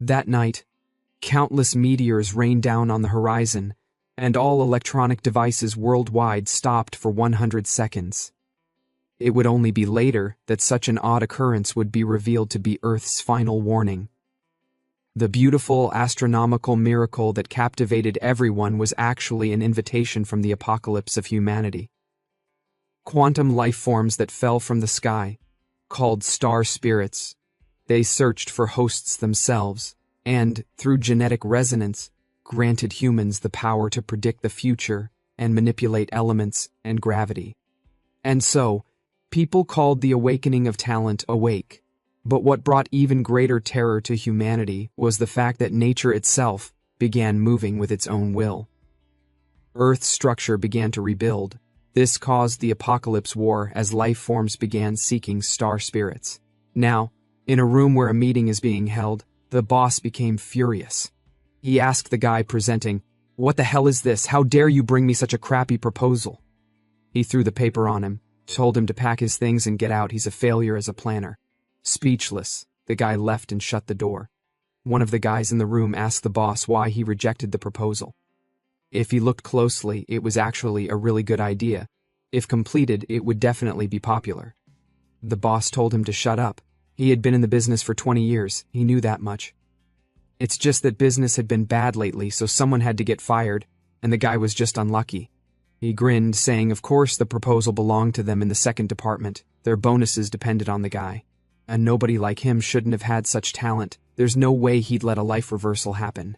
That night, countless meteors rained down on the horizon, and all electronic devices worldwide stopped for 100 seconds. It would only be later that such an odd occurrence would be revealed to be Earth's final warning. The beautiful astronomical miracle that captivated everyone was actually an invitation from the apocalypse of humanity. Quantum life forms that fell from the sky, called star spirits. They searched for hosts themselves, and, through genetic resonance, granted humans the power to predict the future and manipulate elements and gravity. And so, people called the awakening of talent awake. But what brought even greater terror to humanity was the fact that nature itself began moving with its own will. Earth's structure began to rebuild. This caused the apocalypse war as life forms began seeking star spirits. Now, in a room where a meeting is being held, the boss became furious. He asked the guy presenting, "What the hell is this? How dare you bring me such a crappy proposal?" He threw the paper on him, told him to pack his things and get out. He's a failure as a planner. Speechless, the guy left and shut the door. One of the guys in the room asked the boss why he rejected the proposal. If he looked closely, it was actually a really good idea. If completed, it would definitely be popular. The boss told him to shut up. He had been in the business for 20 years, he knew that much. It's just that business had been bad lately, so someone had to get fired, and the guy was just unlucky. He grinned, saying of course the proposal belonged to them in the second department. Their bonuses depended on the guy. And nobody like him shouldn't have had such talent. There's no way he'd let a life reversal happen.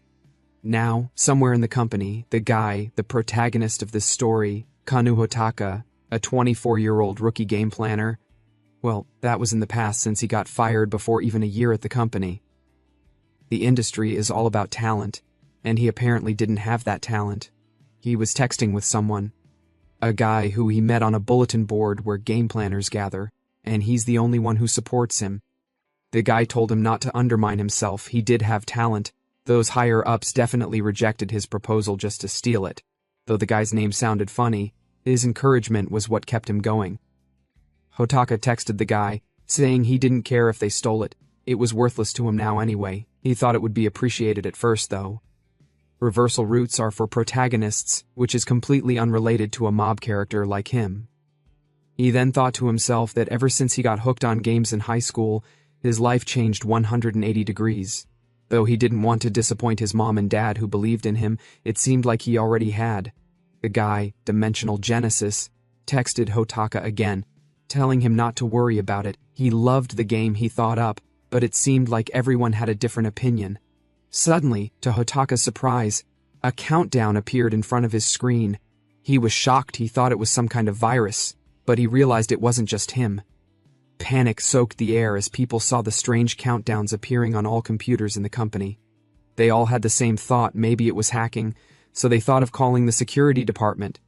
Now, somewhere in the company, the guy, the protagonist of this story, Kanu Hotaka, a 24-year-old rookie game planner, well, that was in the past since he got fired before even a year at the company. The industry is all about talent, and he apparently didn't have that talent. He was texting with someone, a guy who he met on a bulletin board where game planners gather, and he's the only one who supports him. The guy told him not to undermine himself. He did have talent. Those higher-ups definitely rejected his proposal just to steal it. Though the guy's name sounded funny, his encouragement was what kept him going. Hotaka texted the guy, saying he didn't care if they stole it. It was worthless to him now anyway. He thought it would be appreciated at first, though. Reversal routes are for protagonists, which is completely unrelated to a mob character like him. He then thought to himself that ever since he got hooked on games in high school, his life changed 180 degrees. Though he didn't want to disappoint his mom and dad who believed in him, it seemed like he already had. The guy, Dimensional Genesis, texted Hotaka again, telling him not to worry about it. He loved the game he thought up, but it seemed like everyone had a different opinion. Suddenly, to Hotaka's surprise, a countdown appeared in front of his screen. He was shocked. He thought it was some kind of virus. But he realized it wasn't just him. Panic soaked the air as people saw the strange countdowns appearing on all computers in the company. They all had the same thought, maybe it was hacking, so they thought of calling the security department.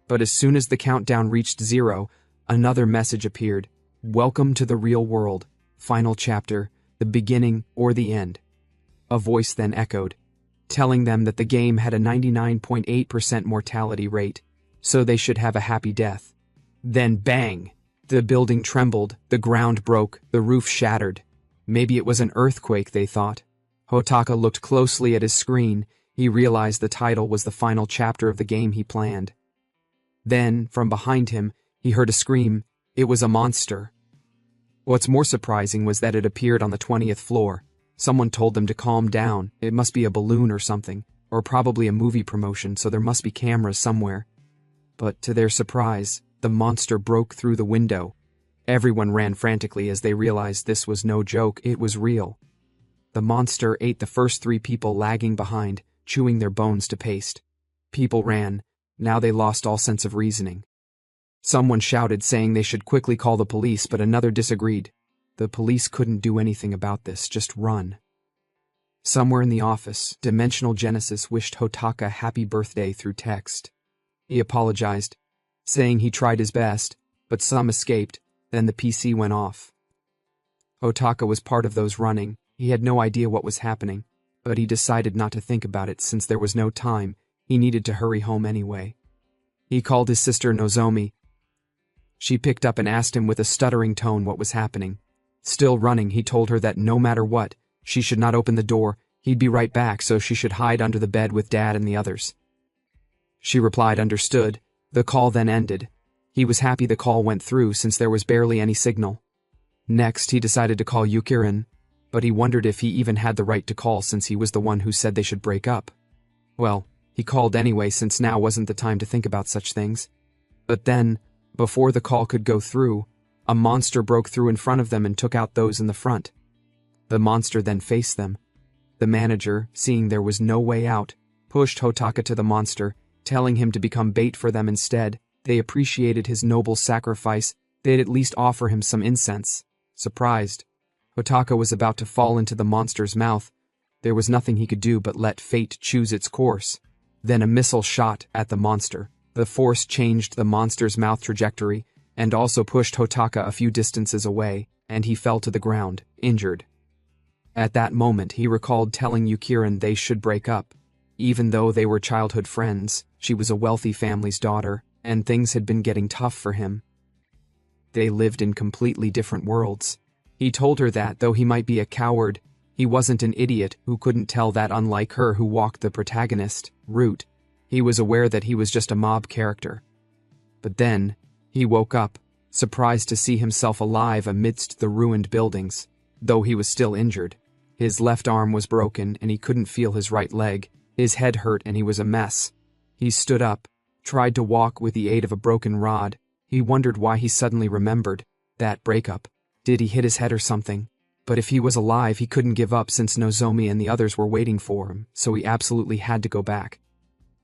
But as soon as the countdown reached 0, another message appeared. Welcome to the real world. Final chapter, the beginning or the end. A voice then echoed, telling them that the game had a 99.8% mortality rate, so they should have a happy death. Then bang! The building trembled, the ground broke, the roof shattered. Maybe it was an earthquake, they thought. Hotaka looked closely at his screen. He realized the title was the final chapter of the game he planned. Then, from behind him, he heard a scream. It was a monster. What's more surprising was that it appeared on the 20th floor. Someone told them to calm down. It must be a balloon or something, or probably a movie promotion, so there must be cameras somewhere. But to their surprise, the monster broke through the window. Everyone ran frantically as they realized this was no joke, it was real. The monster ate the first 3 people lagging behind, chewing their bones to paste. People ran. Now they lost all sense of reasoning. Someone shouted saying they should quickly call the police, but another disagreed. The police couldn't do anything about this, just run. Somewhere in the office, Dimensional Genesis wished Hotaka happy birthday through text. He apologized, saying he tried his best, but some escaped. Then the PC went off. Hotaka was part of those running. He had no idea what was happening, but he decided not to think about it since there was no time. He needed to hurry home anyway. He called his sister Nozomi. She picked up and asked him with a stuttering tone what was happening. Still running, he told her that no matter what, She should not open the door, he'd be right back, so she should hide under the bed with Dad and the others. She replied understood. The call then ended. He was happy the call went through since there was barely any signal. Next, he decided to call Yukirin, but he wondered if he even had the right to call since he was the one who said they should break up. Well, he called anyway since now wasn't the time to think about such things. But then, before the call could go through, a monster broke through in front of them and took out those in the front. The monster then faced them. The manager, seeing there was no way out, pushed Hotaka to the monster, telling him to become bait for them instead. They appreciated his noble sacrifice. They'd at least offer him some incense. Surprised, Hotaka was about to fall into the monster's mouth. There was nothing he could do but let fate choose its course. Then a missile shot at the monster. The force changed the monster's mouth trajectory and also pushed Hotaka a few distances away, and he fell to the ground, injured. At that moment, he recalled telling Yukirin they should break up. Even though they were childhood friends, she was a wealthy family's daughter, and things had been getting tough for him. They lived in completely different worlds. He told her that, though he might be a coward, he wasn't an idiot who couldn't tell that unlike her who walked the protagonist route, he was aware that he was just a mob character. But then, he woke up, surprised to see himself alive amidst the ruined buildings, though he was still injured. His left arm was broken and he couldn't feel his right leg, his head hurt and he was a mess. He stood up, tried to walk with the aid of a broken rod. He wondered why he suddenly remembered that breakup. Did he hit his head or something? But if he was alive, he couldn't give up since Nozomi and the others were waiting for him, so he absolutely had to go back.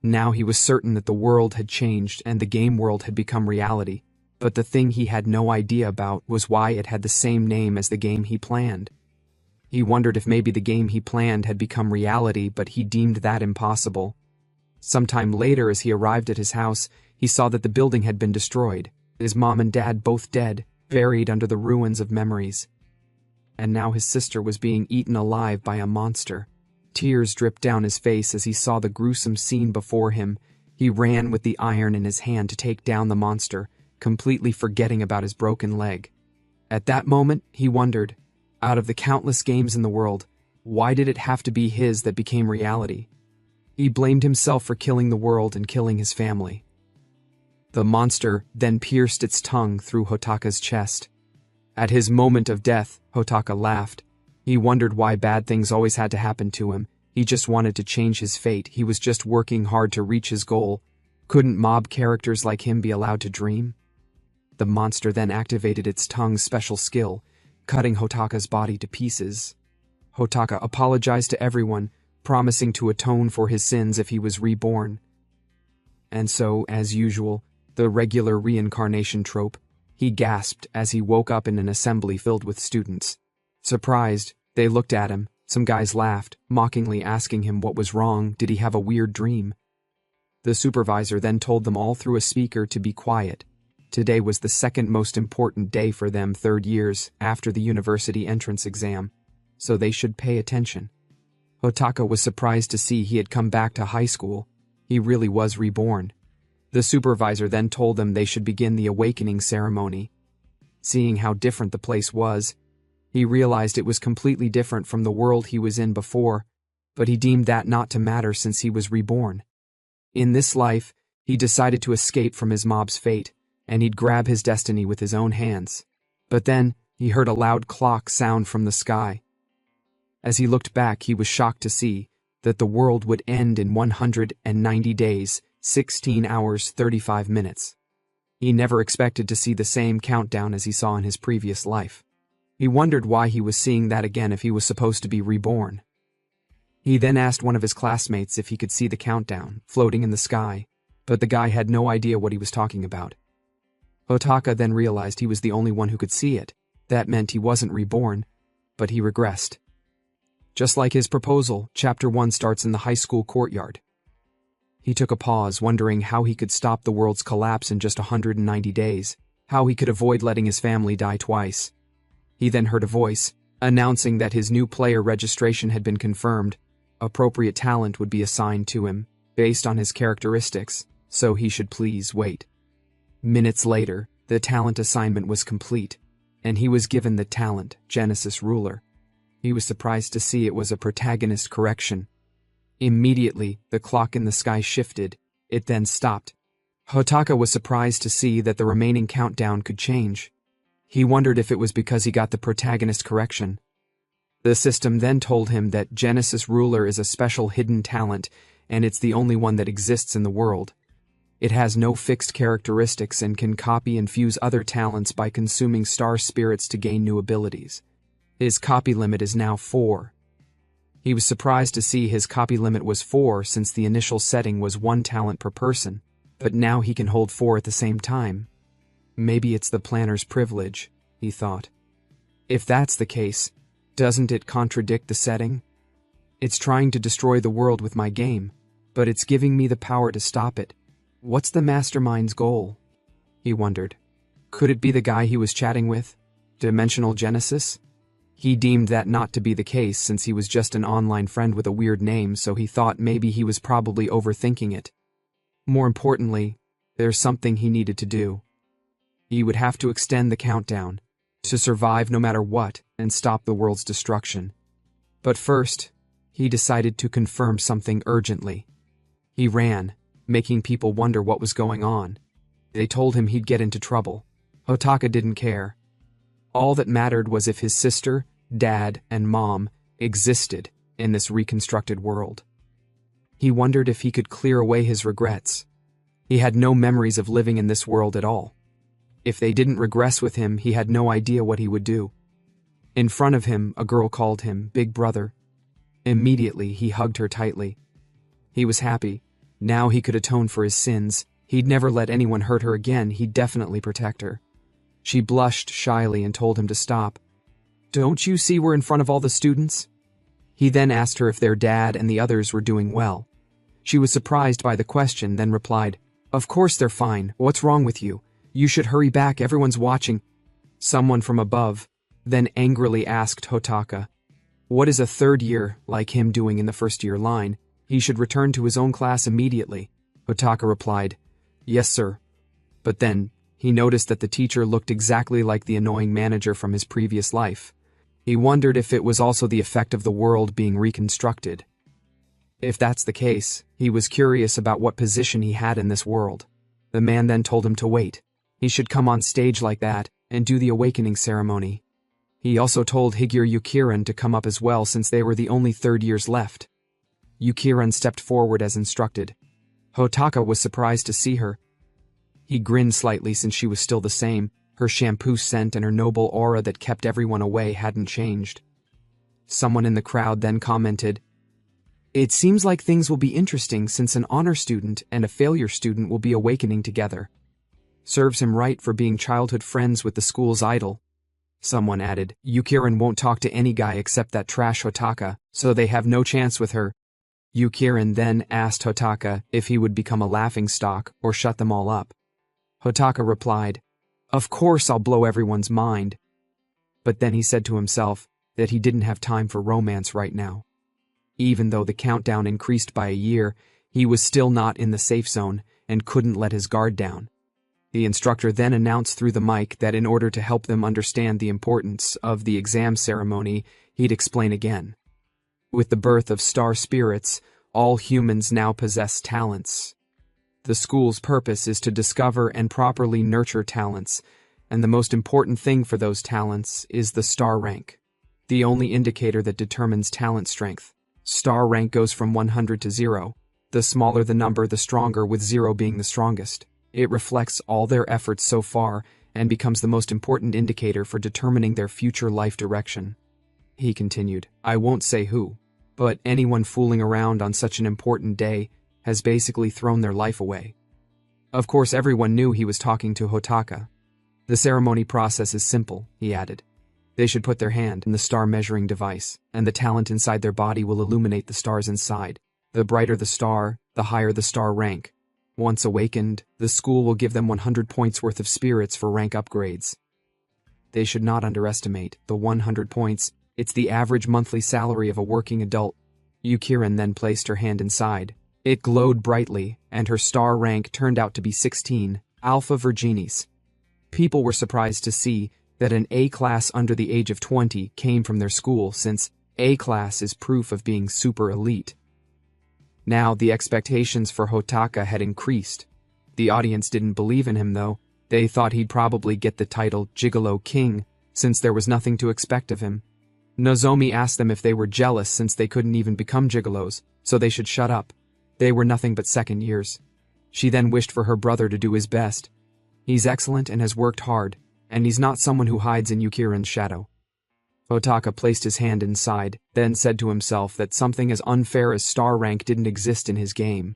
Now he was certain that the world had changed and the game world had become reality, but the thing he had no idea about was why it had the same name as the game he planned. He wondered if maybe the game he planned had become reality, but he deemed that impossible. Sometime later, as he arrived at his house, he saw that the building had been destroyed, his mom and dad both dead, buried under the ruins of memories. And now his sister was being eaten alive by a monster. Tears dripped down his face as he saw the gruesome scene before him. He ran with the iron in his hand to take down the monster, completely forgetting about his broken leg. At that moment, he wondered, out of the countless games in the world, why did it have to be his that became reality? He blamed himself for killing the world and killing his family. The monster then pierced its tongue through Hotaka's chest. At his moment of death, Hotaka laughed. He wondered why bad things always had to happen to him. He just wanted to change his fate. He was just working hard to reach his goal. Couldn't mob characters like him be allowed to dream? The monster then activated its tongue's special skill, cutting Hotaka's body to pieces. Hotaka apologized to everyone, promising to atone for his sins if he was reborn. And so, as usual, the regular reincarnation trope, he gasped as he woke up in an assembly filled with students. Surprised, they looked at him. Some guys laughed, mockingly asking him what was wrong. Did he have a weird dream? The supervisor then told them all through a speaker to be quiet. Today was the second most important day for them, third years, after the university entrance exam, so they should pay attention. Hotaka was surprised to see he had come back to high school. He really was reborn. The supervisor then told them they should begin the awakening ceremony. Seeing how different the place was, he realized it was completely different from the world he was in before, but he deemed that not to matter since he was reborn. In this life, he decided to escape from his mob's fate, and he'd grab his destiny with his own hands. But then, he heard a loud clock sound from the sky. As he looked back, he was shocked to see that the world would end in 190 days, 16 hours, 35 minutes. He never expected to see the same countdown as he saw in his previous life. He wondered why he was seeing that again if he was supposed to be reborn. He then asked one of his classmates if he could see the countdown floating in the sky, but the guy had no idea what he was talking about. Hotaka then realized he was the only one who could see it. That meant he wasn't reborn, but he regressed. Just like his proposal, Chapter 1 starts in the high school courtyard. He took a pause, wondering how he could stop the world's collapse in just 190 days, how he could avoid letting his family die twice. He then heard a voice, announcing that his new player registration had been confirmed. Appropriate talent would be assigned to him, based on his characteristics, so he should please wait. Minutes later, the talent assignment was complete, and he was given the talent, Genesis Ruler. He was surprised to see it was a protagonist correction. Immediately, the clock in the sky shifted. It then stopped. Hotaka was surprised to see that the remaining countdown could change. He wondered if it was because he got the protagonist correction. The system then told him that Genesis Ruler is a special hidden talent, and it's the only one that exists in the world. It has no fixed characteristics and can copy and fuse other talents by consuming star spirits to gain new abilities. His copy limit is now 4. He was surprised to see his copy limit was 4 since the initial setting was 1 talent per person, but now he can hold 4 at the same time. Maybe it's the planner's privilege, he thought. If that's the case, doesn't it contradict the setting? It's trying to destroy the world with my game, but it's giving me the power to stop it. What's the mastermind's goal? He wondered. Could it be the guy he was chatting with? Dimensional Genesis? He deemed that not to be the case since he was just an online friend with a weird name, so he thought maybe he was probably overthinking it. More importantly, there's something he needed to do. He would have to extend the countdown, to survive no matter what and stop the world's destruction. But first, he decided to confirm something urgently. He ran, making people wonder what was going on. They told him he'd get into trouble. Hotaka didn't care. All that mattered was if his sister, dad, and mom existed in this reconstructed world. He wondered if he could clear away his regrets. He had no memories of living in this world at all. If they didn't regress with him, he had no idea what he would do. In front of him, a girl called him Big Brother. Immediately, he hugged her tightly. He was happy. Now he could atone for his sins. He'd never let anyone hurt her again. He'd definitely protect her. She blushed shyly and told him to stop. Don't you see we're in front of all the students? He then asked her if their dad and the others were doing well. She was surprised by the question, then replied, Of course they're fine. What's wrong with you? You should hurry back, everyone's watching. Someone from above then angrily asked Hotaka, What is a third year like him doing in the first year line? He should return to his own class immediately. Hotaka replied, Yes, sir. But then, he noticed that the teacher looked exactly like the annoying manager from his previous life. He wondered if it was also the effect of the world being reconstructed. If that's the case, he was curious about what position he had in this world. The man then told him to wait. He should come on stage like that and do the awakening ceremony. He also told Higure Yukiran to come up as well since they were the only third years left. Yukiran stepped forward as instructed. Hotaka was surprised to see her. He grinned slightly since she was still the same. Her shampoo scent and her noble aura that kept everyone away hadn't changed. Someone in the crowd then commented, It seems like things will be interesting since an honor student and a failure student will be awakening together. Serves him right for being childhood friends with the school's idol. Someone added, Yukiran won't talk to any guy except that trash Hotaka, so they have no chance with her. Yukiran then asked Hotaka if he would become a laughingstock or shut them all up. Hotaka replied, Of course I'll blow everyone's mind. But then he said to himself that he didn't have time for romance right now. Even though the countdown increased by a year, he was still not in the safe zone and couldn't let his guard down. The instructor then announced through the mic that in order to help them understand the importance of the exam ceremony, he'd explain again. With the birth of star spirits, all humans now possess talents. The school's purpose is to discover and properly nurture talents, and the most important thing for those talents is the star rank, the only indicator that determines talent strength. Star rank goes from 100 to 0. The smaller the number, the stronger, with 0 being the strongest. It reflects all their efforts so far and becomes the most important indicator for determining their future life direction. He continued, I won't say who, but anyone fooling around on such an important day has basically thrown their life away. Of course, everyone knew he was talking to Hotaka. The ceremony process is simple, he added. They should put their hand in the star measuring device, and the talent inside their body will illuminate the stars inside. The brighter the star, the higher the star rank. Once awakened, the school will give them 100 points worth of spirits for rank upgrades. They should not underestimate the 100 points. It's the average monthly salary of a working adult. Yukiran then placed her hand inside. It glowed brightly, and her star rank turned out to be 16, Alpha Virginis. People were surprised to see that an A class under the age of 20 came from their school, since A class is proof of being super elite. Now the expectations for Hotaka had increased. The audience didn't believe in him though. They thought he'd probably get the title Gigolo King, since there was nothing to expect of him. Nozomi asked them if they were jealous since they couldn't even become gigolos, so they should shut up. They were nothing but second years. She then wished for her brother to do his best. He's excellent and has worked hard, and he's not someone who hides in Yukiran's shadow. Hotaka placed his hand inside, then said to himself that something as unfair as star rank didn't exist in his game.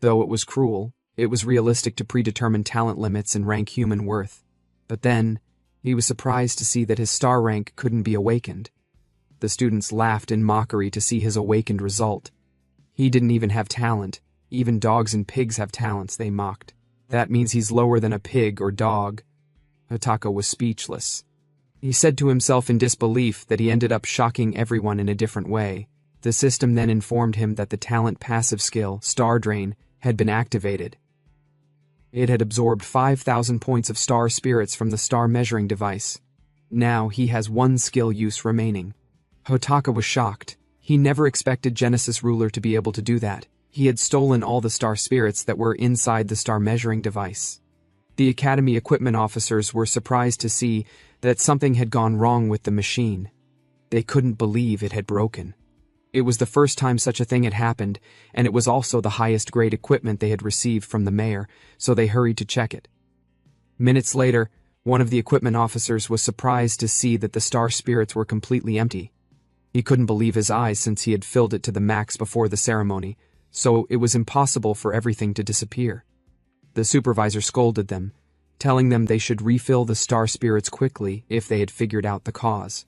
Though it was cruel, it was realistic to predetermine talent limits and rank human worth. But then, he was surprised to see that his star rank couldn't be awakened. The students laughed in mockery to see his awakened result. He didn't even have talent. Even dogs and pigs have talents, they mocked. That means he's lower than a pig or dog. Hotaka was speechless. He said to himself in disbelief that he ended up shocking everyone in a different way. The system then informed him that the talent passive skill, Star Drain, had been activated. It had absorbed 5,000 points of star spirits from the star measuring device. Now he has one skill use remaining. Hotaka was shocked. He never expected Genesis Ruler to be able to do that. He had stolen all the star spirits that were inside the star measuring device. The Academy equipment officers were surprised to see that something had gone wrong with the machine. They couldn't believe it had broken. It was the first time such a thing had happened, and it was also the highest grade equipment they had received from the mayor, so they hurried to check it. Minutes later, one of the equipment officers was surprised to see that the star spirits were completely empty. He couldn't believe his eyes since he had filled it to the max before the ceremony, so it was impossible for everything to disappear. The supervisor scolded them, telling them they should refill the star spirits quickly if they had figured out the cause.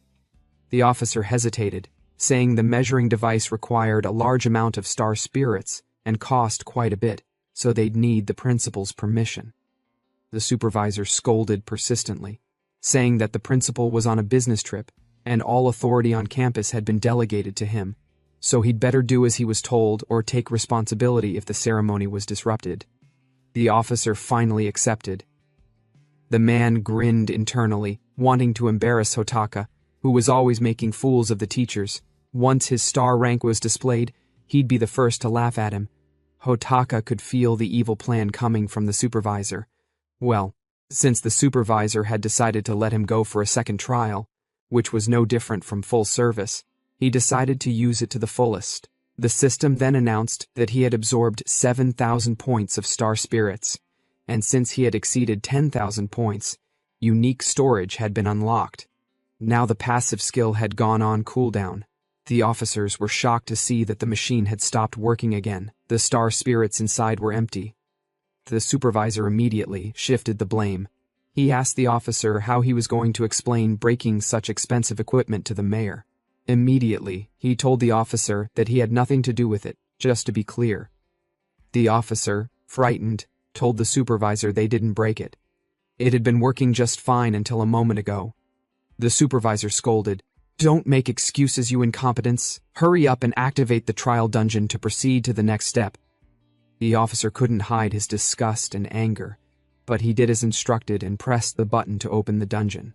The officer hesitated, saying the measuring device required a large amount of star spirits and cost quite a bit, so they'd need the principal's permission. The supervisor scolded persistently, saying that the principal was on a business trip and all authority on campus had been delegated to him, so he'd better do as he was told or take responsibility if the ceremony was disrupted. The officer finally accepted. The man grinned internally, wanting to embarrass Hotaka, who was always making fools of the teachers. Once his star rank was displayed, he'd be the first to laugh at him. Hotaka could feel the evil plan coming from the supervisor. Well, since the supervisor had decided to let him go for a second trial, which was no different from full service, he decided to use it to the fullest. The system then announced that he had absorbed 7,000 points of star spirits, and since he had exceeded 10,000 points, unique storage had been unlocked. Now the passive skill had gone on cooldown. The officers were shocked to see that the machine had stopped working again. The star spirits inside were empty. The supervisor immediately shifted the blame. He asked the officer how he was going to explain breaking such expensive equipment to the mayor. Immediately, he told the officer that he had nothing to do with it, just to be clear. The officer, frightened, told the supervisor they didn't break it. It had been working just fine until a moment ago. The supervisor scolded, "Don't make excuses, you incompetents. Hurry up and activate the trial dungeon to proceed to the next step." The officer couldn't hide his disgust and anger, but he did as instructed and pressed the button to open the dungeon.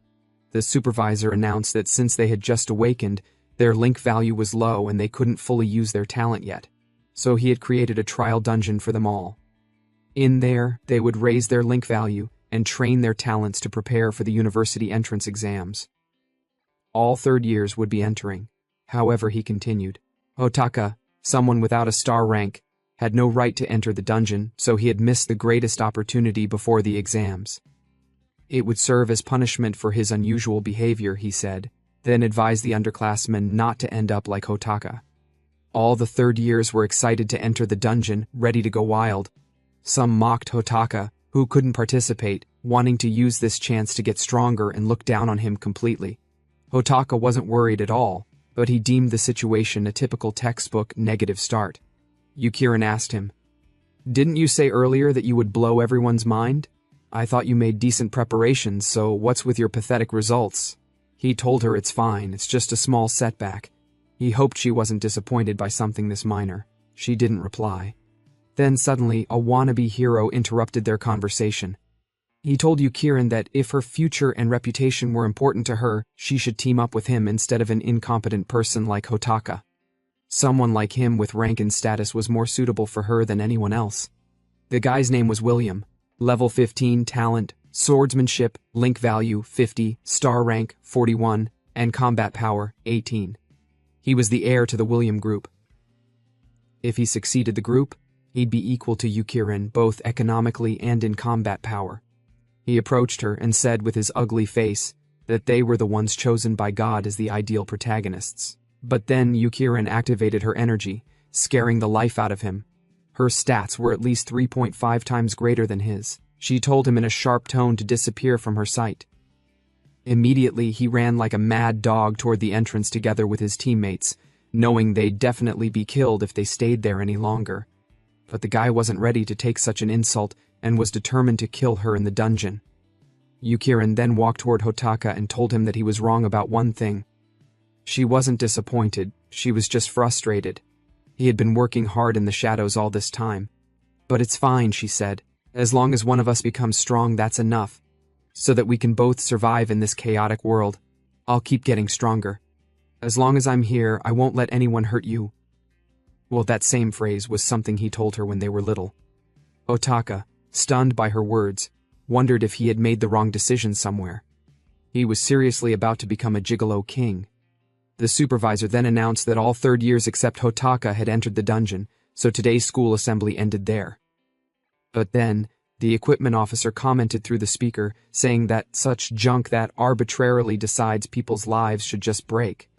The supervisor announced that since they had just awakened, their link value was low and they couldn't fully use their talent yet, so he had created a trial dungeon for them all. In there, they would raise their link value and train their talents to prepare for the university entrance exams. All third years would be entering. However, he continued, Hotaka, someone without a star rank, had no right to enter the dungeon, so he had missed the greatest opportunity before the exams. It would serve as punishment for his unusual behavior, he said, then advised the underclassmen not to end up like Hotaka. All the third years were excited to enter the dungeon, ready to go wild. Some mocked Hotaka, who couldn't participate, wanting to use this chance to get stronger and look down on him completely. Hotaka wasn't worried at all, but he deemed the situation a typical textbook negative start. Yukiran asked him, "Didn't you say earlier that you would blow everyone's mind? I thought you made decent preparations, so what's with your pathetic results?" He told her it's fine, it's just a small setback. He hoped she wasn't disappointed by something this minor. She didn't reply. Then suddenly, a wannabe hero interrupted their conversation. He told Yukirin that if her future and reputation were important to her, she should team up with him instead of an incompetent person like Hotaka. Someone like him with rank and status was more suitable for her than anyone else. The guy's name was William. Level 15 talent, swordsmanship, link value 50, star rank 41, and combat power 18. He was the heir to the William group. If he succeeded the group, he'd be equal to Yukirin both economically and in combat power. He approached her and said with his ugly face that they were the ones chosen by God as the ideal protagonists. But then Yukirin activated her energy, scaring the life out of him. Her stats were at least 3.5 times greater than his. She told him in a sharp tone to disappear from her sight. Immediately, he ran like a mad dog toward the entrance together with his teammates, knowing they'd definitely be killed if they stayed there any longer. But the guy wasn't ready to take such an insult and was determined to kill her in the dungeon. Yukirin then walked toward Hotaka and told him that he was wrong about one thing. She wasn't disappointed, she was just frustrated. He had been working hard in the shadows all this time. But it's fine, she said. As long as one of us becomes strong, that's enough. So that we can both survive in this chaotic world. I'll keep getting stronger. As long as I'm here, I won't let anyone hurt you. Well, that same phrase was something he told her when they were little. Hotaka, stunned by her words, wondered if he had made the wrong decision somewhere. He was seriously about to become a gigolo king. The supervisor then announced that all third years except Hotaka had entered the dungeon, so today's school assembly ended there. But then, the equipment officer commented through the speaker, saying that such junk that arbitrarily decides people's lives should just break.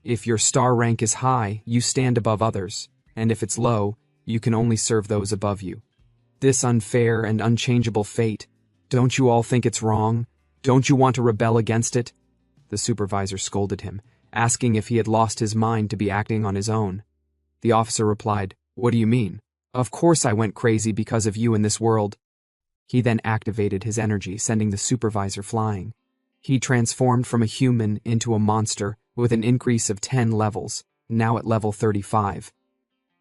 If your star rank is high, you stand above others, and if it's low, you can only serve those above you. This unfair and unchangeable fate, don't you all think it's wrong? Don't you want to rebel against it? The supervisor scolded him, asking if he had lost his mind to be acting on his own. The officer replied, "What do you mean? Of course I went crazy because of you in this world." He then activated his energy, sending the supervisor flying. He transformed from a human into a monster with an increase of 10 levels, now at level 35.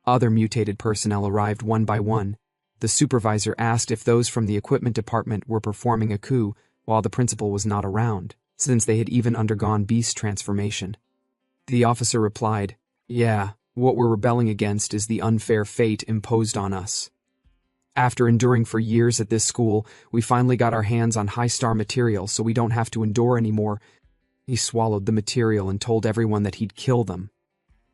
Other mutated personnel arrived one by one. The supervisor asked if those from the equipment department were performing a coup while the principal was not around, since they had even undergone beast transformation. The officer replied, "Yeah, what we're rebelling against is the unfair fate imposed on us. After enduring for years at this school, we finally got our hands on high-star material so we don't have to endure anymore." He swallowed the material and told everyone that he'd kill them.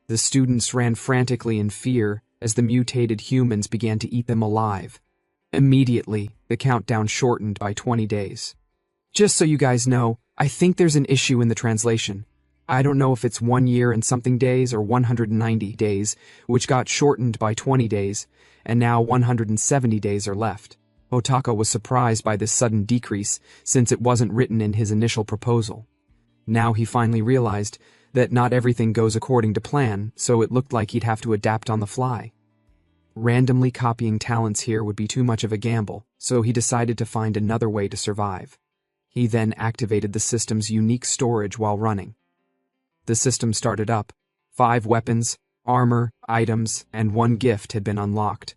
The students ran frantically in fear as the mutated humans began to eat them alive. Immediately, the countdown shortened by 20 days. Just so you guys know, I think there's an issue in the translation. I don't know if it's 1 year and something days or 190 days, which got shortened by 20 days, and now 170 days are left. Hotaka was surprised by this sudden decrease, since it wasn't written in his initial proposal. Now he finally realized that not everything goes according to plan, so it looked like he'd have to adapt on the fly. Randomly copying talents here would be too much of a gamble, so he decided to find another way to survive. He then activated the system's unique storage while running. The system started up. 5 weapons, armor, items, and 1 gift had been unlocked.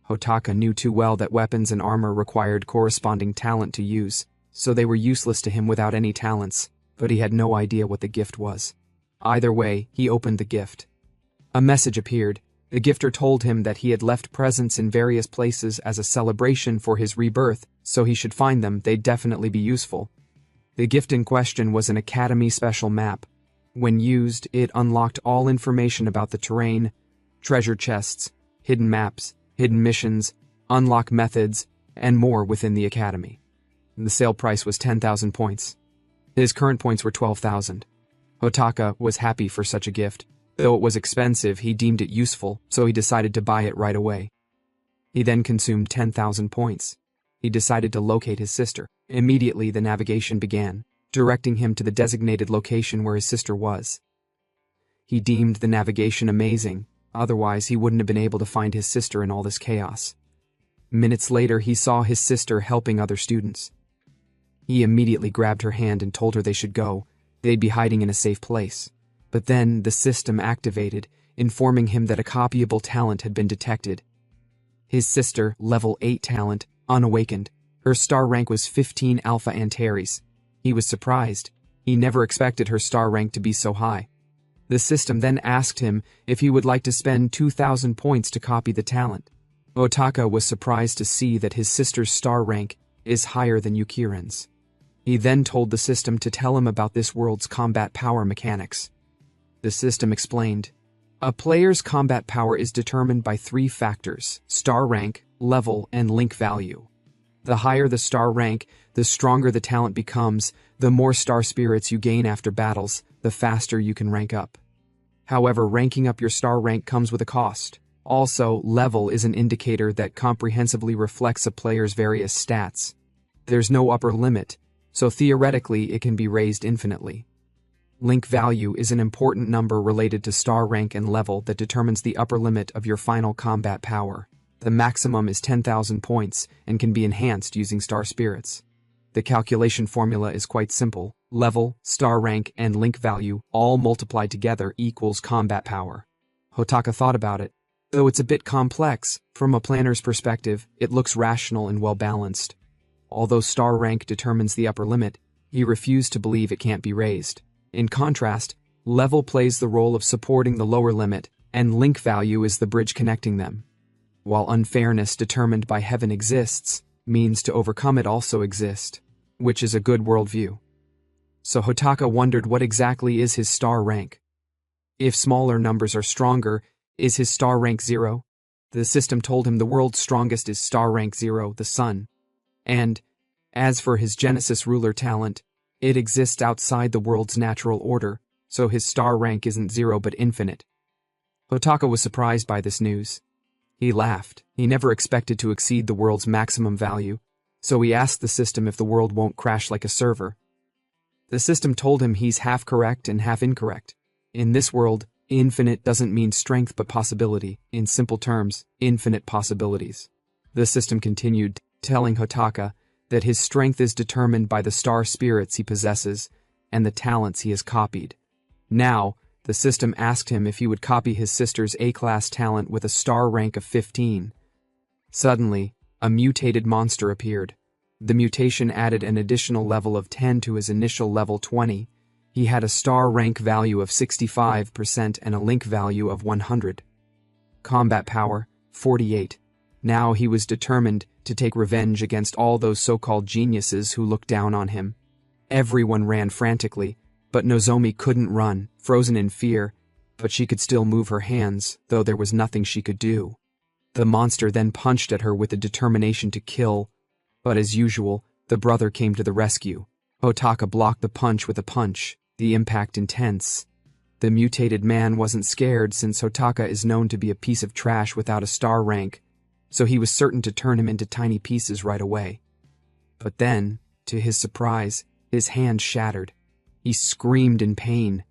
Hotaka knew too well that weapons and armor required corresponding talent to use, so they were useless to him without any talents, but he had no idea what the gift was. Either way, he opened the gift. A message appeared. The gifter told him that he had left presents in various places as a celebration for his rebirth, so he should find them, they'd definitely be useful. The gift in question was an Academy special map. When used, it unlocked all information about the terrain, treasure chests, hidden maps, hidden missions, unlock methods, and more within the Academy. The sale price was 10,000 points. His current points were 12,000. Hotaka was happy for such a gift. Though it was expensive, he deemed it useful, so he decided to buy it right away. He then consumed 10,000 points. He decided to locate his sister. Immediately, the navigation began, directing him to the designated location where his sister was. He deemed the navigation amazing, otherwise he wouldn't have been able to find his sister in all this chaos. Minutes later, he saw his sister helping other students. He immediately grabbed her hand and told her they should go. They'd be hiding in a safe place. But then the system activated, informing him that a copyable talent had been detected. His sister, level 8 talent, unawakened. Her star rank was 15 Alpha Antares. He was surprised. He never expected her star rank to be so high. The system then asked him if he would like to spend 2,000 points to copy the talent. Hotaka was surprised to see that his sister's star rank is higher than Yukirin's. He then told the system to tell him about this world's combat power mechanics. The system explained, a player's combat power is determined by 3 factors: star rank, level, and link value. The higher the star rank, the stronger the talent becomes, the more star spirits you gain after battles, the faster you can rank up. However, ranking up your star rank comes with a cost. Also, level is an indicator that comprehensively reflects a player's various stats. There's no upper limit, so theoretically it can be raised infinitely. Link value is an important number related to star rank and level that determines the upper limit of your final combat power. The maximum is 10,000 points and can be enhanced using star spirits. The calculation formula is quite simple. Level, star rank, and link value all multiplied together equals combat power. Hotaka thought about it. Though it's a bit complex, from a planner's perspective, it looks rational and well-balanced. Although star rank determines the upper limit, he refused to believe it can't be raised. In contrast, level plays the role of supporting the lower limit, and link value is the bridge connecting them. While unfairness determined by heaven exists, means to overcome it also exist, which is a good worldview. So Hotaka wondered what exactly is his star rank. If smaller numbers are stronger, is his star rank 0? The system told him the world's strongest is star rank 0, the sun. And, as for his Genesis ruler talent, it exists outside the world's natural order, so his star rank isn't 0 but infinite. Hotaka was surprised by this news. He laughed. He never expected to exceed the world's maximum value, so he asked the system if the world won't crash like a server. The system told him he's half correct and half incorrect. In this world, infinite doesn't mean strength but possibility. In simple terms, infinite possibilities. The system continued, telling Hotaka that his strength is determined by the star spirits he possesses and the talents he has copied. Now, the system asked him if he would copy his sister's A-class talent with a star rank of 15. Suddenly, a mutated monster appeared. The mutation added an additional level of 10 to his initial level 20. He had a star rank value of 65% and a link value of 100. Combat power, 48. Now he was determined to take revenge against all those so-called geniuses who looked down on him. Everyone ran frantically, but Nozomi couldn't run, frozen in fear, but she could still move her hands, though there was nothing she could do. The monster then punched at her with the determination to kill, but as usual, the brother came to the rescue. Hotaka blocked the punch with a punch, the impact intense. The mutated man wasn't scared since Hotaka is known to be a piece of trash without a star rank, so he was certain to turn him into tiny pieces right away. But then, to his surprise, his hand shattered. He screamed in pain.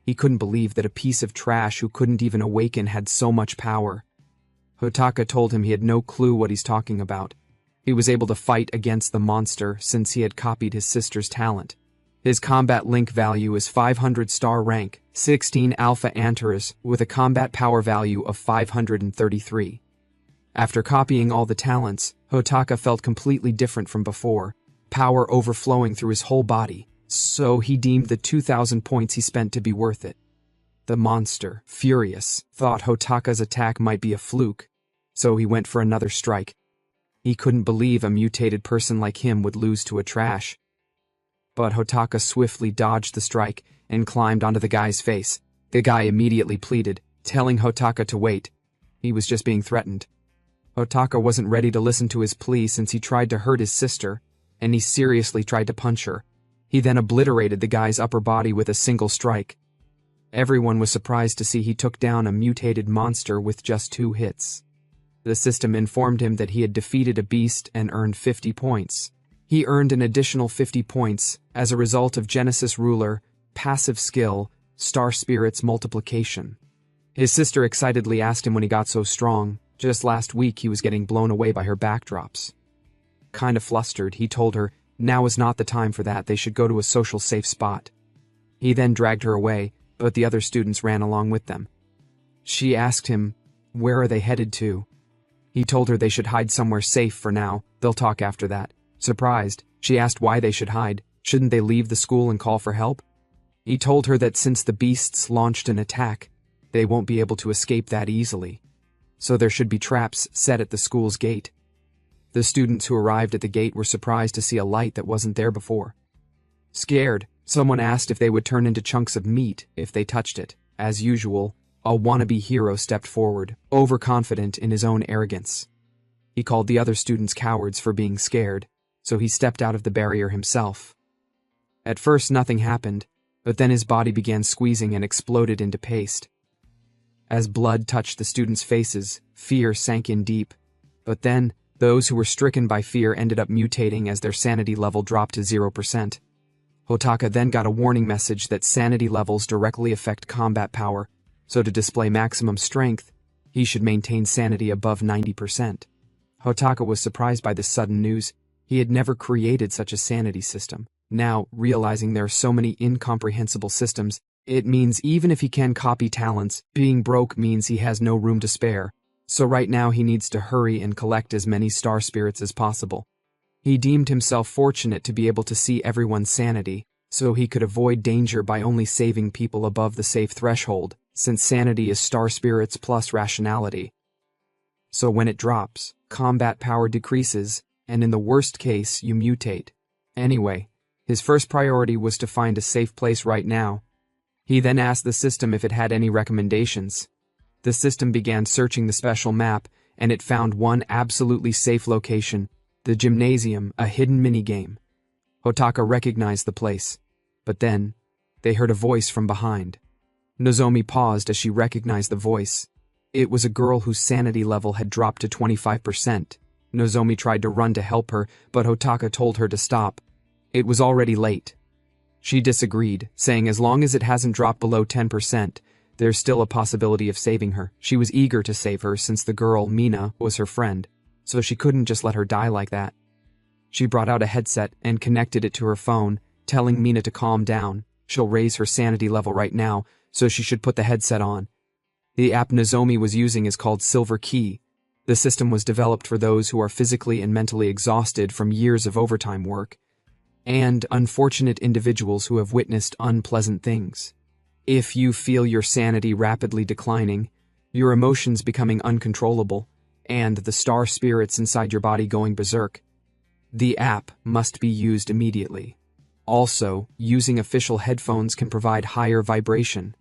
He couldn't believe that a piece of trash who couldn't even awaken had so much power. Hotaka told him he had no clue what he's talking about. He was able to fight against the monster since he had copied his sister's talent. His combat link value is 500 star rank, 16 Alpha Antares, with a combat power value of 533. After copying all the talents, Hotaka felt completely different from before, power overflowing through his whole body, so he deemed the 2,000 points he spent to be worth it. The monster, furious, thought Hotaka's attack might be a fluke, so he went for another strike. He couldn't believe a mutated person like him would lose to a trash. But Hotaka swiftly dodged the strike and climbed onto the guy's face. The guy immediately pleaded, telling Hotaka to wait. He was just being threatened. Hotaka wasn't ready to listen to his plea since he tried to hurt his sister, and he seriously tried to punch her. He then obliterated the guy's upper body with a single strike. Everyone was surprised to see he took down a mutated monster with just 2 hits. The system informed him that he had defeated a beast and earned 50 points. He earned an additional 50 points as a result of Genesis Ruler, passive skill, Star Spirit's multiplication. His sister excitedly asked him when he got so strong. Just last week he was getting blown away by her backdrops. Kind of flustered, he told her now is not the time for that, they should go to a social safe spot. He then dragged her away, but the other students ran along with them. She asked him, where are they headed to? He told her they should hide somewhere safe for now, they'll talk after that. Surprised, she asked why they should hide. Shouldn't they leave the school and call for help? He told her that since the beasts launched an attack, they won't be able to escape that easily. So there should be traps set at the school's gate. The students who arrived at the gate were surprised to see a light that wasn't there before. Scared, someone asked if they would turn into chunks of meat if they touched it. As usual, a wannabe hero stepped forward, overconfident in his own arrogance. He called the other students cowards for being scared, so he stepped out of the barrier himself. At first nothing happened, but then his body began squeezing and exploded into paste. As blood touched the students' faces, fear sank in deep. But then, those who were stricken by fear ended up mutating as their sanity level dropped to 0%. Hotaka then got a warning message that sanity levels directly affect combat power, so to display maximum strength, he should maintain sanity above 90%. Hotaka was surprised by this sudden news. He had never created such a sanity system. Now, realizing there are so many incomprehensible systems, it means even if he can copy talents, being broke means he has no room to spare. So right now he needs to hurry and collect as many star spirits as possible. He deemed himself fortunate to be able to see everyone's sanity, so he could avoid danger by only saving people above the safe threshold, since sanity is star spirits plus rationality. So when it drops, combat power decreases, and in the worst case, you mutate. Anyway, his first priority was to find a safe place right now. He then asked the system if it had any recommendations. The system began searching the special map, and it found one absolutely safe location, the gymnasium, a hidden minigame. Hotaka recognized the place. But then, they heard a voice from behind. Nozomi paused as she recognized the voice. It was a girl whose sanity level had dropped to 25%. Nozomi tried to run to help her, but Hotaka told her to stop. It was already late. She disagreed, saying as long as it hasn't dropped below 10%, there's still a possibility of saving her. She was eager to save her since the girl, Mina, was her friend, so she couldn't just let her die like that. She brought out a headset and connected it to her phone, telling Mina to calm down. She'll raise her sanity level right now, so she should put the headset on. The app Nozomi was using is called Silver Key. The system was developed for those who are physically and mentally exhausted from years of overtime work, and unfortunate individuals who have witnessed unpleasant things. If you feel your sanity rapidly declining, your emotions becoming uncontrollable, and the star spirits inside your body going berserk, the app must be used immediately. Also, using official headphones can provide higher vibration.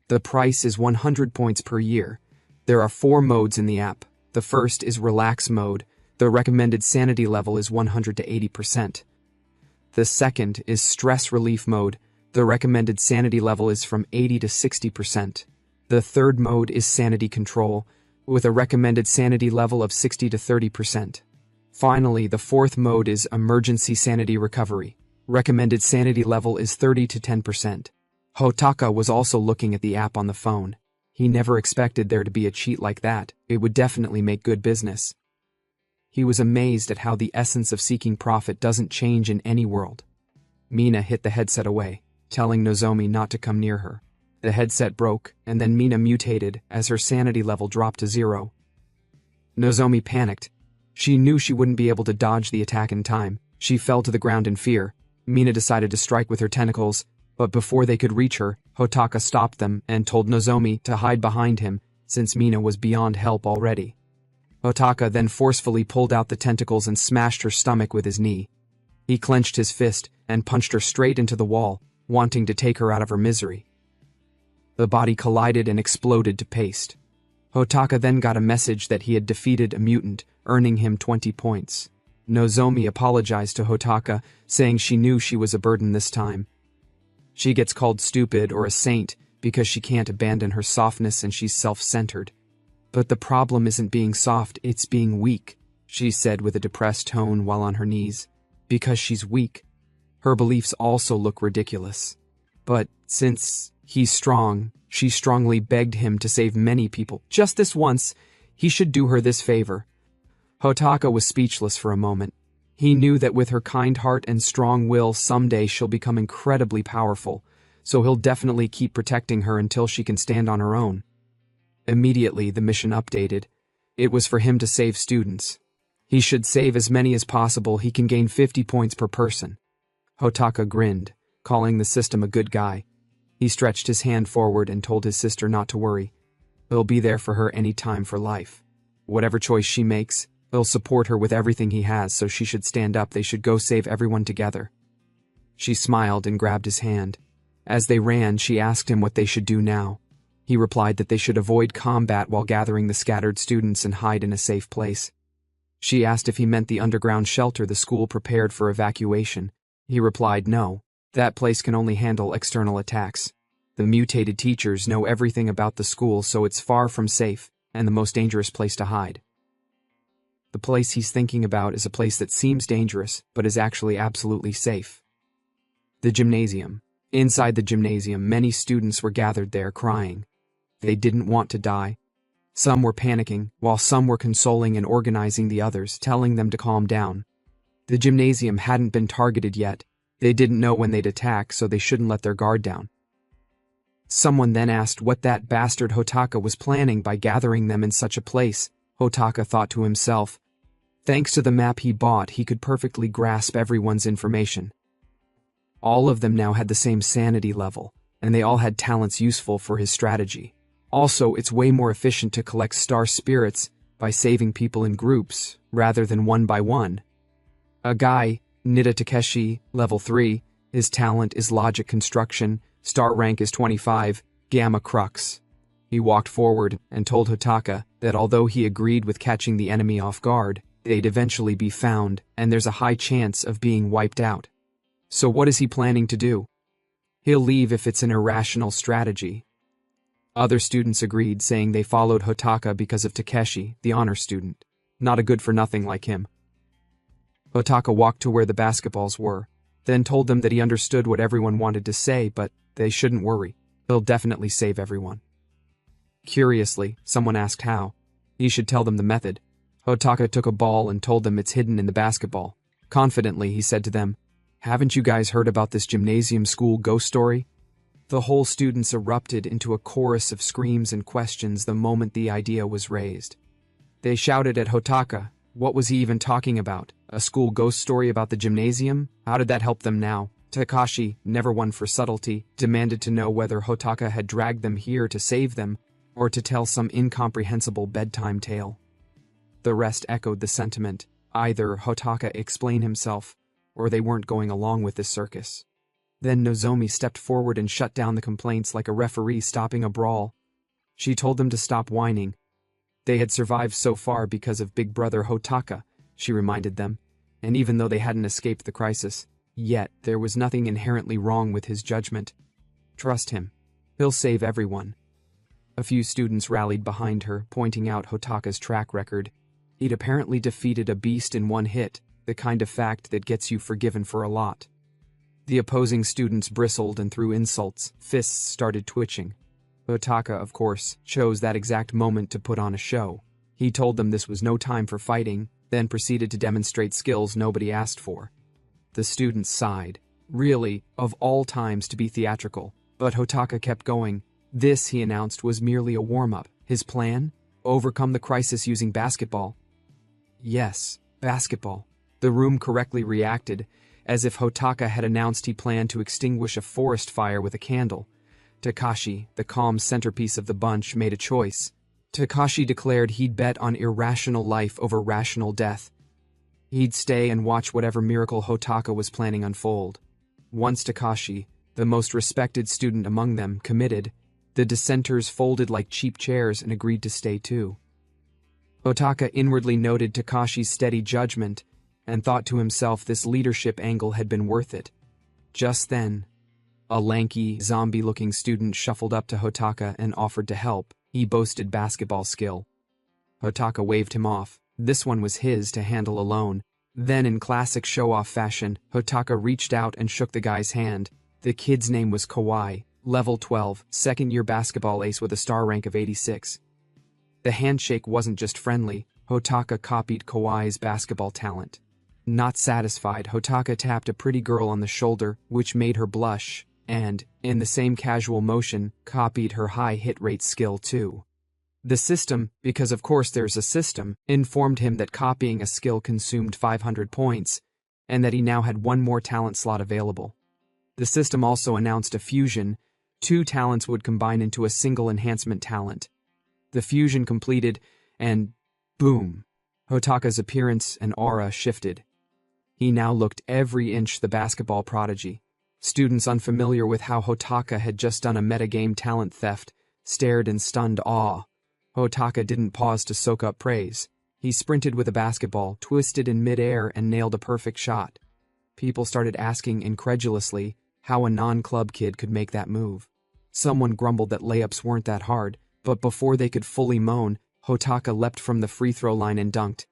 The price is 100 points per year. There are 4 modes in the app. The first is Relax mode. The recommended sanity level is 100 to 80%. The second is Stress Relief mode. The recommended sanity level is from 80 to 60%. The third mode is Sanity Control, with a recommended sanity level of 60 to 30%. Finally, the fourth mode is Emergency Sanity Recovery. Recommended sanity level is 30 to 10%. Hotaka was also looking at the app on the phone. He never expected there to be a cheat like that. It would definitely make good business. He was amazed at how the essence of seeking profit doesn't change in any world. Mina hit the headset away, telling Nozomi not to come near her. The headset broke, and then Mina mutated as her sanity level dropped to 0. Nozomi panicked. She knew she wouldn't be able to dodge the attack in time. She fell to the ground in fear. Mina decided to strike with her tentacles, but before they could reach her, Hotaka stopped them and told Nozomi to hide behind him, since Mina was beyond help already. Hotaka then forcefully pulled out the tentacles and smashed her stomach with his knee. He clenched his fist and punched her straight into the wall, wanting to take her out of her misery. The body collided and exploded to paste. Hotaka then got a message that he had defeated a mutant, earning him 20 points. Nozomi apologized to Hotaka, saying she knew she was a burden this time. She gets called stupid or a saint because she can't abandon her softness and she's self-centered. But the problem isn't being soft, it's being weak, she said with a depressed tone while on her knees. Because she's weak. Her beliefs also look ridiculous. But since he's strong, she strongly begged him to save many people. Just this once, he should do her this favor. Hotaka was speechless for a moment. He knew that with her kind heart and strong will, someday she'll become incredibly powerful, so he'll definitely keep protecting her until she can stand on her own. Immediately, the mission updated. It was for him to save students. He should save as many as possible. He can gain 50 points per person. Hotaka grinned, calling the system a good guy. He stretched his hand forward and told his sister not to worry. He'll be there for her any time for life. Whatever choice she makes, he'll support her with everything he has, so she should stand up. They should go save everyone together. She smiled and grabbed his hand. As they ran, she asked him what they should do now. He replied that they should avoid combat while gathering the scattered students and hide in a safe place. She asked if he meant the underground shelter the school prepared for evacuation. He replied no. That place can only handle external attacks. The mutated teachers know everything about the school, so it's far from safe and the most dangerous place to hide. The place he's thinking about is a place that seems dangerous, but is actually absolutely safe. The gymnasium. Inside the gymnasium, many students were gathered there crying. They didn't want to die. Some were panicking, while some were consoling and organizing the others, telling them to calm down. The gymnasium hadn't been targeted yet. They didn't know when they'd attack, so they shouldn't let their guard down. Someone then asked what that bastard Hotaka was planning by gathering them in such a place. Hotaka thought to himself, thanks to the map he bought, he could perfectly grasp everyone's information. All of them now had the same sanity level, and they all had talents useful for his strategy. Also, it's way more efficient to collect star spirits by saving people in groups, rather than one by one. A guy, Nida Takeshi, level 3, his talent is logic construction, star rank is 25, Gamma Crux. He walked forward and told Hotaka that although he agreed with catching the enemy off guard, they'd eventually be found, and there's a high chance of being wiped out. So what is he planning to do? He'll leave if it's an irrational strategy. Other students agreed, saying they followed Hotaka because of Takeshi, the honor student. Not a good-for-nothing like him. Hotaka walked to where the basketballs were, then told them that he understood what everyone wanted to say, but they shouldn't worry. He'll definitely save everyone. Curiously, someone asked how. He should tell them the method. Hotaka took a ball and told them it's hidden in the basketball. Confidently, he said to them, haven't you guys heard about this gymnasium school ghost story? The whole students erupted into a chorus of screams and questions the moment the idea was raised. They shouted at Hotaka, what was he even talking about? A school ghost story about the gymnasium? How did that help them now? Takashi, never one for subtlety, demanded to know whether Hotaka had dragged them here to save them, or to tell some incomprehensible bedtime tale. The rest echoed the sentiment, either Hotaka explain himself, or they weren't going along with this circus. Then Nozomi stepped forward and shut down the complaints like a referee stopping a brawl. She told them to stop whining. They had survived so far because of Big Brother Hotaka, she reminded them, and even though they hadn't escaped the crisis, yet there was nothing inherently wrong with his judgment. Trust him. He'll save everyone. A few students rallied behind her, pointing out Hotaka's track record. He'd apparently defeated a beast in one hit, the kind of fact that gets you forgiven for a lot. The opposing students bristled and threw insults. Fists started twitching. Hotaka, of course, chose that exact moment to put on a show. He told them this was no time for fighting, then proceeded to demonstrate skills nobody asked for. The students sighed. Really, of all times to be theatrical. But Hotaka kept going. This, he announced, was merely a warm-up. His plan? Overcome the crisis using basketball. Yes, basketball. The room correctly reacted, as if Hotaka had announced he planned to extinguish a forest fire with a candle. Takashi, the calm centerpiece of the bunch, made a choice. Takashi declared he'd bet on irrational life over rational death. He'd stay and watch whatever miracle Hotaka was planning unfold. Once Takashi, the most respected student among them, committed, the dissenters folded like cheap chairs and agreed to stay too. Hotaka inwardly noted Takashi's steady judgment and thought to himself this leadership angle had been worth it. Just then, a lanky, zombie-looking student shuffled up to Hotaka and offered to help. He boasted basketball skill. Hotaka waved him off. This one was his to handle alone. Then, in classic show-off fashion, Hotaka reached out and shook the guy's hand. The kid's name was Kawhi, level 12, second-year basketball ace with a star rank of 86. The handshake wasn't just friendly. Hotaka copied Kawhi's basketball talent. Not satisfied, Hotaka tapped a pretty girl on the shoulder, which made her blush, and, in the same casual motion, copied her high hit rate skill too. The system, because of course there's a system, informed him that copying a skill consumed 500 points, and that he now had one more talent slot available. The system also announced a fusion. 2 talents would combine into a single enhancement talent. The fusion completed, and boom, Hotaka's appearance and aura shifted. He now looked every inch the basketball prodigy. Students unfamiliar with how Hotaka had just done a metagame talent theft stared in stunned awe. Hotaka didn't pause to soak up praise. He sprinted with a basketball, twisted in midair, and nailed a perfect shot. People started asking incredulously how a non-club kid could make that move. Someone grumbled that layups weren't that hard, but before they could fully moan, Hotaka leapt from the free throw line and dunked.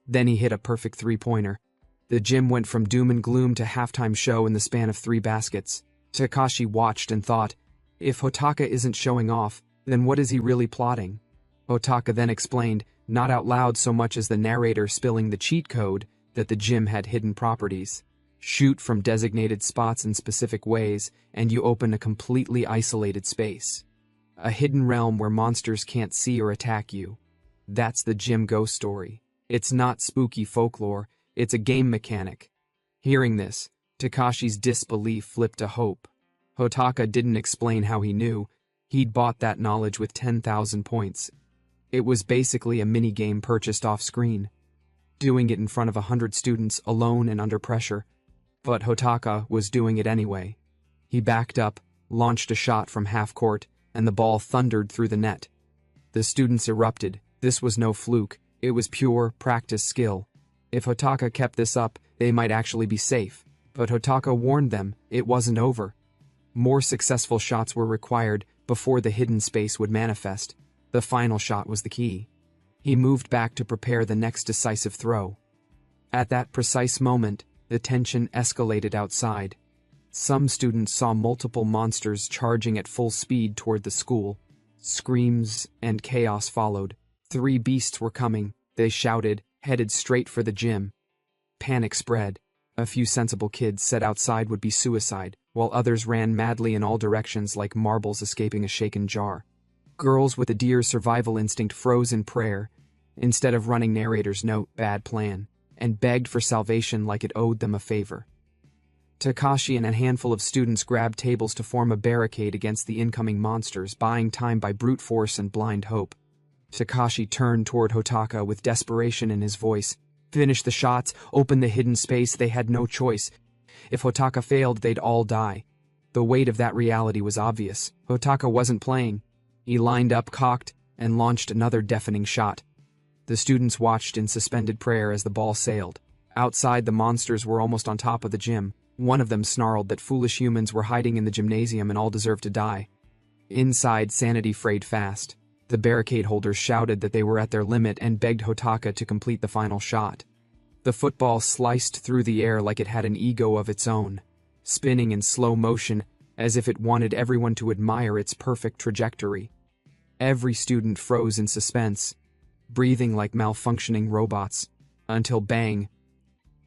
Then he hit a perfect three-pointer. The gym went from doom and gloom to halftime show in the span of 3 baskets. Takashi watched and thought, if Hotaka isn't showing off, then what is he really plotting? Hotaka then explained, not out loud so much as the narrator spilling the cheat code, that the gym had hidden properties. Shoot from designated spots in specific ways, and you open a completely isolated space. A hidden realm where monsters can't see or attack you. That's the gym ghost story. It's not spooky folklore, it's a game mechanic. Hearing this, Takashi's disbelief flipped to hope. Hotaka didn't explain how he knew. He'd bought that knowledge with 10,000 points. It was basically a mini-game purchased off-screen. Doing it in front of 100 students, alone and under pressure. But Hotaka was doing it anyway. He backed up, launched a shot from half-court, and the ball thundered through the net. The students erupted. This was no fluke. It was pure, practiced skill. If Hotaka kept this up, they might actually be safe. But Hotaka warned them, it wasn't over. More successful shots were required before the hidden space would manifest. The final shot was the key. He moved back to prepare the next decisive throw. At that precise moment, the tension escalated outside. Some students saw multiple monsters charging at full speed toward the school. Screams and chaos followed. 3 beasts were coming, they shouted, headed straight for the gym. Panic spread. A few sensible kids said outside would be suicide, while others ran madly in all directions like marbles escaping a shaken jar. Girls with a deer's survival instinct froze in prayer, instead of running narrator's note, bad plan, and begged for salvation like it owed them a favor. Takashi and a handful of students grabbed tables to form a barricade against the incoming monsters, buying time by brute force and blind hope. Takashi turned toward Hotaka with desperation in his voice. Finish the shots, open the hidden space, they had no choice. If Hotaka failed, they'd all die. The weight of that reality was obvious. Hotaka wasn't playing. He lined up, cocked, and launched another deafening shot. The students watched in suspended prayer as the ball sailed. Outside, the monsters were almost on top of the gym. One of them snarled that foolish humans were hiding in the gymnasium and all deserved to die. Inside, sanity frayed fast. The barricade holders shouted that they were at their limit and begged Hotaka to complete the final shot. The football sliced through the air like it had an ego of its own, spinning in slow motion as if it wanted everyone to admire its perfect trajectory. Every student froze in suspense, breathing like malfunctioning robots, until bang!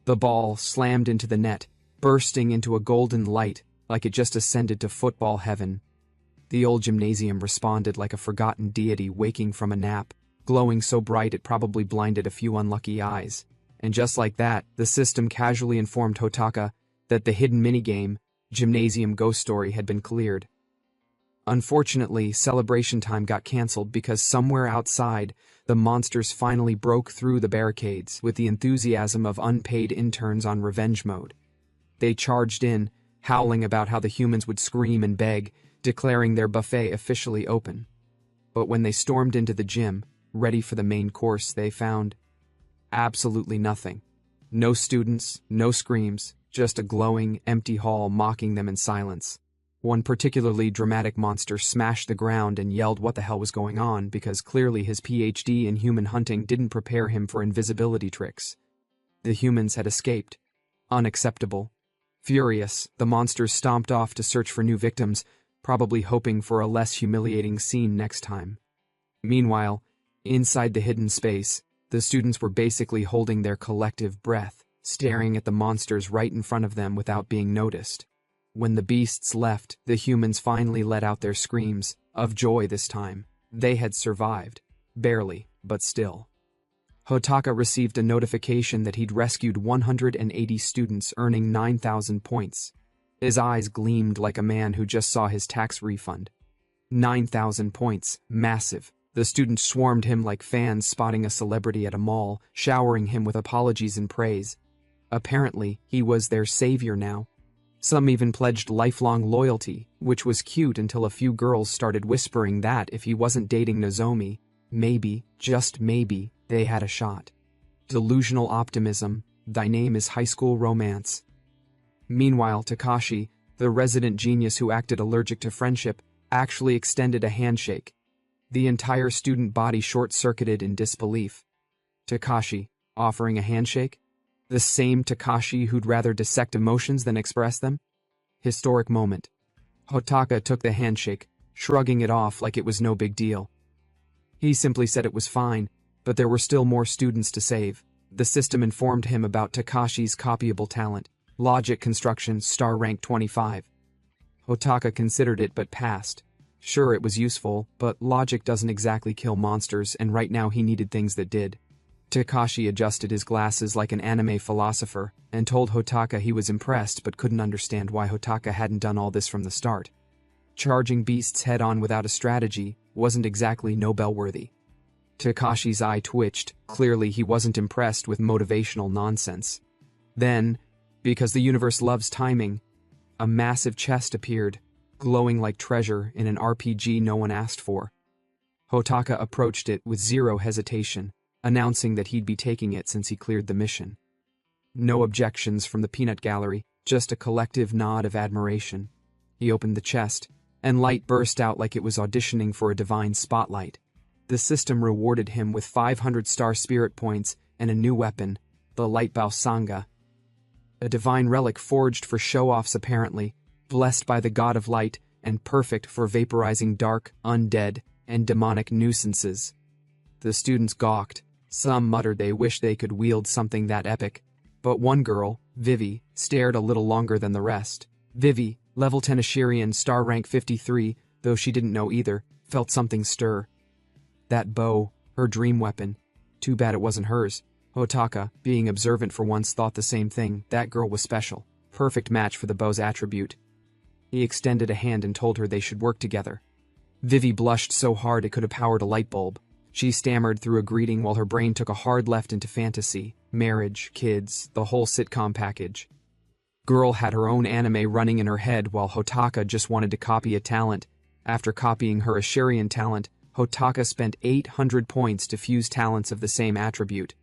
The ball slammed into the net, bursting into a golden light like it just ascended to football heaven. The old gymnasium responded like a forgotten deity waking from a nap, glowing so bright it probably blinded a few unlucky eyes. And just like that, the system casually informed Hotaka that the hidden minigame, Gymnasium Ghost Story, had been cleared. Unfortunately, celebration time got cancelled because somewhere outside, the monsters finally broke through the barricades with the enthusiasm of unpaid interns on revenge mode. They charged in, howling about how the humans would scream and beg, declaring their buffet officially open. But when they stormed into the gym, ready for the main course, they found absolutely nothing. No students, no screams, just a glowing, empty hall mocking them in silence. One particularly dramatic monster smashed the ground and yelled what the hell was going on because clearly his PhD in human hunting didn't prepare him for invisibility tricks. The humans had escaped. Unacceptable. Furious, the monsters stomped off to search for new victims, probably hoping for a less humiliating scene next time. Meanwhile, inside the hidden space, the students were basically holding their collective breath, staring at the monsters right in front of them without being noticed. When the beasts left, the humans finally let out their screams, of joy this time. They had survived. Barely, but still. Hotaka received a notification that he'd rescued 180 students, earning 9,000 points. His eyes gleamed like a man who just saw his tax refund. 9,000 points, massive. The students swarmed him like fans spotting a celebrity at a mall, showering him with apologies and praise. Apparently, he was their savior now. Some even pledged lifelong loyalty, which was cute until a few girls started whispering that if he wasn't dating Nozomi, maybe, just maybe, they had a shot. Delusional optimism, thy name is high school romance. Meanwhile, Takashi, the resident genius who acted allergic to friendship, actually extended a handshake. The entire student body short-circuited in disbelief. Takashi, offering a handshake? The same Takashi who'd rather dissect emotions than express them? Historic moment. Hotaka took the handshake, shrugging it off like it was no big deal. He simply said it was fine, but there were still more students to save. The system informed him about Takashi's copyable talent, logic construction, star rank 25. Hotaka considered it but passed. Sure, it was useful, but logic doesn't exactly kill monsters, and right now he needed things that did. Takashi adjusted his glasses like an anime philosopher and told Hotaka he was impressed but couldn't understand why Hotaka hadn't done all this from the start. Charging beasts head-on without a strategy wasn't exactly Nobel-worthy. Takashi's eye twitched. Clearly he wasn't impressed with motivational nonsense. Then, because the universe loves timing, a massive chest appeared, glowing like treasure in an RPG no one asked for. Hotaka approached it with zero hesitation, announcing that he'd be taking it since he cleared the mission. No objections from the peanut gallery, just a collective nod of admiration. He opened the chest, and light burst out like it was auditioning for a divine spotlight. The system rewarded him with 500 star spirit points and a new weapon, the Lightbow Sanga. A divine relic forged for show-offs apparently, blessed by the god of light and perfect for vaporizing dark, undead, and demonic nuisances. The students gawked. Some muttered they wished they could wield something that epic. But one girl, Vivi, stared a little longer than the rest. Vivi, level 10 Ashirian, star rank 53, though she didn't know either, felt something stir. That bow, her dream weapon. Too bad it wasn't hers. Hotaka, being observant for once, thought the same thing. That girl was special. Perfect match for the bow's attribute. He extended a hand and told her they should work together. Vivi blushed so hard it could have powered a light bulb. She stammered through a greeting while her brain took a hard left into fantasy, marriage, kids, the whole sitcom package. Girl had her own anime running in her head while Hotaka just wanted to copy a talent. After copying her Ashirian talent, Hotaka spent 800 points to fuse talents of the same attribute.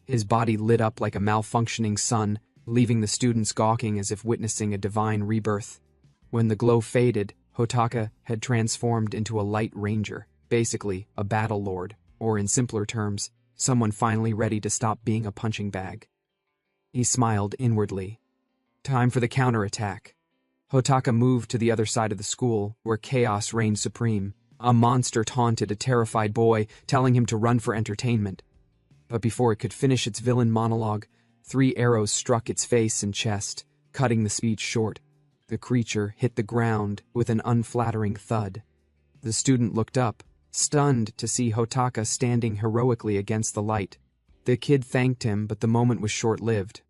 His body lit up like a malfunctioning sun, leaving the students gawking as if witnessing a divine rebirth. When the glow faded, Hotaka had transformed into a light ranger. Basically, a battle lord, or in simpler terms, someone finally ready to stop being a punching bag. He smiled inwardly. Time for the counterattack. Hotaka moved to the other side of the school, where chaos reigned supreme. A monster taunted a terrified boy, telling him to run for entertainment. But before it could finish its villain monologue, 3 arrows struck its face and chest, cutting the speech short. The creature hit the ground with an unflattering thud. The student looked up, stunned to see Hotaka standing heroically against the light. The kid thanked him, but the moment was short-lived.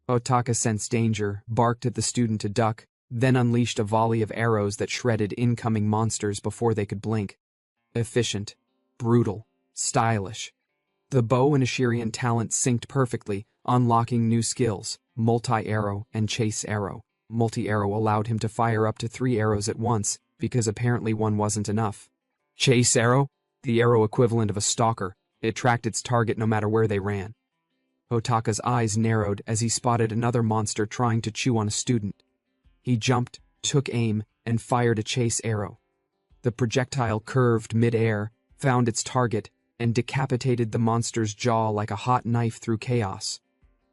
Hotaka sensed danger, barked at the student to duck, then unleashed a volley of arrows that shredded incoming monsters before they could blink. Efficient, brutal, stylish. The bow and Ashirian talent synced perfectly, unlocking new skills, multi-arrow and chase arrow. Multi-arrow allowed him to fire up to 3 arrows at once, because apparently one wasn't enough. Chase arrow? The arrow equivalent of a stalker. It tracked its target no matter where they ran. Hotaka's eyes narrowed as he spotted another monster trying to chew on a student. He jumped, took aim, and fired a chase arrow. The projectile curved mid-air, found its target, and decapitated the monster's jaw like a hot knife through chaos.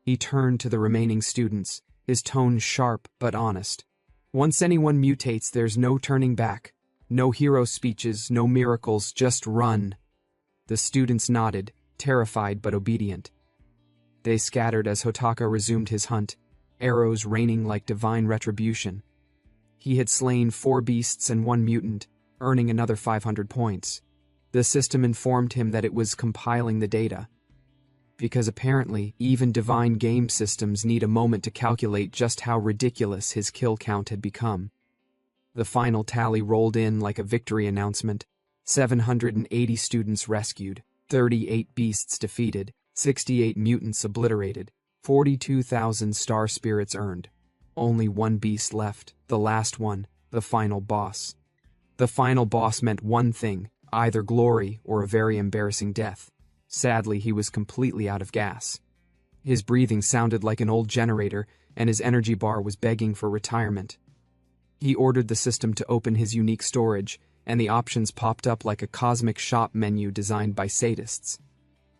He turned to the remaining students, his tone sharp but honest. Once anyone mutates, there's no turning back. No hero speeches, no miracles, just run. The students nodded, terrified but obedient. They scattered as Hotaka resumed his hunt, arrows raining like divine retribution. He had slain 4 beasts and 1 mutant, earning another 500 points. The system informed him that it was compiling the data, because apparently even divine game systems need a moment to calculate just how ridiculous his kill count had become. The final tally rolled in like a victory announcement. 780 students rescued, 38 beasts defeated, 68 mutants obliterated, 42,000 star spirits earned. Only one beast left, the last one, the final boss. The final boss meant one thing, either glory or a very embarrassing death. Sadly, he was completely out of gas. His breathing sounded like an old generator, and his energy bar was begging for retirement. He ordered the system to open his unique storage, and the options popped up like a cosmic shop menu designed by sadists.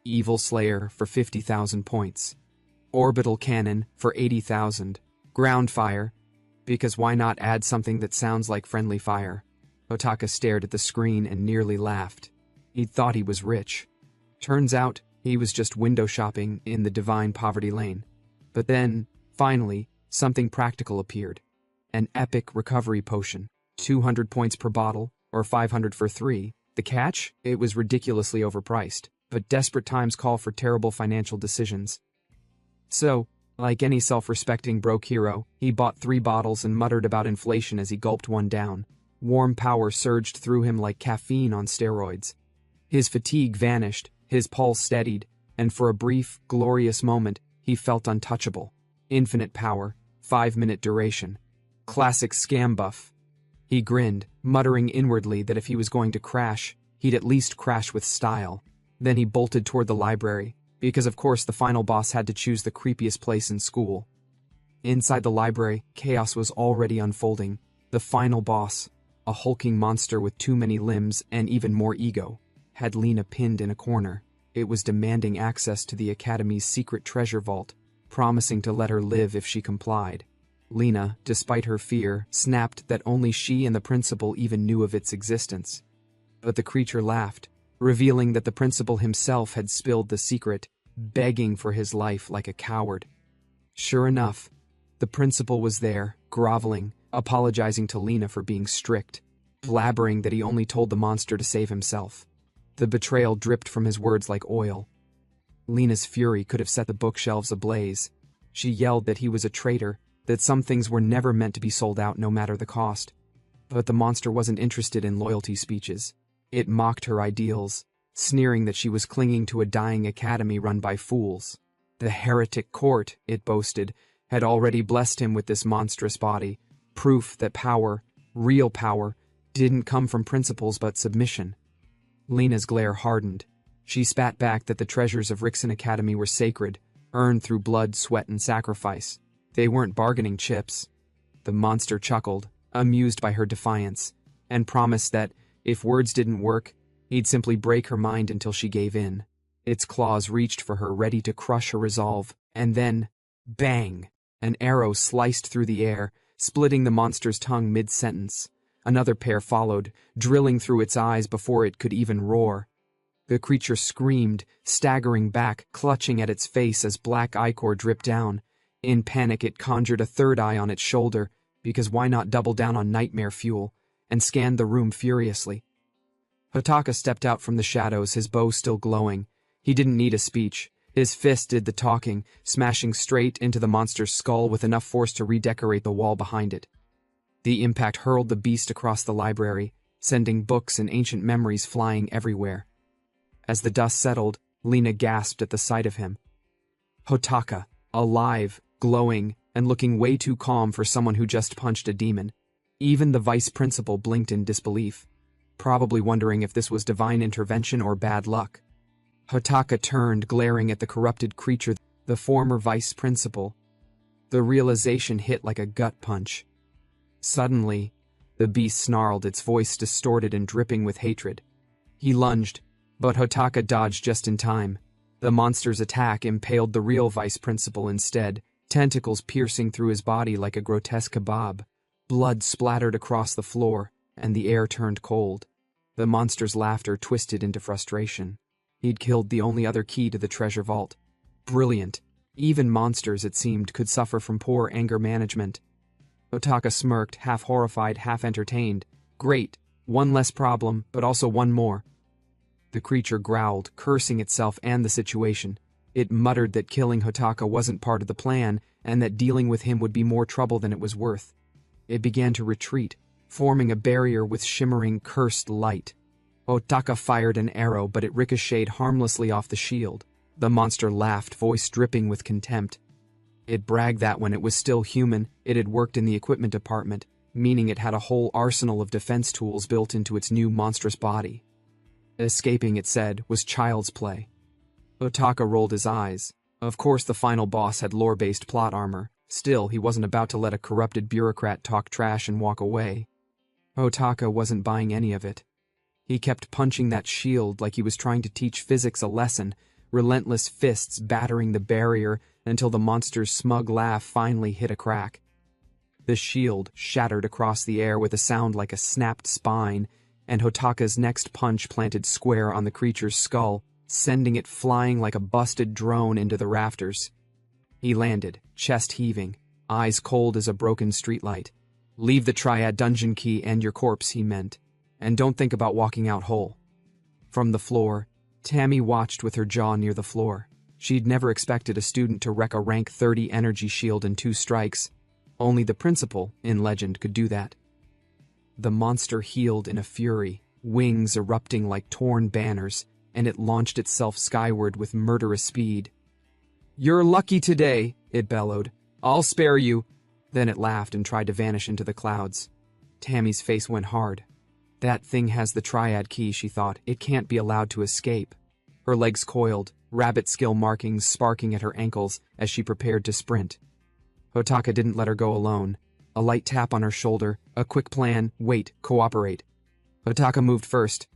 Evil Slayer for 50,000 points. Orbital Cannon for 80,000. Ground Fire, because why not add something that sounds like friendly fire? Hotaka stared at the screen and nearly laughed. He'd thought he was rich. Turns out, he was just window shopping in the divine poverty lane. But then, finally, something practical appeared. An epic recovery potion. 200 points per bottle, or 500 for 3. The catch? It was ridiculously overpriced, but desperate times call for terrible financial decisions. So, like any self-respecting broke hero, he bought 3 bottles and muttered about inflation as he gulped one down. Warm power surged through him like caffeine on steroids. His fatigue vanished, his pulse steadied, and for a brief, glorious moment, he felt untouchable. Infinite power, 5-minute duration. Classic scam buff. He grinned, muttering inwardly that if he was going to crash, he'd at least crash with style. Then he bolted toward the library, because of course the final boss had to choose the creepiest place in school. Inside the library, chaos was already unfolding. The final boss, a hulking monster with too many limbs and even more ego, had Lena pinned in a corner. It was demanding access to the Academy's secret treasure vault, promising to let her live if she complied. Lena, despite her fear, snapped that only she and the principal even knew of its existence. But the creature laughed, revealing that the principal himself had spilled the secret, begging for his life like a coward. Sure enough, the principal was there, groveling, apologizing to Lena for being strict, blabbering that he only told the monster to save himself. The betrayal dripped from his words like oil. Lena's fury could have set the bookshelves ablaze. She yelled that he was a traitor, that some things were never meant to be sold out no matter the cost. But the monster wasn't interested in loyalty speeches. It mocked her ideals, sneering that she was clinging to a dying academy run by fools. The heretic court, it boasted, had already blessed him with this monstrous body, proof that power, real power, didn't come from principles but submission. Lena's glare hardened. She spat back that the treasures of Rixon Academy were sacred, earned through blood, sweat, and sacrifice. They weren't bargaining chips. The monster chuckled, amused by her defiance, and promised that, if words didn't work, he'd simply break her mind until she gave in. Its claws reached for her, ready to crush her resolve, and then, bang! An arrow sliced through the air, splitting the monster's tongue mid-sentence. Another pair followed, drilling through its eyes before it could even roar. The creature screamed, staggering back, clutching at its face as black ichor dripped down. In panic, it conjured a third eye on its shoulder, because why not double down on nightmare fuel, and scanned the room furiously. Hotaka stepped out from the shadows, his bow still glowing. He didn't need a speech. His fist did the talking, smashing straight into the monster's skull with enough force to redecorate the wall behind it. The impact hurled the beast across the library, sending books and ancient memories flying everywhere. As the dust settled, Lena gasped at the sight of him. Hotaka, alive, glowing, and looking way too calm for someone who just punched a demon. Even the vice principal blinked in disbelief, probably wondering if this was divine intervention or bad luck. Hotaka turned, glaring at the corrupted creature, the former vice principal. The realization hit like a gut punch. Suddenly, the beast snarled, its voice distorted and dripping with hatred. He lunged, but Hotaka dodged just in time. The monster's attack impaled the real vice principal instead, tentacles piercing through his body like a grotesque kebab. Blood splattered across the floor, and the air turned cold. The monster's laughter twisted into frustration. He'd killed the only other key to the treasure vault. Brilliant. Even monsters, it seemed, could suffer from poor anger management. Hotaka smirked, half horrified, half entertained. Great. One less problem, but also one more. The creature growled, cursing itself and the situation. It muttered that killing Hotaka wasn't part of the plan and that dealing with him would be more trouble than it was worth. It began to retreat, forming a barrier with shimmering, cursed light. Hotaka fired an arrow, but it ricocheted harmlessly off the shield. The monster laughed, voice dripping with contempt. It bragged that when it was still human, it had worked in the equipment department, meaning it had a whole arsenal of defense tools built into its new monstrous body. Escaping, it said, was child's play. Hotaka rolled his eyes. Of course the final boss had lore-based plot armor. Still, he wasn't about to let a corrupted bureaucrat talk trash and walk away. Hotaka wasn't buying any of it. He kept punching that shield like he was trying to teach physics a lesson, relentless fists battering the barrier until the monster's smug laugh finally hit a crack. The shield shattered across the air with a sound like a snapped spine, and Hotaka's next punch planted square on the creature's skull, sending it flying like a busted drone into the rafters. He landed, chest heaving, eyes cold as a broken streetlight. "Leave the Triad dungeon key and your corpse," he meant, "and don't think about walking out whole." From the floor, Tammy watched with her jaw near the floor. She'd never expected a student to wreck a rank 30 energy shield in 2 strikes. Only the principal, in legend, could do that. The monster heeled in a fury, wings erupting like torn banners, and it launched itself skyward with murderous speed. "You're lucky today," it bellowed. "I'll spare you." Then it laughed and tried to vanish into the clouds. Tammy's face went hard. That thing has the Triad key, she thought. It can't be allowed to escape. Her legs coiled, rabbit skill markings sparking at her ankles as she prepared to sprint. Hotaka didn't let her go alone. A light tap on her shoulder, a quick plan, wait, cooperate. Hotaka moved first,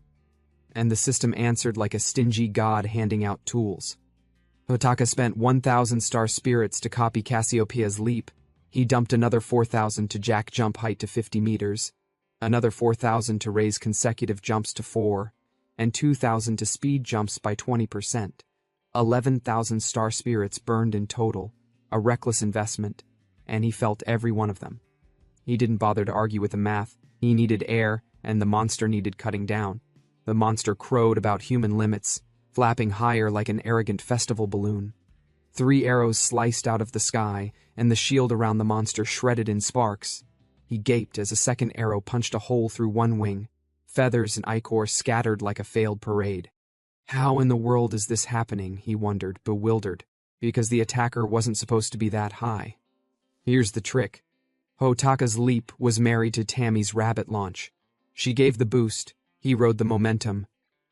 and the system answered like a stingy god handing out tools. Hotaka spent 1,000 star spirits to copy Cassiopeia's leap. He dumped another 4,000 to jack jump height to 50 meters, another 4,000 to raise consecutive jumps to 4, and 2,000 to speed jumps by 20%. 11,000 star spirits burned in total, a reckless investment, and he felt every one of them. He didn't bother to argue with the math. He needed air, and the monster needed cutting down. The monster crowed about human limits, flapping higher like an arrogant festival balloon. 3 arrows sliced out of the sky, and the shield around the monster shredded in sparks. He gaped as a second arrow punched a hole through one wing. Feathers and ichor scattered like a failed parade. How in the world is this happening, he wondered, bewildered, because the attacker wasn't supposed to be that high. Here's the trick. Hotaka's leap was married to Tammy's rabbit launch. She gave the boost, he rode the momentum.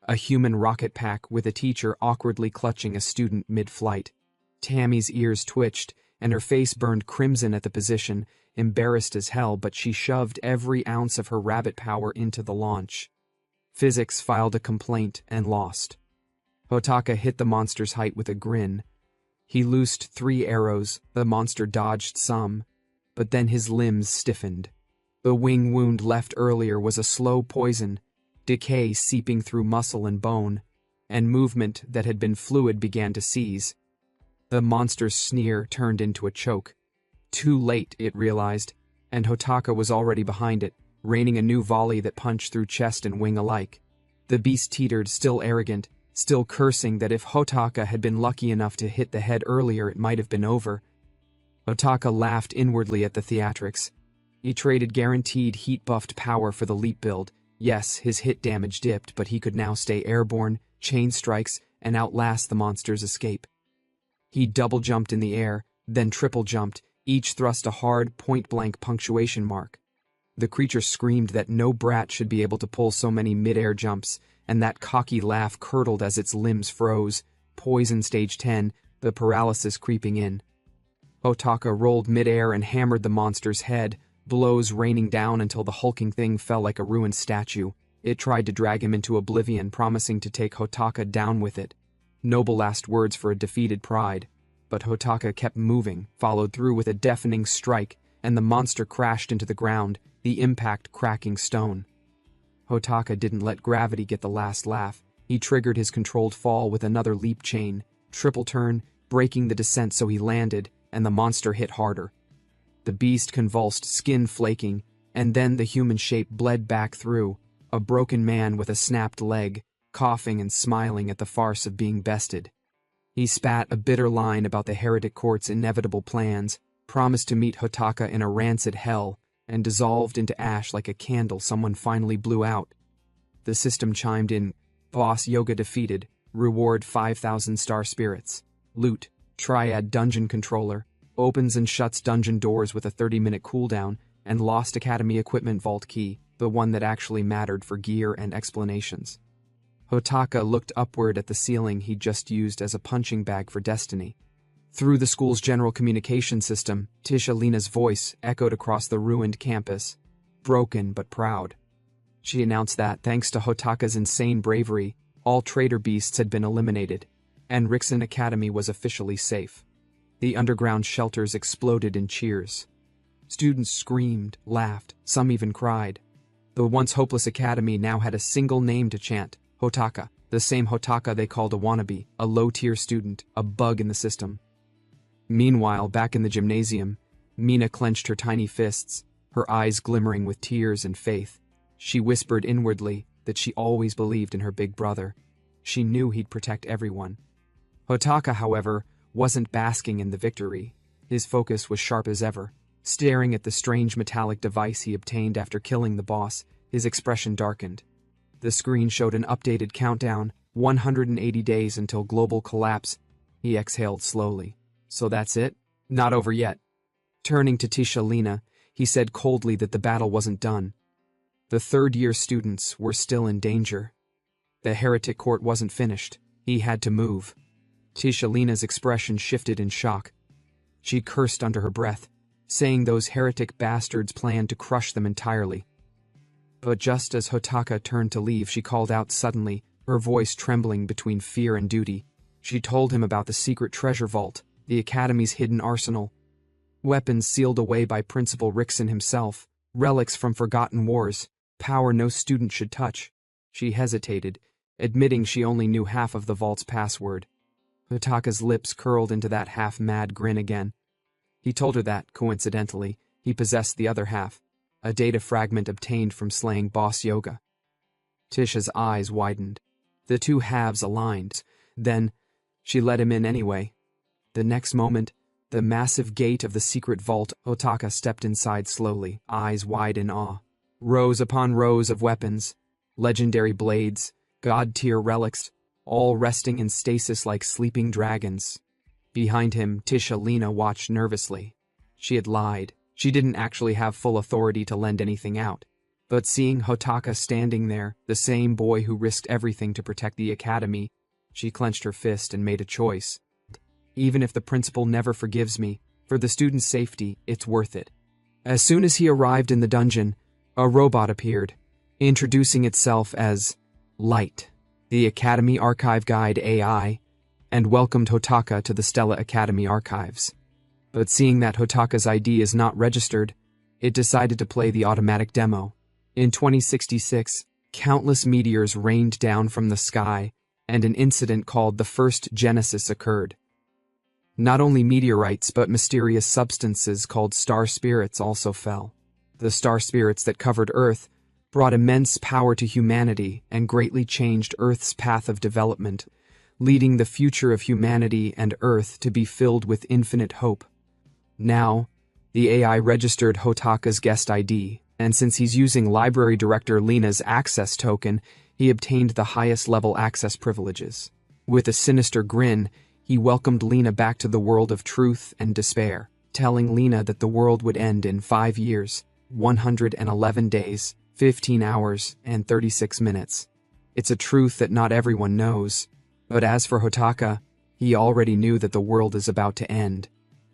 A human rocket pack with a teacher awkwardly clutching a student mid-flight. Tammy's ears twitched, and her face burned crimson at the position, embarrassed as hell, but she shoved every ounce of her rabbit power into the launch. Physics filed a complaint and lost. Hotaka hit the monster's height with a grin. He loosed 3 arrows, the monster dodged some, but then his limbs stiffened. The wing wound left earlier was a slow poison, decay seeping through muscle and bone, and movement that had been fluid began to seize. The monster's sneer turned into a choke. Too late, it realized, and Hotaka was already behind it, raining a new volley that punched through chest and wing alike. The beast teetered, still arrogant, still cursing that if Hotaka had been lucky enough to hit the head earlier it might have been over. Hotaka laughed inwardly at the theatrics. He traded guaranteed heat-buffed power for the leap build. Yes, his hit damage dipped, but he could now stay airborne, chain strikes, and outlast the monster's escape. He double-jumped in the air, then triple-jumped, each thrust a hard, point-blank punctuation mark. The creature screamed that no brat should be able to pull so many mid-air jumps, and that cocky laugh curdled as its limbs froze. Poison stage 10, the paralysis creeping in. Hotaka rolled mid-air and hammered the monster's head, blows raining down until the hulking thing fell like a ruined statue. It tried to drag him into oblivion, promising to take Hotaka down with it. Noble last words for a defeated pride. But Hotaka kept moving, followed through with a deafening strike, and the monster crashed into the ground, the impact cracking stone. Hotaka didn't let gravity get the last laugh. He triggered his controlled fall with another leap chain, triple turn, breaking the descent so he landed, and the monster hit harder. The beast convulsed, skin flaking, and then the human shape bled back through, a broken man with a snapped leg, coughing and smiling at the farce of being bested. He spat a bitter line about the heretic court's inevitable plans, promised to meet Hotaka in a rancid hell, and dissolved into ash like a candle someone finally blew out. The system chimed in, Boss Yoga defeated, reward 5,000 star spirits. Loot, Triad dungeon controller, opens and shuts dungeon doors with a 30-minute cooldown, and lost Academy equipment vault key, the one that actually mattered for gear and explanations. Hotaka looked upward at the ceiling he'd just used as a punching bag for destiny. Through the school's general communication system, Tisha Lena's voice echoed across the ruined campus, broken but proud. She announced that, thanks to Hotaka's insane bravery, all traitor beasts had been eliminated, and Rixon Academy was officially safe. The underground shelters exploded in cheers. Students screamed, laughed, some even cried. The once hopeless academy now had a single name to chant, Hotaka, the same Hotaka they called a wannabe, a low-tier student, a bug in the system. Meanwhile, back in the gymnasium, Mina clenched her tiny fists, her eyes glimmering with tears and faith. She whispered inwardly that she always believed in her big brother. She knew he'd protect everyone. Hotaka, however, wasn't basking in the victory. His focus was sharp as ever. Staring at the strange metallic device he obtained after killing the boss, his expression darkened. The screen showed an updated countdown, 180 days until global collapse. He exhaled slowly. So that's it? Not over yet. Turning to Tisha Lena, he said coldly that the battle wasn't done. The third-year students were still in danger. The heretic court wasn't finished. He had to move. Tisha Lena's expression shifted in shock. She cursed under her breath, saying those heretic bastards planned to crush them entirely. But just as Hotaka turned to leave, she called out suddenly, her voice trembling between fear and duty. She told him about the secret treasure vault, the Academy's hidden arsenal. Weapons sealed away by Principal Rixon himself, relics from forgotten wars, power no student should touch. She hesitated, admitting she only knew half of the vault's password. Hotaka's lips curled into that half-mad grin again. He told her that, coincidentally, he possessed the other half, a data fragment obtained from slaying Boss Yoga. Tisha's eyes widened. The two halves aligned. Then, she let him in anyway. The next moment, the massive gate of the secret vault, Hotaka stepped inside slowly, eyes wide in awe. Rows upon rows of weapons, legendary blades, god-tier relics, all resting in stasis like sleeping dragons. Behind him, Tisha Lena watched nervously. She had lied. She didn't actually have full authority to lend anything out. But seeing Hotaka standing there, the same boy who risked everything to protect the academy, she clenched her fist and made a choice. Even if the principal never forgives me, for the student's safety, it's worth it. As soon as he arrived in the dungeon, a robot appeared, introducing itself as Light, the Academy Archive Guide AI, and welcomed Hotaka to the Stella Academy archives. But seeing that Hotaka's ID is not registered, it decided to play the automatic demo. In 2066, countless meteors rained down from the sky, and an incident called the First Genesis occurred. Not only meteorites but mysterious substances called star spirits also fell. The star spirits that covered Earth brought immense power to humanity and greatly changed Earth's path of development, leading the future of humanity and Earth to be filled with infinite hope. Now, the AI registered Hotaka's guest ID, and since he's using Library Director Lena's access token, he obtained the highest level access privileges. With a sinister grin, he welcomed Lena back to the world of truth and despair, telling Lena that the world would end in 5 years, 111 days, 15 hours, and 36 minutes. It's a truth that not everyone knows. But as for Hotaka, he already knew that the world is about to end.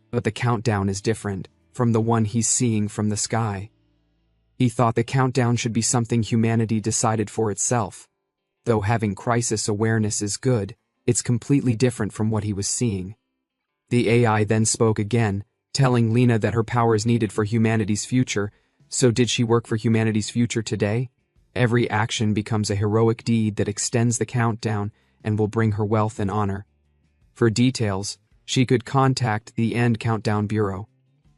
But the countdown is different from the one he's seeing from the sky. He thought the countdown should be something humanity decided for itself. Though having crisis awareness is good, it's completely different from what he was seeing. The AI then spoke again, telling Lena that her power is needed for humanity's future. So did she work for humanity's future today? Every action becomes a heroic deed that extends the countdown and will bring her wealth and honor. For details, she could contact the End Countdown Bureau.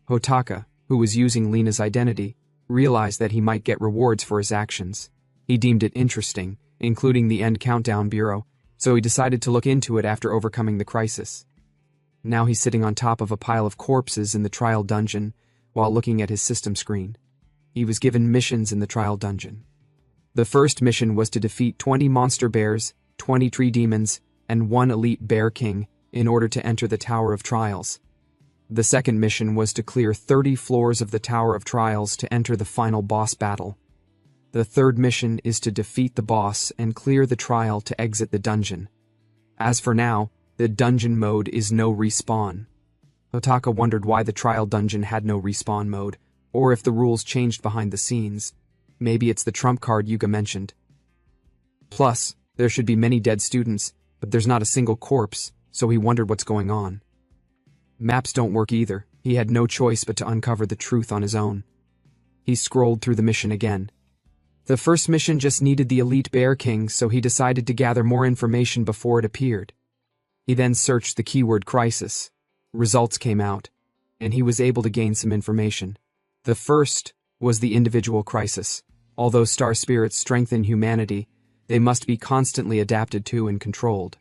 Hotaka, who was using Lena's identity, realized that he might get rewards for his actions. He deemed it interesting, including the End Countdown Bureau, so he decided to look into it after overcoming the crisis. Now he's sitting on top of a pile of corpses in the trial dungeon while looking at his system screen. He was given missions in the trial dungeon. The first mission was to defeat 20 monster bears, 20 tree demons, and 1 elite bear king in order to enter the Tower of Trials. The second mission was to clear 30 floors of the Tower of Trials to enter the final boss battle. The third mission is to defeat the boss and clear the trial to exit the dungeon. As for now, the dungeon mode is no respawn. Hotaka wondered why the trial dungeon had no respawn mode, or if the rules changed behind the scenes. Maybe it's the trump card Yuga mentioned. Plus, there should be many dead students, but there's not a single corpse, so he wondered what's going on. Maps don't work either. He had no choice but to uncover the truth on his own. He scrolled through the mission again. The first mission just needed the elite bear king, so he decided to gather more information before it appeared. He then searched the keyword crisis. Results came out, and he was able to gain some information. The first was the individual crisis. Although star spirits strengthen humanity, they must be constantly adapted to and controlled.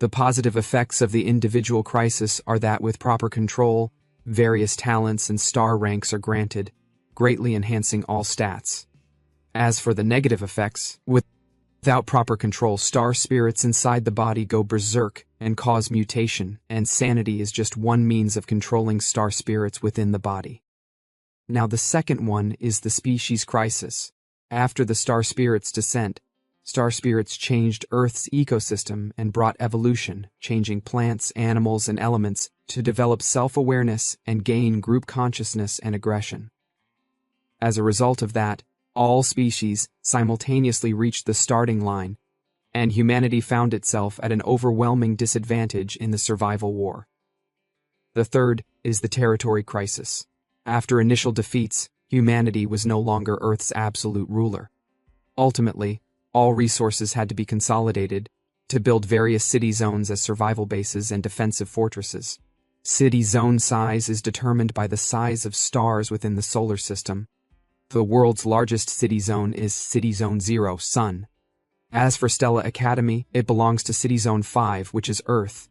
The positive effects of the individual crisis are that with proper control, various talents and star ranks are granted, greatly enhancing all stats. As for the negative effects, without proper control, star spirits inside the body go berserk and cause mutation, and sanity is just one means of controlling star spirits within the body. Now the second one is the species crisis. After the star spirits' descent, star spirits changed Earth's ecosystem and brought evolution, changing plants, animals, and elements to develop self-awareness and gain group consciousness and aggression. As a result of that, all species simultaneously reached the starting line, and humanity found itself at an overwhelming disadvantage in the survival war. The third is the territory crisis. After initial defeats, humanity was no longer Earth's absolute ruler. Ultimately, all resources had to be consolidated to build various city zones as survival bases and defensive fortresses. City zone size is determined by the size of stars within the solar system. The world's largest city zone is City Zone 0, Sun. As for Stella Academy, it belongs to City Zone 5, which is Earth.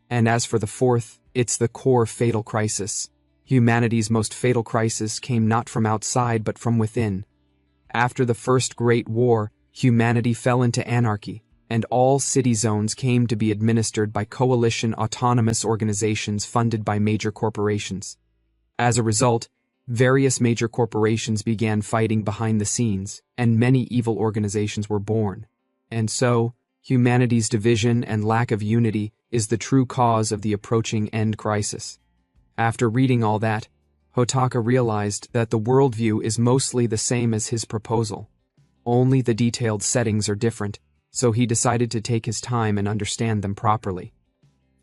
And as for the fourth, it's the core fatal crisis. Humanity's most fatal crisis came not from outside but from within. After the First Great War, humanity fell into anarchy, and all city zones came to be administered by coalition autonomous organizations funded by major corporations. As a result, various major corporations began fighting behind the scenes, and many evil organizations were born. And so, humanity's division and lack of unity is the true cause of the approaching end crisis. After reading all that, Hotaka realized that the worldview is mostly the same as his proposal. Only the detailed settings are different, so he decided to take his time and understand them properly.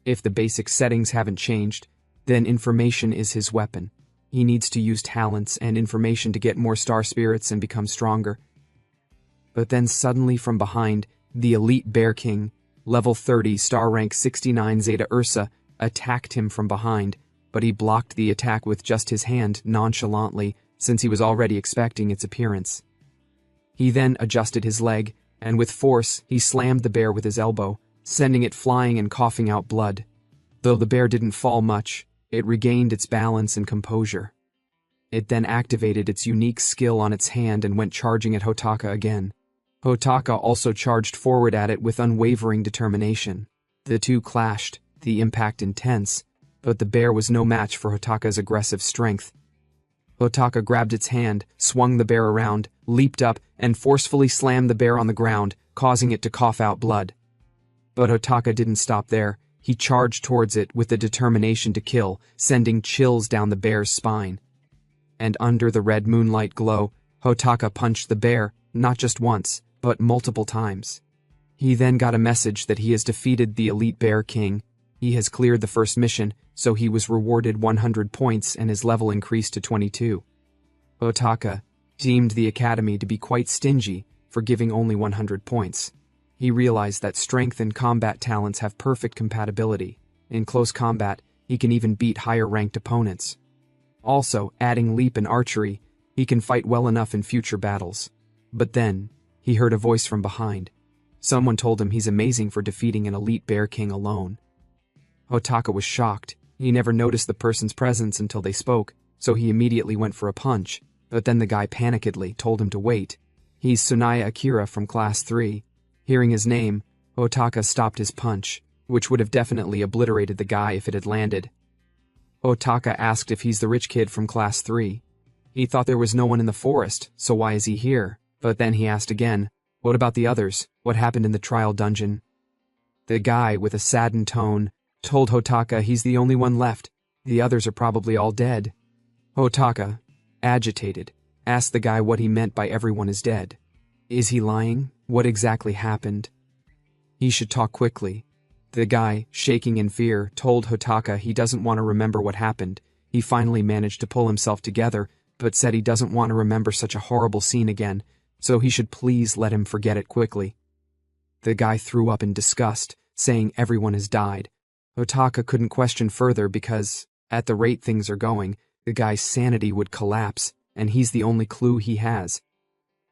If the basic settings haven't changed, then information is his weapon. He needs to use talents and information to get more star spirits and become stronger. But then suddenly from behind, the elite Bear King, level 30 star rank 69 Zeta Ursa, attacked him from behind, but he blocked the attack with just his hand nonchalantly since he was already expecting its appearance. He then adjusted his leg, and with force he slammed the bear with his elbow, sending it flying and coughing out blood. Though the bear didn't fall much, it regained its balance and composure. It then activated its unique skill on its hand and went charging at Hotaka again. Hotaka also charged forward at it with unwavering determination. The two clashed, the impact intense, but the bear was no match for Hotaka's aggressive strength. Hotaka grabbed its hand, swung the bear around, leaped up, and forcefully slammed the bear on the ground, causing it to cough out blood. But Hotaka didn't stop there. He charged towards it with the determination to kill, sending chills down the bear's spine. And under the red moonlight glow, Hotaka punched the bear, not just once, but multiple times. He then got a message that he has defeated the elite Bear King. He has cleared the first mission, so he was rewarded 100 points and his level increased to 22. Hotaka deemed the academy to be quite stingy for giving only 100 points. He realized that strength and combat talents have perfect compatibility. In close combat, he can even beat higher-ranked opponents. Also, adding leap and archery, he can fight well enough in future battles. But then, he heard a voice from behind. Someone told him he's amazing for defeating an elite bear king alone. Hotaka was shocked. He never noticed the person's presence until they spoke, so he immediately went for a punch, but then the guy panikedly told him to wait. He's Tsunaya Akira from Class 3. Hearing his name, Hotaka stopped his punch, which would have definitely obliterated the guy if it had landed. Hotaka asked if he's the rich kid from Class 3. He thought there was no one in the forest, so why is he here? But then he asked again, what about the others? What happened in the trial dungeon? The guy, with a saddened tone, told Hotaka he's the only one left. The others are probably all dead. Hotaka, agitated, asked the guy what he meant by everyone is dead. Is he lying? What exactly happened? He should talk quickly. The guy, shaking in fear, told Hotaka he doesn't want to remember what happened. He finally managed to pull himself together, but said he doesn't want to remember such a horrible scene again, so he should please let him forget it quickly. The guy threw up in disgust, saying everyone has died. Hotaka couldn't question further because, at the rate things are going, the guy's sanity would collapse, and he's the only clue he has.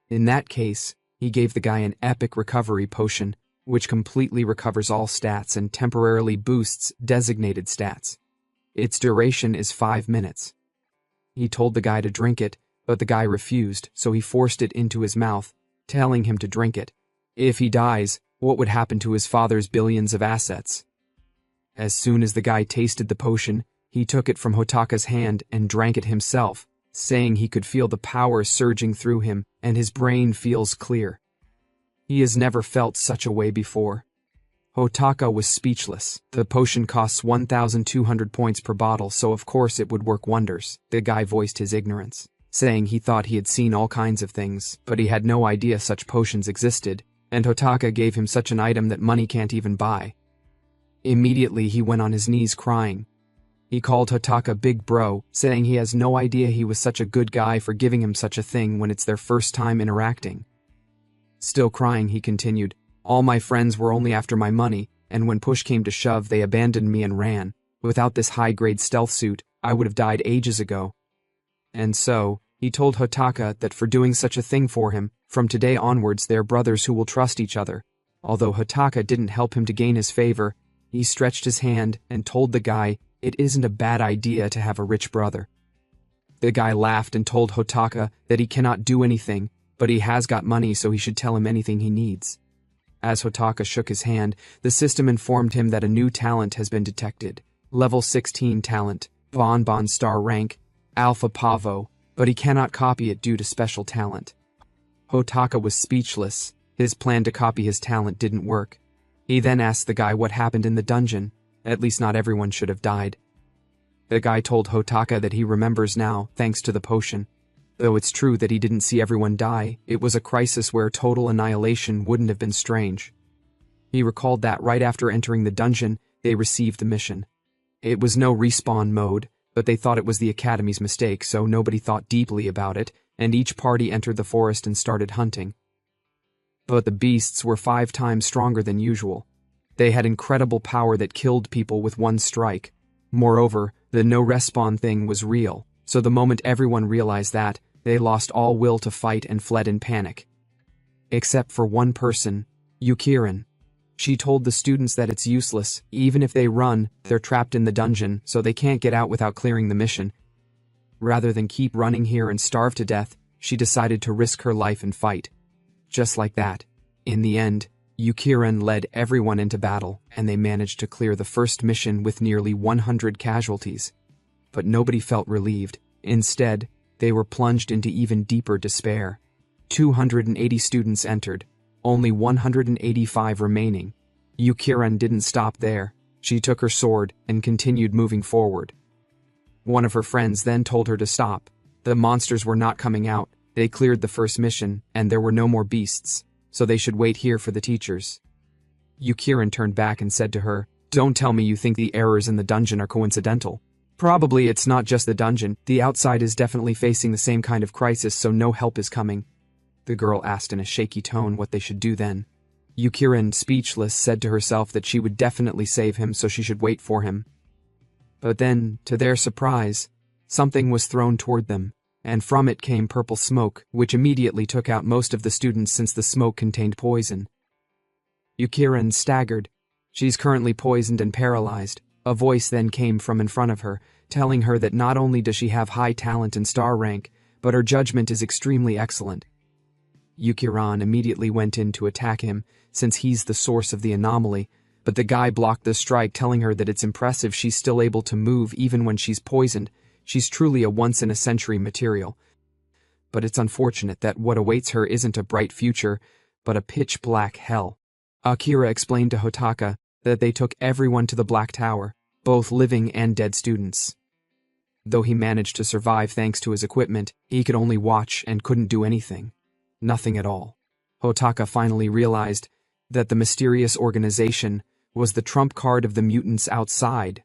In that case, he gave the guy an epic recovery potion, which completely recovers all stats and temporarily boosts designated stats. Its duration is 5 minutes. He told the guy to drink it, but the guy refused, so he forced it into his mouth, telling him to drink it. If he dies, what would happen to his father's billions of assets? As soon as the guy tasted the potion, he took it from Hotaka's hand and drank it himself, saying he could feel the power surging through him and his brain feels clear. He has never felt such a way before. Hotaka was speechless. The potion costs 1,200 points per bottle, so of course it would work wonders. The guy voiced his ignorance, saying he thought he had seen all kinds of things, but he had no idea such potions existed, and Hotaka gave him such an item that money can't even buy. Immediately he went on his knees crying. He called Hotaka Big Bro, saying he has no idea he was such a good guy for giving him such a thing when it's their first time interacting. Still crying, he continued, all my friends were only after my money, and when push came to shove they abandoned me and ran. Without this high-grade stealth suit, I would have died ages ago. And so, he told Hotaka that for doing such a thing for him, from today onwards they're brothers who will trust each other. Although Hotaka didn't help him to gain his favor, he stretched his hand and told the guy it isn't a bad idea to have a rich brother. The guy laughed and told Hotaka that he cannot do anything, but he has got money so he should tell him anything he needs. As Hotaka shook his hand, the system informed him that a new talent has been detected. Level 16 talent, Bonbon Star rank, Alpha Pavo, but he cannot copy it due to special talent. Hotaka was speechless. His plan to copy his talent didn't work. He then asked the guy what happened in the dungeon. At least not everyone should have died. The guy told Hotaka that he remembers now, thanks to the potion. Though it's true that he didn't see everyone die, it was a crisis where total annihilation wouldn't have been strange. He recalled that right after entering the dungeon, they received the mission. It was no respawn mode, but they thought it was the Academy's mistake, so nobody thought deeply about it, and each party entered the forest and started hunting. But the beasts were 5 times stronger than usual. They had incredible power that killed people with one strike. Moreover, the no respawn thing was real, so the moment everyone realized that, they lost all will to fight and fled in panic. Except for one person, Yukirin. She told the students that it's useless, even if they run, they're trapped in the dungeon, so they can't get out without clearing the mission. Rather than keep running here and starve to death, she decided to risk her life and fight. Just like that. In the end, Yukirin led everyone into battle, and they managed to clear the first mission with nearly 100 casualties. But nobody felt relieved. Instead, they were plunged into even deeper despair. 280 students entered, only 185 remaining. Yukirin didn't stop there. She took her sword and continued moving forward. One of her friends then told her to stop. The monsters were not coming out. They cleared the first mission, and there were no more beasts, so they should wait here for the teachers. Yukirin turned back and said to her, "Don't tell me you think the errors in the dungeon are coincidental. Probably it's not just the dungeon, the outside is definitely facing the same kind of crisis, so no help is coming." The girl asked in a shaky tone what they should do then. Yukirin, speechless, said to herself that she would definitely save him, so she should wait for him. But then, to their surprise, something was thrown toward them. and from it came purple smoke, which immediately took out most of the students since the smoke contained poison. Yukira staggered. She's currently poisoned and paralyzed. A voice then came from in front of her, telling her that not only does she have high talent and star rank, but her judgment is extremely excellent. Yukira immediately went in to attack him, since he's the source of the anomaly, but the guy blocked the strike, telling her that it's impressive she's still able to move even when she's poisoned. She's truly a once-in-a-century material. But it's unfortunate that what awaits her isn't a bright future, but a pitch-black hell. Akira explained to Hotaka that they took everyone to the Black Tower, both living and dead students. Though he managed to survive thanks to his equipment, he could only watch and couldn't do anything. Nothing at all. Hotaka finally realized that the mysterious organization was the trump card of the mutants outside.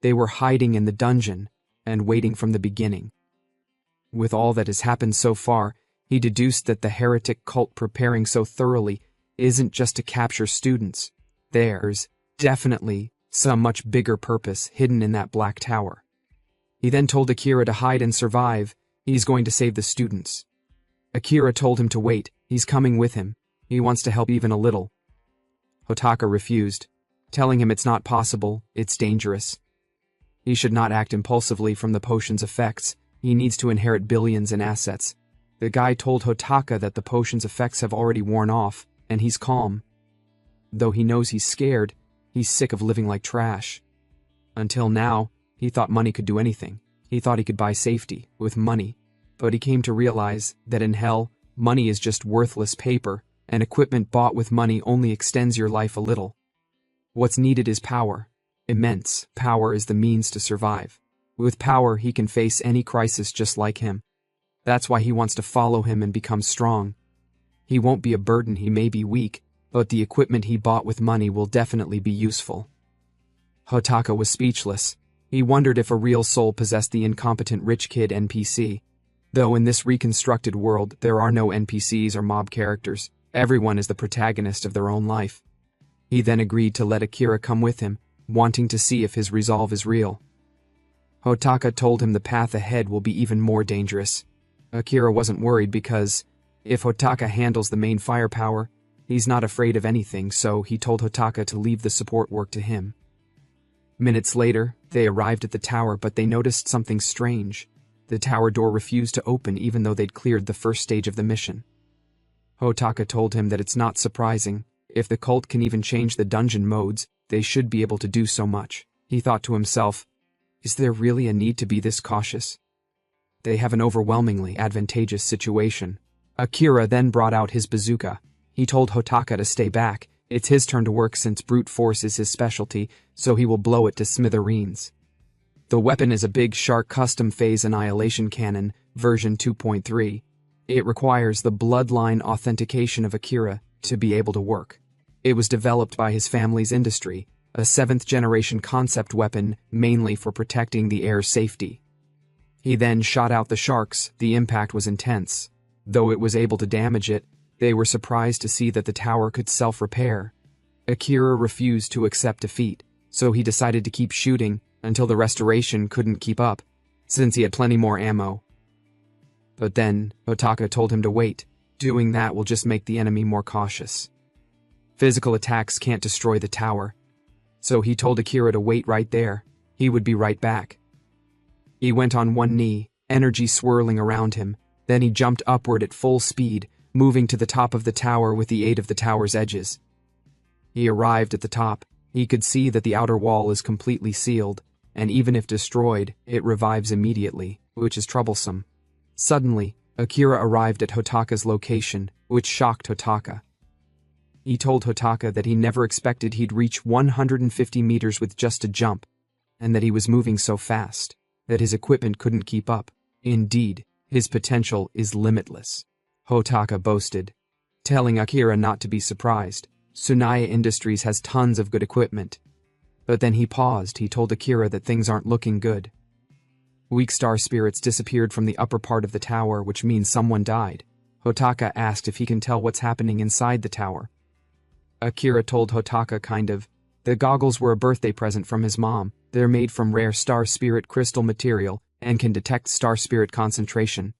They were hiding in the dungeon and waiting from the beginning. With all that has happened so far, he deduced that the heretic cult preparing so thoroughly isn't just to capture students. There's definitely some much bigger purpose hidden in that Black Tower. He then told Akira to hide and survive. He's going to save the students. Akira told him to wait. He's coming with him. He wants to help even a little. Hotaka refused, telling him it's not possible, it's dangerous. He should not act impulsively from the potion's effects. He needs to inherit billions in assets. The guy told Hotaka that the potion's effects have already worn off, and he's calm. Though he knows he's scared, he's sick of living like trash. Until now, he thought money could do anything. He thought he could buy safety with money. But he came to realize that in hell, money is just worthless paper, and equipment bought with money only extends your life a little. What's needed is power. Immense power is the means to survive. With power, he can face any crisis just like him. That's why he wants to follow him and become strong. He won't be a burden, he may be weak, but the equipment he bought with money will definitely be useful. Hotaka was speechless. He wondered if a real soul possessed the incompetent rich kid NPC. Though in this reconstructed world, there are no NPCs or mob characters. Everyone is the protagonist of their own life. He then agreed to let Akira come with him, wanting to see if his resolve is real. Hotaka told him the path ahead will be even more dangerous. Akira wasn't worried because, if Hotaka handles the main firepower, he's not afraid of anything, so he told Hotaka to leave the support work to him. Minutes later, they arrived at the tower, but they noticed something strange. The tower door refused to open even though they'd cleared the first stage of the mission. Hotaka told him that it's not surprising. If the cult can even change the dungeon modes, they should be able to do so much. He thought to himself, is there really a need to be this cautious? They have an overwhelmingly advantageous situation. Akira then brought out his bazooka. He told Hotaka to stay back. It's his turn to work since brute force is his specialty, so he will blow it to smithereens. The weapon is a Big Shark custom phase annihilation cannon, version 2.3. It requires the bloodline authentication of Akira to be able to work. It was developed by his family's industry, a 7th-generation concept weapon mainly for protecting the air's safety. He then shot out the sharks. The impact was intense. Though it was able to damage it, they were surprised to see that the tower could self-repair. Akira refused to accept defeat, so he decided to keep shooting until the restoration couldn't keep up, since he had plenty more ammo. But then, Hotaka told him to wait. Doing that will just make the enemy more cautious. Physical attacks can't destroy the tower. So he told Akira to wait right there. He would be right back. He went on one knee, energy swirling around him. Then he jumped upward at full speed, moving to the top of the tower with the aid of the tower's edges. He arrived at the top. He could see that the outer wall is completely sealed, and even if destroyed, it revives immediately, which is troublesome. Suddenly, Akira arrived at Hotaka's location, which shocked Hotaka. He told Hotaka that he never expected he'd reach 150 meters with just a jump, and that he was moving so fast that his equipment couldn't keep up. Indeed, his potential is limitless, Hotaka boasted, telling Akira not to be surprised. Tsunaya Industries has tons of good equipment. But then he paused. He told Akira that things aren't looking good. Weak star spirits disappeared from the upper part of the tower, which means someone died. Hotaka asked if he can tell what's happening inside the tower. Akira told Hotaka kind of. The goggles were a birthday present from his mom. They're made from rare star spirit crystal material, and can detect star spirit concentration.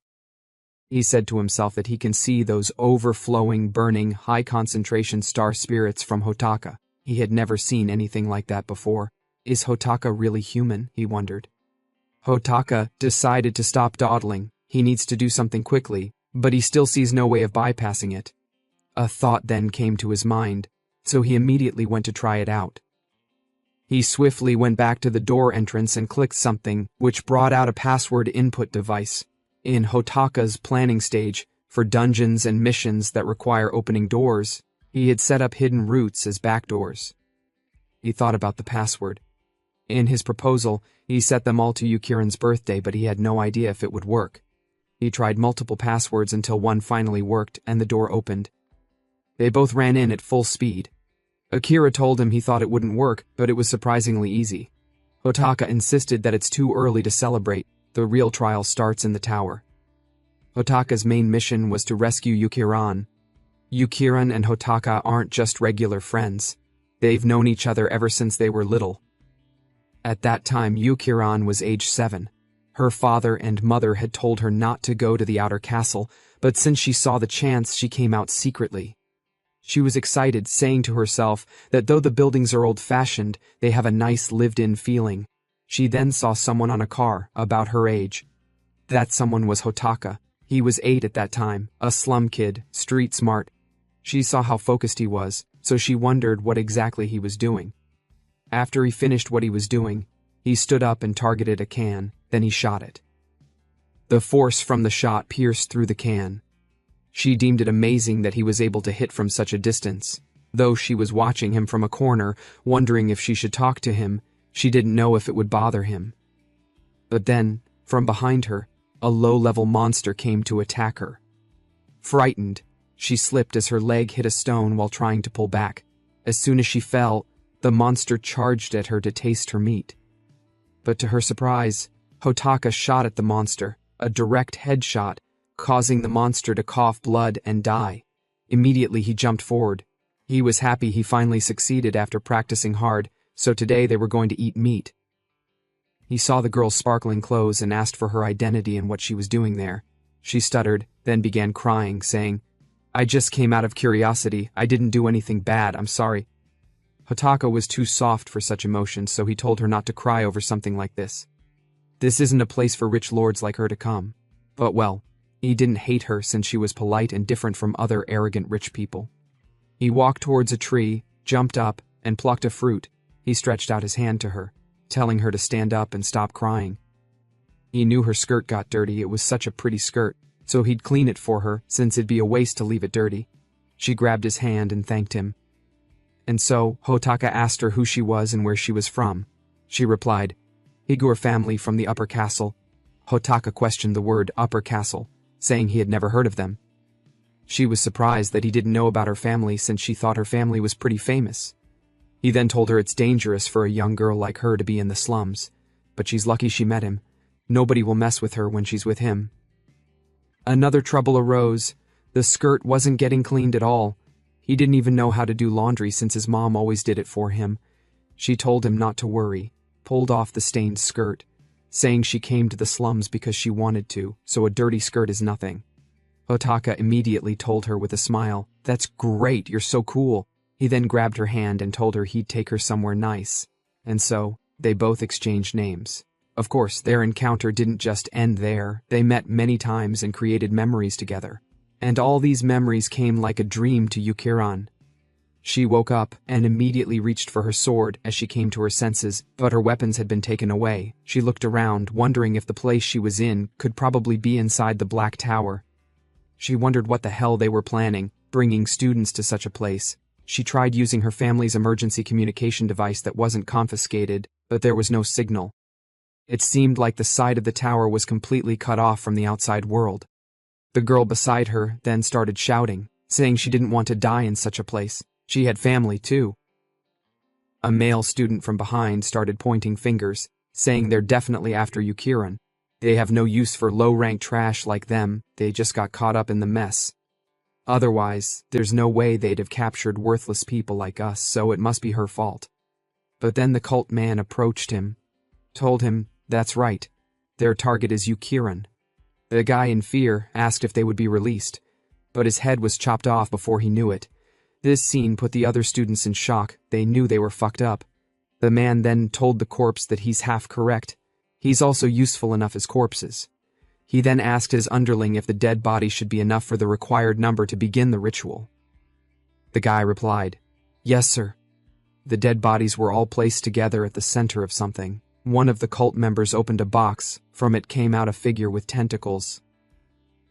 He said to himself that he can see those overflowing, burning, high-concentration star spirits from Hotaka. He had never seen anything like that before. Is Hotaka really human? He wondered. Hotaka decided to stop dawdling. He needs to do something quickly, but he still sees no way of bypassing it. A thought then came to his mind, so he immediately went to try it out. He swiftly went back to the door entrance and clicked something, which brought out a password input device. In Hotaka's planning stage, for dungeons and missions that require opening doors, he had set up hidden routes as backdoors. He thought about the password. In his proposal, he set them all to Yukiran's birthday, but he had no idea if it would work. He tried multiple passwords until one finally worked and the door opened. They both ran in at full speed. Akira told him he thought it wouldn't work, but it was surprisingly easy. Hotaka insisted that it's too early to celebrate. The real trial starts in the tower. Hotaka's main mission was to rescue Yukiran. Yukiran and Hotaka aren't just regular friends. They've known each other ever since they were little. At that time, Yukiran was age 7. Her father and mother had told her not to go to the outer castle, but since she saw the chance, she came out secretly. She was excited, saying to herself that though the buildings are old-fashioned, they have a nice lived-in feeling. She then saw someone on a car, about her age. That someone was Hotaka. He was 8 at that time, a slum kid, street smart. She saw how focused he was, so she wondered what exactly he was doing. After he finished what he was doing, he stood up and targeted a can, then he shot it. The force from the shot pierced through the can. She deemed it amazing that he was able to hit from such a distance. Though she was watching him from a corner, wondering if she should talk to him, she didn't know if it would bother him. But then, from behind her, a low-level monster came to attack her. Frightened, she slipped as her leg hit a stone while trying to pull back. As soon as she fell, the monster charged at her to taste her meat. But to her surprise, Hotaka shot at the monster, a direct headshot, causing the monster to cough blood and die. Immediately he jumped forward. He was happy he finally succeeded after practicing hard, so today they were going to eat meat. He saw the girl's sparkling clothes and asked for her identity and what she was doing there. She stuttered, then began crying, saying, "I just came out of curiosity. I didn't do anything bad. I'm sorry." Hotaka was too soft for such emotions, so he told her not to cry over something like this. This isn't a place for rich lords like her to come. But well, he didn't hate her since she was polite and different from other arrogant rich people. He walked towards a tree, jumped up, and plucked a fruit. He stretched out his hand to her, telling her to stand up and stop crying. He knew her skirt got dirty. It was such a pretty skirt, so he'd clean it for her since it'd be a waste to leave it dirty. She grabbed his hand and thanked him. And so, Hotaka asked her who she was and where she was from. She replied, "Higuer family from the upper castle." Hotaka questioned the word upper castle, saying he had never heard of them. She was surprised that he didn't know about her family since she thought her family was pretty famous. He then told her it's dangerous for a young girl like her to be in the slums, but she's lucky she met him. Nobody will mess with her when she's with him. Another trouble arose. The skirt wasn't getting cleaned at all. He didn't even know how to do laundry since his mom always did it for him. She told him not to worry, pulled off the stained skirt, saying she came to the slums because she wanted to, so a dirty skirt is nothing. Hotaka immediately told her with a smile, "That's great, you're so cool." He then grabbed her hand and told her he'd take her somewhere nice. And so, they both exchanged names. Of course, their encounter didn't just end there. They met many times and created memories together. And all these memories came like a dream to Yukiran. She woke up and immediately reached for her sword as she came to her senses, but her weapons had been taken away. She looked around, wondering if the place she was in could probably be inside the Black Tower. She wondered what the hell they were planning, bringing students to such a place. She tried using her family's emergency communication device that wasn't confiscated, but there was no signal. It seemed like the side of the tower was completely cut off from the outside world. The girl beside her then started shouting, saying she didn't want to die in such a place. She had family too. A male student from behind started pointing fingers, saying they're definitely after Yukiran. They have no use for low-ranked trash like them, they just got caught up in the mess. Otherwise, there's no way they'd have captured worthless people like us, so it must be her fault. But then the cult man approached him, told him, "That's right. Their target is Yukirin. The guy in fear asked if they would be released, but his head was chopped off before he knew it. This scene put the other students in shock. They knew they were fucked up. The man then told the corpse that he's half correct. He's also useful enough as corpses. He then asked his underling if the dead body should be enough for the required number to begin the ritual. The guy replied, "Yes, sir." The dead bodies were all placed together at the center of something. One of the cult members opened a box. From it came out a figure with tentacles.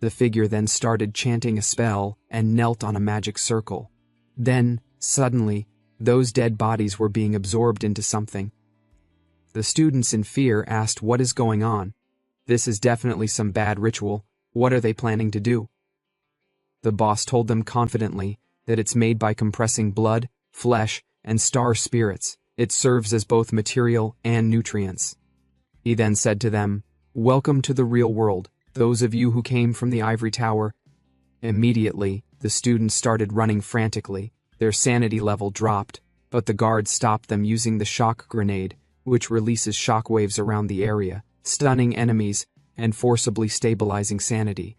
The figure then started chanting a spell and knelt on a magic circle. Then, suddenly, those dead bodies were being absorbed into something. The students in fear asked what is going on. This is definitely some bad ritual. What are they planning to do? The boss told them confidently that it's made by compressing blood, flesh, and star spirits. It serves as both material and nutrients. He then said to them, "Welcome to the real world, those of you who came from the ivory tower." Immediately, the students started running frantically. Their sanity level dropped, but the guards stopped them using the shock grenade, which releases shockwaves around the area, stunning enemies and forcibly stabilizing sanity.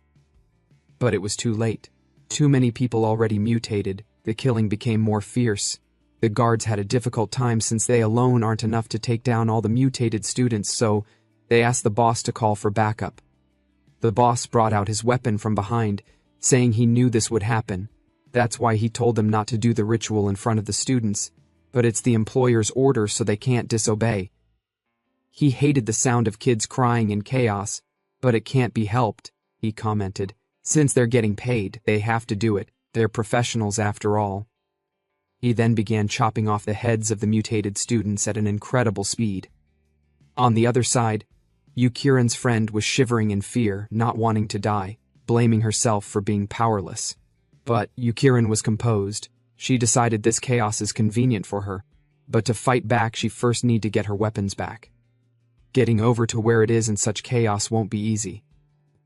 But it was too late. Too many people already mutated. The killing became more fierce. The guards had a difficult time since they alone aren't enough to take down all the mutated students, so they asked the boss to call for backup. The boss brought out his weapon from behind, saying he knew this would happen. That's why he told them not to do the ritual in front of the students, but it's the employer's order so they can't disobey. He hated the sound of kids crying in chaos, but it can't be helped, he commented. Since they're getting paid, they have to do it. They're professionals after all. He then began chopping off the heads of the mutated students at an incredible speed. On the other side, Yukirin's friend was shivering in fear, not wanting to die, blaming herself for being powerless. But Yukirin was composed. She decided this chaos is convenient for her, but to fight back she first need to get her weapons back. Getting over to where it is in such chaos won't be easy.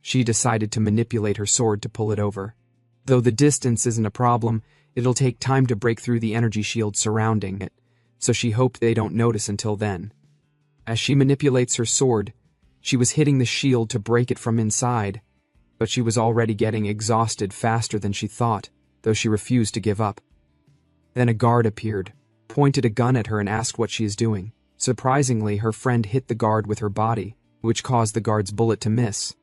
She decided to manipulate her sword to pull it over. Though the distance isn't a problem, it'll take time to break through the energy shield surrounding it, so she hoped they don't notice until then. As she manipulates her sword, she was hitting the shield to break it from inside, but she was already getting exhausted faster than she thought, though she refused to give up. Then a guard appeared, pointed a gun at her and asked what she is doing. Surprisingly, her friend hit the guard with her body, which caused the guard's bullet to miss.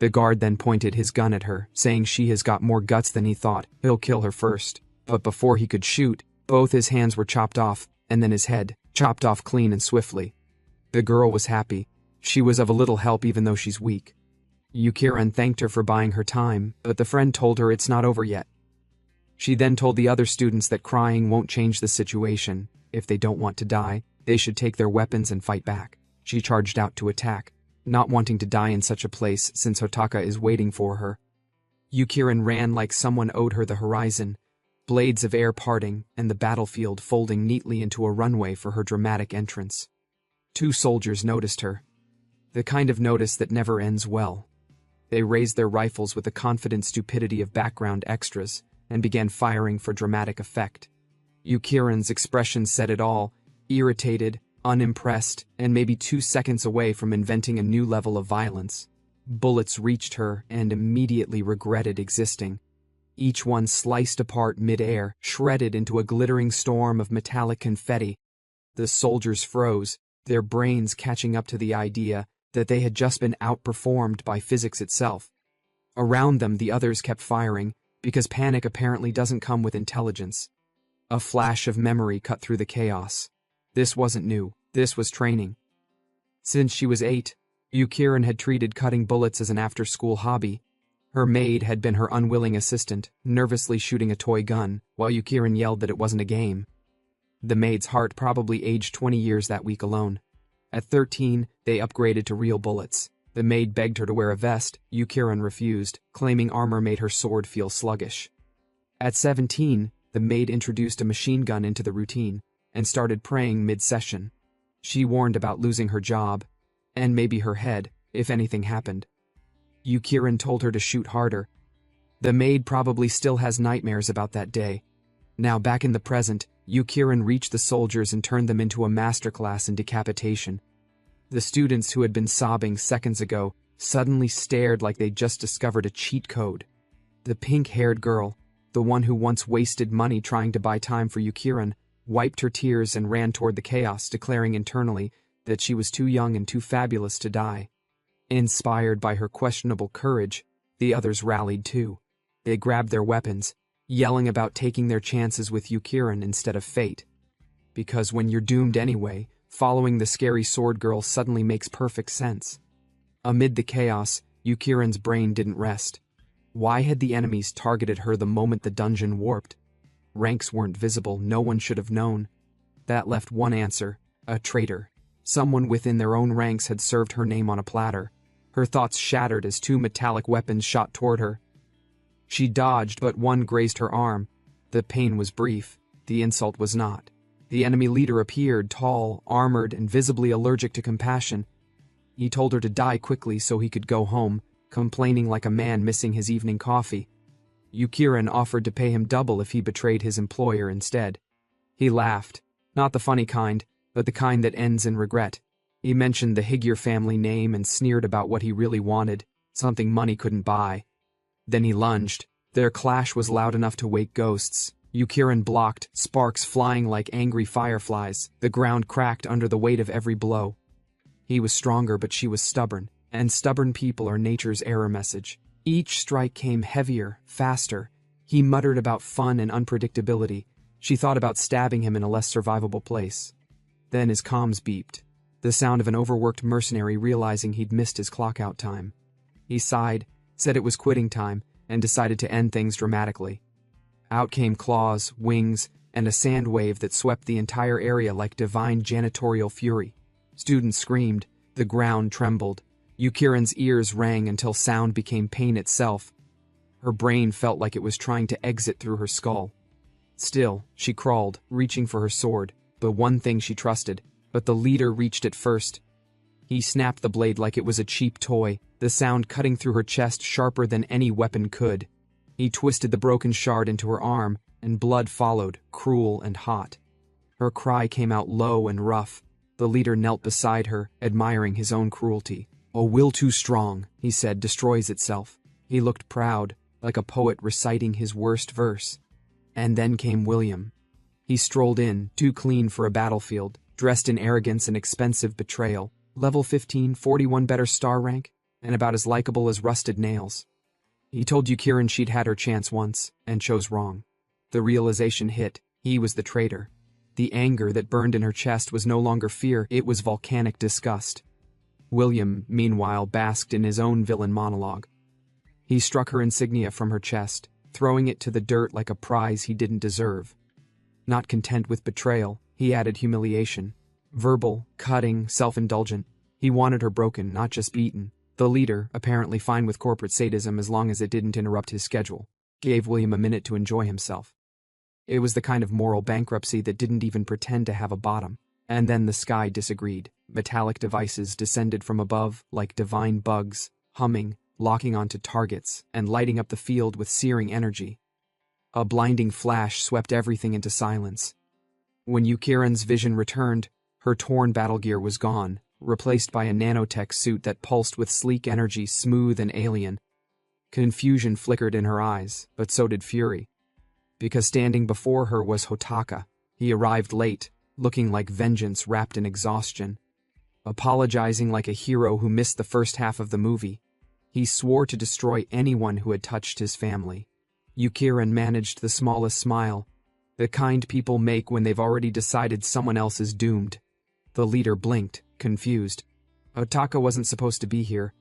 The guard then pointed his gun at her, saying she has got more guts than he thought. He'll kill her first. But before he could shoot, both his hands were chopped off, and then his head, chopped off clean and swiftly. The girl was happy. She was of a little help even though she's weak. Yukirin thanked her for buying her time, but the friend told her it's not over yet. She then told the other students that crying won't change the situation. If they don't want to die, they should take their weapons and fight back. She charged out to attack, not wanting to die in such a place since Hotaka is waiting for her. Yukirin ran like someone owed her the horizon, blades of air parting and the battlefield folding neatly into a runway for her dramatic entrance. 2 soldiers noticed her. The kind of notice that never ends well. They raised their rifles with the confident stupidity of background extras and began firing for dramatic effect. Yukirin's expression said it all, irritated, unimpressed, and maybe 2 seconds away from inventing a new level of violence. Bullets reached her and immediately regretted existing. Each one sliced apart mid-air, shredded into a glittering storm of metallic confetti. The soldiers froze, their brains catching up to the idea that they had just been outperformed by physics itself. Around them, the others kept firing, because panic apparently doesn't come with intelligence. A flash of memory cut through the chaos. This wasn't new, this was training. Since she was 8, Yukirin had treated cutting bullets as an after-school hobby. Her maid had been her unwilling assistant, nervously shooting a toy gun, while Yukirin yelled that it wasn't a game. The maid's heart probably aged 20 years that week alone. At 13, they upgraded to real bullets. The maid begged her to wear a vest. Yukirin refused, claiming armor made her sword feel sluggish. At 17, the maid introduced a machine gun into the routine and started praying mid-session. She warned about losing her job, and maybe her head, if anything happened. Yukirin told her to shoot harder. The maid probably still has nightmares about that day. Now back in the present, Yukirin reached the soldiers and turned them into a masterclass in decapitation. The students who had been sobbing seconds ago suddenly stared like they'd just discovered a cheat code. The pink-haired girl, the one who once wasted money trying to buy time for Yukiran, wiped her tears and ran toward the chaos, declaring internally that she was too young and too fabulous to die. Inspired by her questionable courage, the others rallied too. They grabbed their weapons, yelling about taking their chances with Yukiran instead of fate. Because when you're doomed anyway, following the scary sword girl suddenly makes perfect sense. Amid the chaos, Yukiran's brain didn't rest. Why had the enemies targeted her the moment the dungeon warped? Ranks weren't visible, no one should have known. That left one answer: a traitor. Someone within their own ranks had served her name on a platter. Her thoughts shattered as two metallic weapons shot toward her. She dodged, but one grazed her arm. The pain was brief, the insult was not. The enemy leader appeared, tall, armored, and visibly allergic to compassion. He told her to die quickly so he could go home, complaining like a man missing his evening coffee. Yukiran offered to pay him double if he betrayed his employer instead. He laughed, not the funny kind, but the kind that ends in regret. He mentioned the Higure family name and sneered about what he really wanted, something money couldn't buy. Then he lunged. Their clash was loud enough to wake ghosts. Yukiran blocked, sparks flying like angry fireflies. The ground cracked under the weight of every blow. He was stronger, but she was stubborn, and stubborn people are nature's error message. Each strike came heavier, faster. He muttered about fun and unpredictability. She thought about stabbing him in a less survivable place. Then his comms beeped. The sound of an overworked mercenary realizing he'd missed his clock-out time. He sighed, said it was quitting time, and decided to end things dramatically. Out came claws, wings, and a sand wave that swept the entire area like divine janitorial fury. Students screamed, the ground trembled. Yukiran's ears rang until sound became pain itself. Her brain felt like it was trying to exit through her skull. Still, she crawled, reaching for her sword, the one thing she trusted, but the leader reached it first. He snapped the blade like it was a cheap toy, the sound cutting through her chest sharper than any weapon could. He twisted the broken shard into her arm, and blood followed, cruel and hot. Her cry came out low and rough. The leader knelt beside her, admiring his own cruelty. "A will too strong," he said, "destroys itself." He looked proud, like a poet reciting his worst verse. And then came William. He strolled in, too clean for a battlefield, dressed in arrogance and expensive betrayal. Level 15, 41 better star rank, and about as likable as rusted nails. He told Yukiran she'd had her chance once, and chose wrong. The realization hit: he was the traitor. The anger that burned in her chest was no longer fear, it was volcanic disgust. William, meanwhile, basked in his own villain monologue. He struck her insignia from her chest, throwing it to the dirt like a prize he didn't deserve. Not content with betrayal, he added humiliation. Verbal, cutting, self-indulgent. He wanted her broken, not just beaten. The leader, apparently fine with corporate sadism as long as it didn't interrupt his schedule, gave William a minute to enjoy himself. It was the kind of moral bankruptcy that didn't even pretend to have a bottom. And then the sky disagreed. Metallic devices descended from above like divine bugs, humming, locking onto targets, and lighting up the field with searing energy. A blinding flash swept everything into silence. When Yukiran's vision returned, her torn battle gear was gone, replaced by a nanotech suit that pulsed with sleek energy, smooth and alien. Confusion flickered in her eyes, but so did fury. Because standing before her was Hotaka. He arrived late, looking like vengeance wrapped in exhaustion. Apologizing like a hero who missed the first half of the movie. He swore to destroy anyone who had touched his family. Yukiran managed the smallest smile, the kind people make when they've already decided someone else is doomed. The leader blinked, confused. Hotaka wasn't supposed to be here.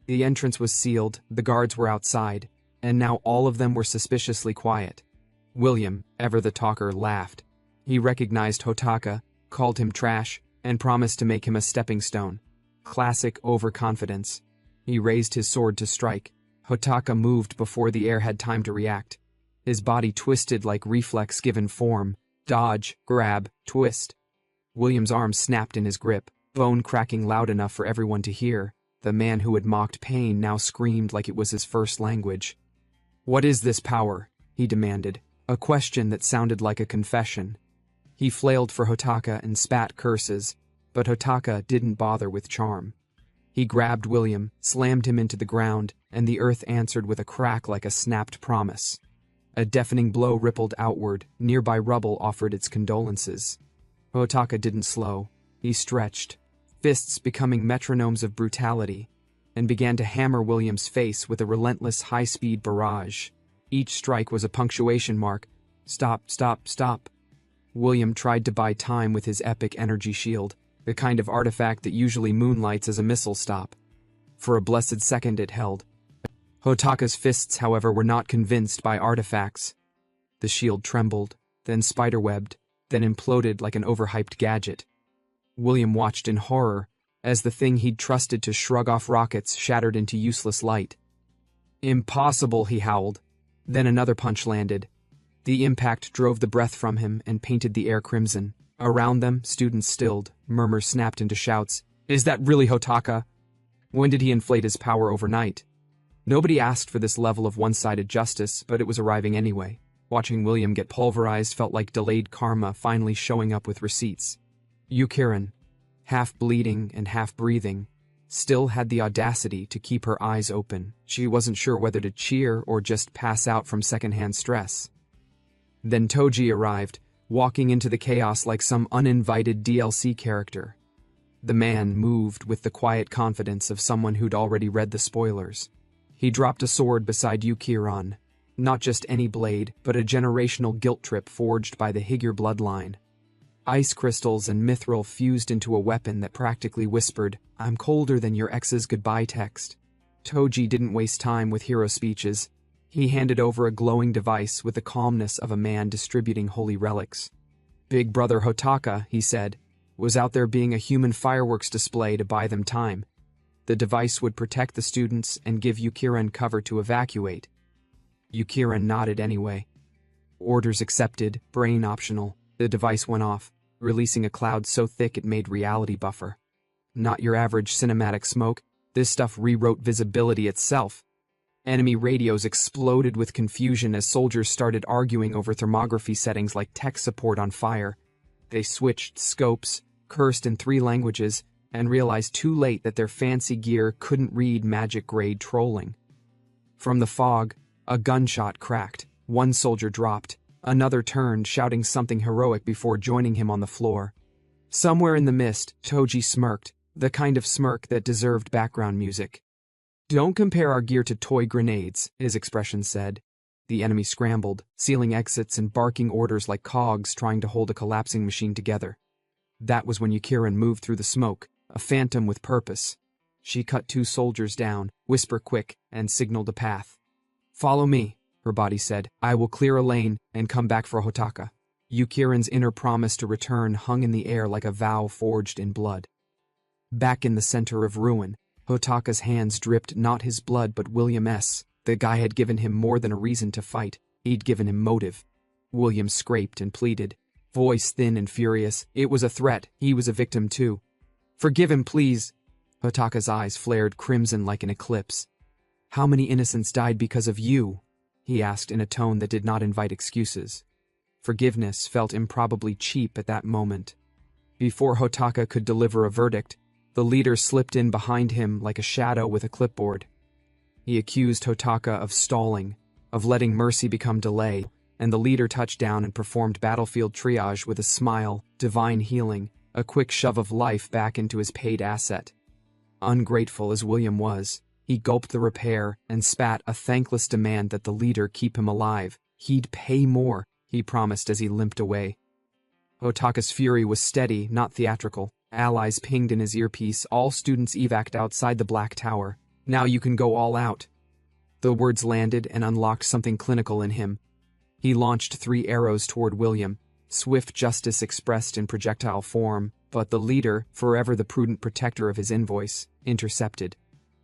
The entrance was sealed, the guards were outside, and now all of them were suspiciously quiet. William, ever the talker, laughed. He recognized Hotaka, called him trash, and promised to make him a stepping stone. Classic overconfidence. He raised his sword to strike. Hotaka moved before the air had time to react. His body twisted like reflex given form. Dodge, grab, twist. William's arm snapped in his grip, bone cracking loud enough for everyone to hear. The man who had mocked pain now screamed like it was his first language. "What is this power?" he demanded, a question that sounded like a confession. He flailed for Hotaka and spat curses. But Hotaka didn't bother with charm. He grabbed William, slammed him into the ground, and the earth answered with a crack like a snapped promise. A deafening blow rippled outward, nearby rubble offered its condolences. Hotaka didn't slow. He stretched, fists becoming metronomes of brutality, and began to hammer William's face with a relentless high-speed barrage. Each strike was a punctuation mark. Stop, stop, stop. William tried to buy time with his epic energy shield, the kind of artifact that usually moonlights as a missile stop. For a blessed second it held. Hotaka's fists, however, were not convinced by artifacts. The shield trembled, then spiderwebbed, then imploded like an overhyped gadget. William watched in horror as the thing he'd trusted to shrug off rockets shattered into useless light. Impossible, he howled. Then another punch landed. The impact drove the breath from him and painted the air crimson. Around them, students stilled, murmurs snapped into shouts. Is that really Hotaka? When did he inflate his power overnight? Nobody asked for this level of one-sided justice, but it was arriving anyway. Watching William get pulverized felt like delayed karma finally showing up with receipts. Yukirin, half bleeding and half breathing, still had the audacity to keep her eyes open. She wasn't sure whether to cheer or just pass out from secondhand stress. Then Toji arrived, walking into the chaos like some uninvited DLC character. The man moved with the quiet confidence of someone who'd already read the spoilers. He dropped a sword beside Yukiran, not just any blade, but a generational guilt trip forged by the Higure bloodline. Ice crystals and mithril fused into a weapon that practically whispered, "I'm colder than your ex's goodbye text." Toji didn't waste time with hero speeches. He handed over a glowing device with the calmness of a man distributing holy relics. Big Brother Hotaka, he said, was out there being a human fireworks display to buy them time. The device would protect the students and give Yukiran cover to evacuate. Yukiran nodded anyway. Orders accepted, brain optional. The device went off, releasing a cloud so thick it made reality buffer. Not your average cinematic smoke, this stuff rewrote visibility itself. Enemy radios exploded with confusion as soldiers started arguing over thermography settings like tech support on fire. They switched scopes, cursed in 3 languages, and realized too late that their fancy gear couldn't read magic-grade trolling. From the fog, a gunshot cracked. One soldier dropped. Another turned, shouting something heroic before joining him on the floor. Somewhere in the mist, Toji smirked, the kind of smirk that deserved background music. "Don't compare our gear to toy grenades," his expression said. The enemy scrambled, sealing exits and barking orders like cogs trying to hold a collapsing machine together. That was when Yukirin moved through the smoke, a phantom with purpose. She cut 2 soldiers down, whisper quick, and signaled a path. "Follow me," her body said. "I will clear a lane and come back for Hotaka." Yukirin's inner promise to return hung in the air like a vow forged in blood. Back in the center of ruin, Hotaka's hands dripped not his blood but William's. The guy had given him more than a reason to fight. He'd given him motive. William scraped and pleaded, voice thin and furious. It was a threat. He was a victim too. "Forgive him, please." Hotaka's eyes flared crimson like an eclipse. "How many innocents died because of you?" he asked in a tone that did not invite excuses. Forgiveness felt improbably cheap at that moment. Before Hotaka could deliver a verdict, the leader slipped in behind him like a shadow with a clipboard. He accused Hotaka of stalling, of letting mercy become delay, and the leader touched down and performed battlefield triage with a smile, divine healing, a quick shove of life back into his paid asset. Ungrateful as William was, he gulped the repair and spat a thankless demand that the leader keep him alive. He'd pay more, he promised as he limped away. Hotaka's fury was steady, not theatrical. Allies pinged in his earpiece, all students evac'd outside the Black Tower. "Now you can go all out." The words landed and unlocked something clinical in him. He launched 3 arrows toward William, swift justice expressed in projectile form, but the leader, forever the prudent protector of his invoice, intercepted.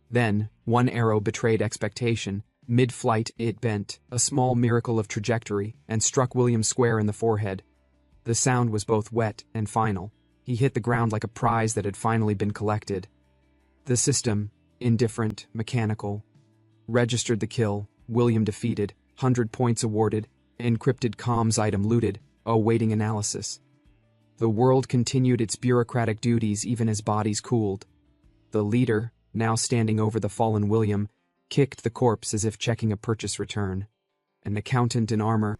Then, one arrow betrayed expectation. Mid-flight, it bent, a small miracle of trajectory, and struck William square in the forehead. The sound was both wet and final. He hit the ground like a prize that had finally been collected. The system, indifferent, mechanical, registered the kill. William defeated, 100 points awarded, encrypted comms item looted, awaiting analysis. The world continued its bureaucratic duties even as bodies cooled. The leader, now standing over the fallen William, kicked the corpse as if checking a purchase return. An accountant in armor,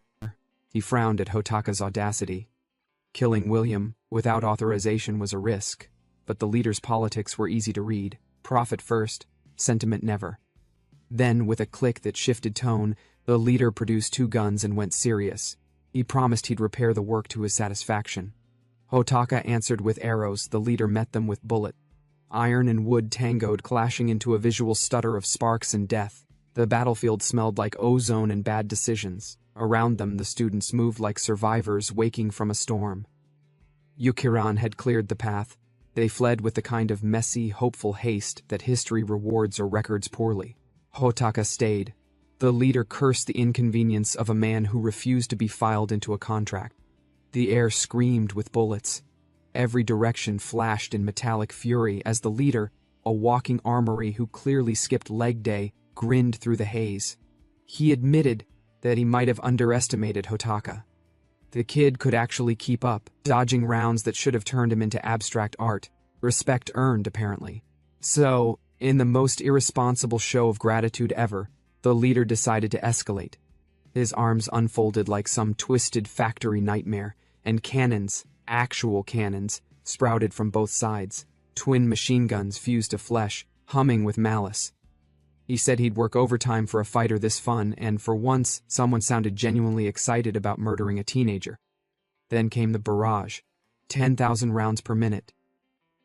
he frowned at Hotaka's audacity. Killing William without authorization was a risk, but the leader's politics were easy to read. Profit first, sentiment never. Then, with a click that shifted tone, the leader produced 2 guns and went serious. He promised he'd repair the work to his satisfaction. Hotaka answered with arrows. The leader met them with bullet. Iron and wood tangoed, clashing into a visual stutter of sparks and death. The battlefield smelled like ozone and bad decisions. Around them, the students moved like survivors waking from a storm. Yukiran had cleared the path. They fled with the kind of messy, hopeful haste that history rewards or records poorly. Hotaka stayed. The leader cursed the inconvenience of a man who refused to be filed into a contract. The air screamed with bullets. Every direction flashed in metallic fury as the leader, a walking armory who clearly skipped leg day, grinned through the haze. He admitted that he might have underestimated Hotaka. The kid could actually keep up, dodging rounds that should have turned him into abstract art. Respect earned, apparently. So, in the most irresponsible show of gratitude ever, the leader decided to escalate. His arms unfolded like some twisted factory nightmare, and cannons, actual cannons, sprouted from both sides. Twin machine guns fused to flesh, humming with malice. He said he'd work overtime for a fighter this fun, and for once, someone sounded genuinely excited about murdering a teenager. Then came the barrage. 10,000 rounds per minute.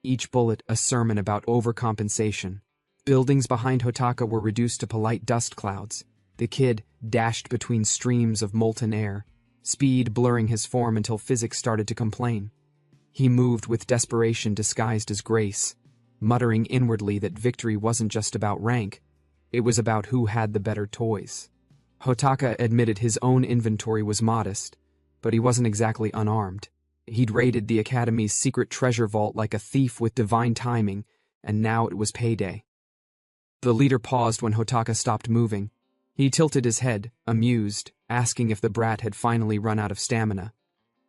Each bullet a sermon about overcompensation. Buildings behind Hotaka were reduced to polite dust clouds. The kid dashed between streams of molten air, speed blurring his form until physics started to complain. He moved with desperation disguised as grace, muttering inwardly that victory wasn't just about rank, it was about who had the better toys. Hotaka admitted his own inventory was modest, but he wasn't exactly unarmed. He'd raided the Academy's secret treasure vault like a thief with divine timing, and now it was payday. The leader paused when Hotaka stopped moving. He tilted his head, amused, asking if the brat had finally run out of stamina.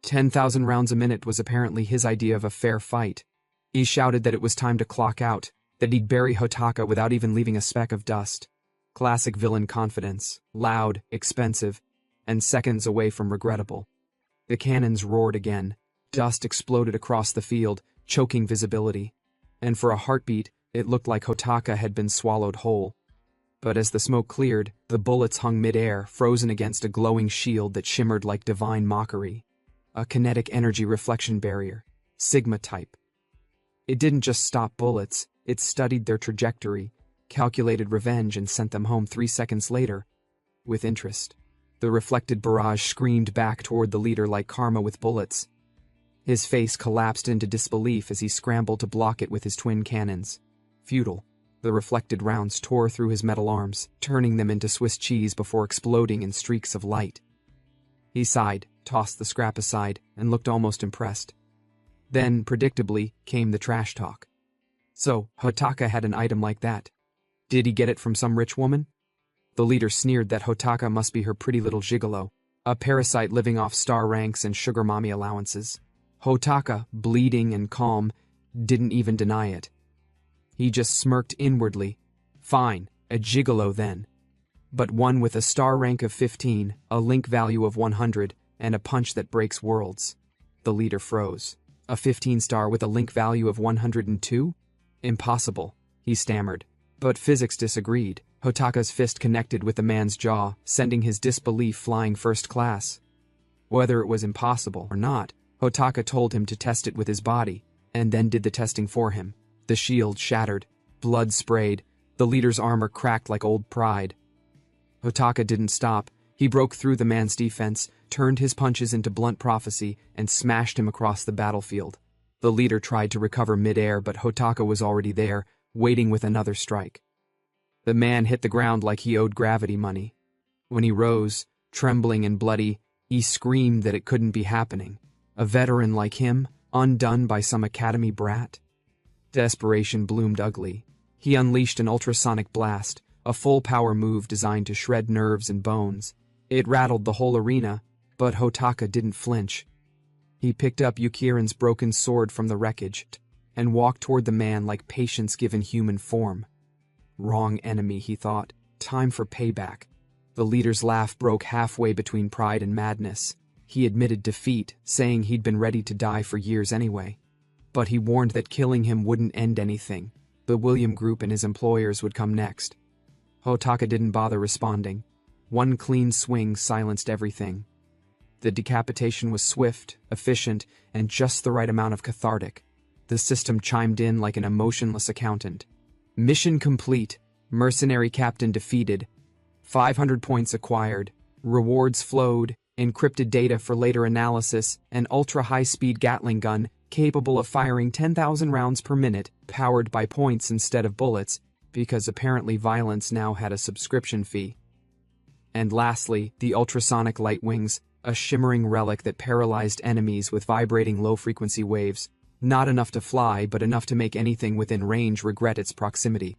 10,000 rounds a minute was apparently his idea of a fair fight. He shouted that it was time to clock out, that he'd bury Hotaka without even leaving a speck of dust. Classic villain confidence, loud, expensive, and seconds away from regrettable. The cannons roared again. Dust exploded across the field, choking visibility. And for a heartbeat, it looked like Hotaka had been swallowed whole. But as the smoke cleared, the bullets hung mid-air, frozen against a glowing shield that shimmered like divine mockery. A kinetic energy reflection barrier. Sigma type. It didn't just stop bullets, it studied their trajectory, calculated revenge, and sent them home 3 seconds later. With interest. The reflected barrage screamed back toward the leader like karma with bullets. His face collapsed into disbelief as he scrambled to block it with his twin cannons. Futile. The reflected rounds tore through his metal arms, turning them into Swiss cheese before exploding in streaks of light. He sighed, tossed the scrap aside, and looked almost impressed. Then, predictably, came the trash talk. So, Hotaka had an item like that. Did he get it from some rich woman? The leader sneered that Hotaka must be her pretty little gigolo, a parasite living off star ranks and sugar mommy allowances. Hotaka, bleeding and calm, didn't even deny it. He just smirked inwardly. Fine, a gigolo then. But one with a star rank of 15, a link value of 100, and a punch that breaks worlds. The leader froze. A 15-star with a link value of 102? Impossible, he stammered. But physics disagreed. Hotaka's fist connected with the man's jaw, sending his disbelief flying first class. Whether it was impossible or not, Hotaka told him to test it with his body, and then did the testing for him. The shield shattered, blood sprayed, the leader's armor cracked like old pride. Hotaka didn't stop. He broke through the man's defense, turned his punches into blunt prophecy, and smashed him across the battlefield. The leader tried to recover mid-air, but Hotaka was already there, waiting with another strike. The man hit the ground like he owed gravity money. When he rose, trembling and bloody, he screamed that it couldn't be happening. A veteran like him, undone by some academy brat? Desperation bloomed ugly. He unleashed an ultrasonic blast, a full-power move designed to shred nerves and bones. It rattled the whole arena, but Hotaka didn't flinch. He picked up Yukiran's broken sword from the wreckage and walked toward the man like patience given human form. Wrong enemy, he thought. Time for payback. The leader's laugh broke halfway between pride and madness. He admitted defeat, saying he'd been ready to die for years anyway. But he warned that killing him wouldn't end anything. The William Group and his employers would come next. Hotaka didn't bother responding. One clean swing silenced everything. The decapitation was swift, efficient, and just the right amount of cathartic. The system chimed in like an emotionless accountant. Mission complete. Mercenary captain defeated. 500 points acquired. Rewards flowed. Encrypted data for later analysis. An ultra-high-speed Gatling gun capable of firing 10,000 rounds per minute, powered by points instead of bullets, because apparently violence now had a subscription fee. And lastly, the ultrasonic light wings, a shimmering relic that paralyzed enemies with vibrating low-frequency waves. Not enough to fly, but enough to make anything within range regret its proximity.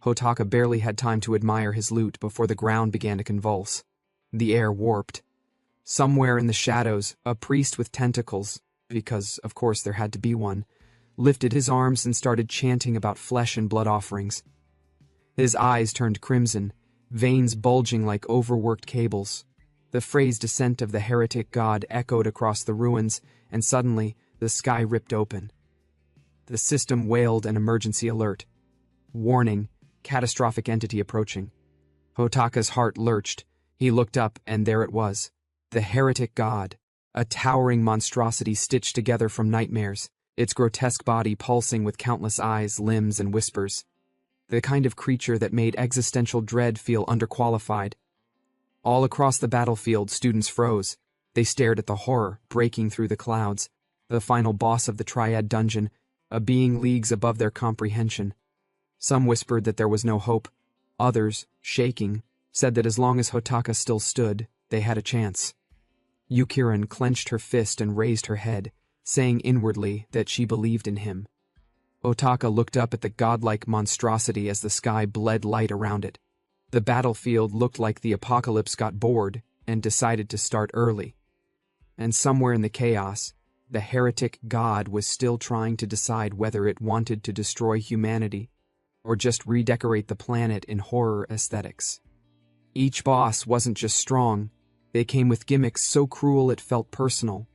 Hotaka barely had time to admire his loot before the ground began to convulse. The air warped. Somewhere in the shadows, a priest with tentacles, because, of course, there had to be one, lifted his arms and started chanting about flesh and blood offerings. His eyes turned crimson, veins bulging like overworked cables. The phrased descent of the heretic god echoed across the ruins, and suddenly, the sky ripped open. The system wailed an emergency alert. Warning, catastrophic entity approaching. Hotaka's heart lurched. He looked up, and there it was. The heretic god. A towering monstrosity stitched together from nightmares, its grotesque body pulsing with countless eyes, limbs, and whispers. The kind of creature that made existential dread feel underqualified. All across the battlefield, students froze. They stared at the horror, breaking through the clouds. The final boss of the Triad dungeon, a being leagues above their comprehension. Some whispered that there was no hope. Others, shaking, said that as long as Hotaka still stood, they had a chance. Yukiran clenched her fist and raised her head, saying inwardly that she believed in him. Hotaka looked up at the godlike monstrosity as the sky bled light around it. The battlefield looked like the apocalypse got bored and decided to start early. And somewhere in the chaos, the heretic god was still trying to decide whether it wanted to destroy humanity or just redecorate the planet in horror aesthetics. Each boss wasn't just strong, they came with gimmicks so cruel it felt personal.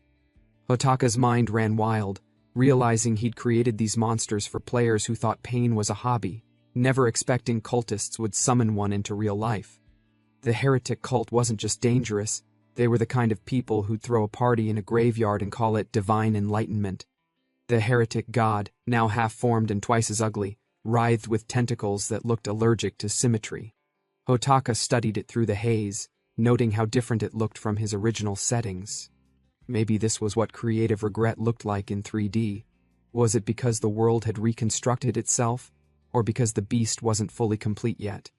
Hotaka's mind ran wild, realizing he'd created these monsters for players who thought pain was a hobby, never expecting cultists would summon one into real life. The heretic cult wasn't just dangerous, they were the kind of people who'd throw a party in a graveyard and call it divine enlightenment. The heretic god, now half-formed and twice as ugly, writhed with tentacles that looked allergic to symmetry. Hotaka studied it through the haze, noting how different it looked from his original settings. Maybe this was what creative regret looked like in 3D. Was it because the world had reconstructed itself, or because the beast wasn't fully complete yet?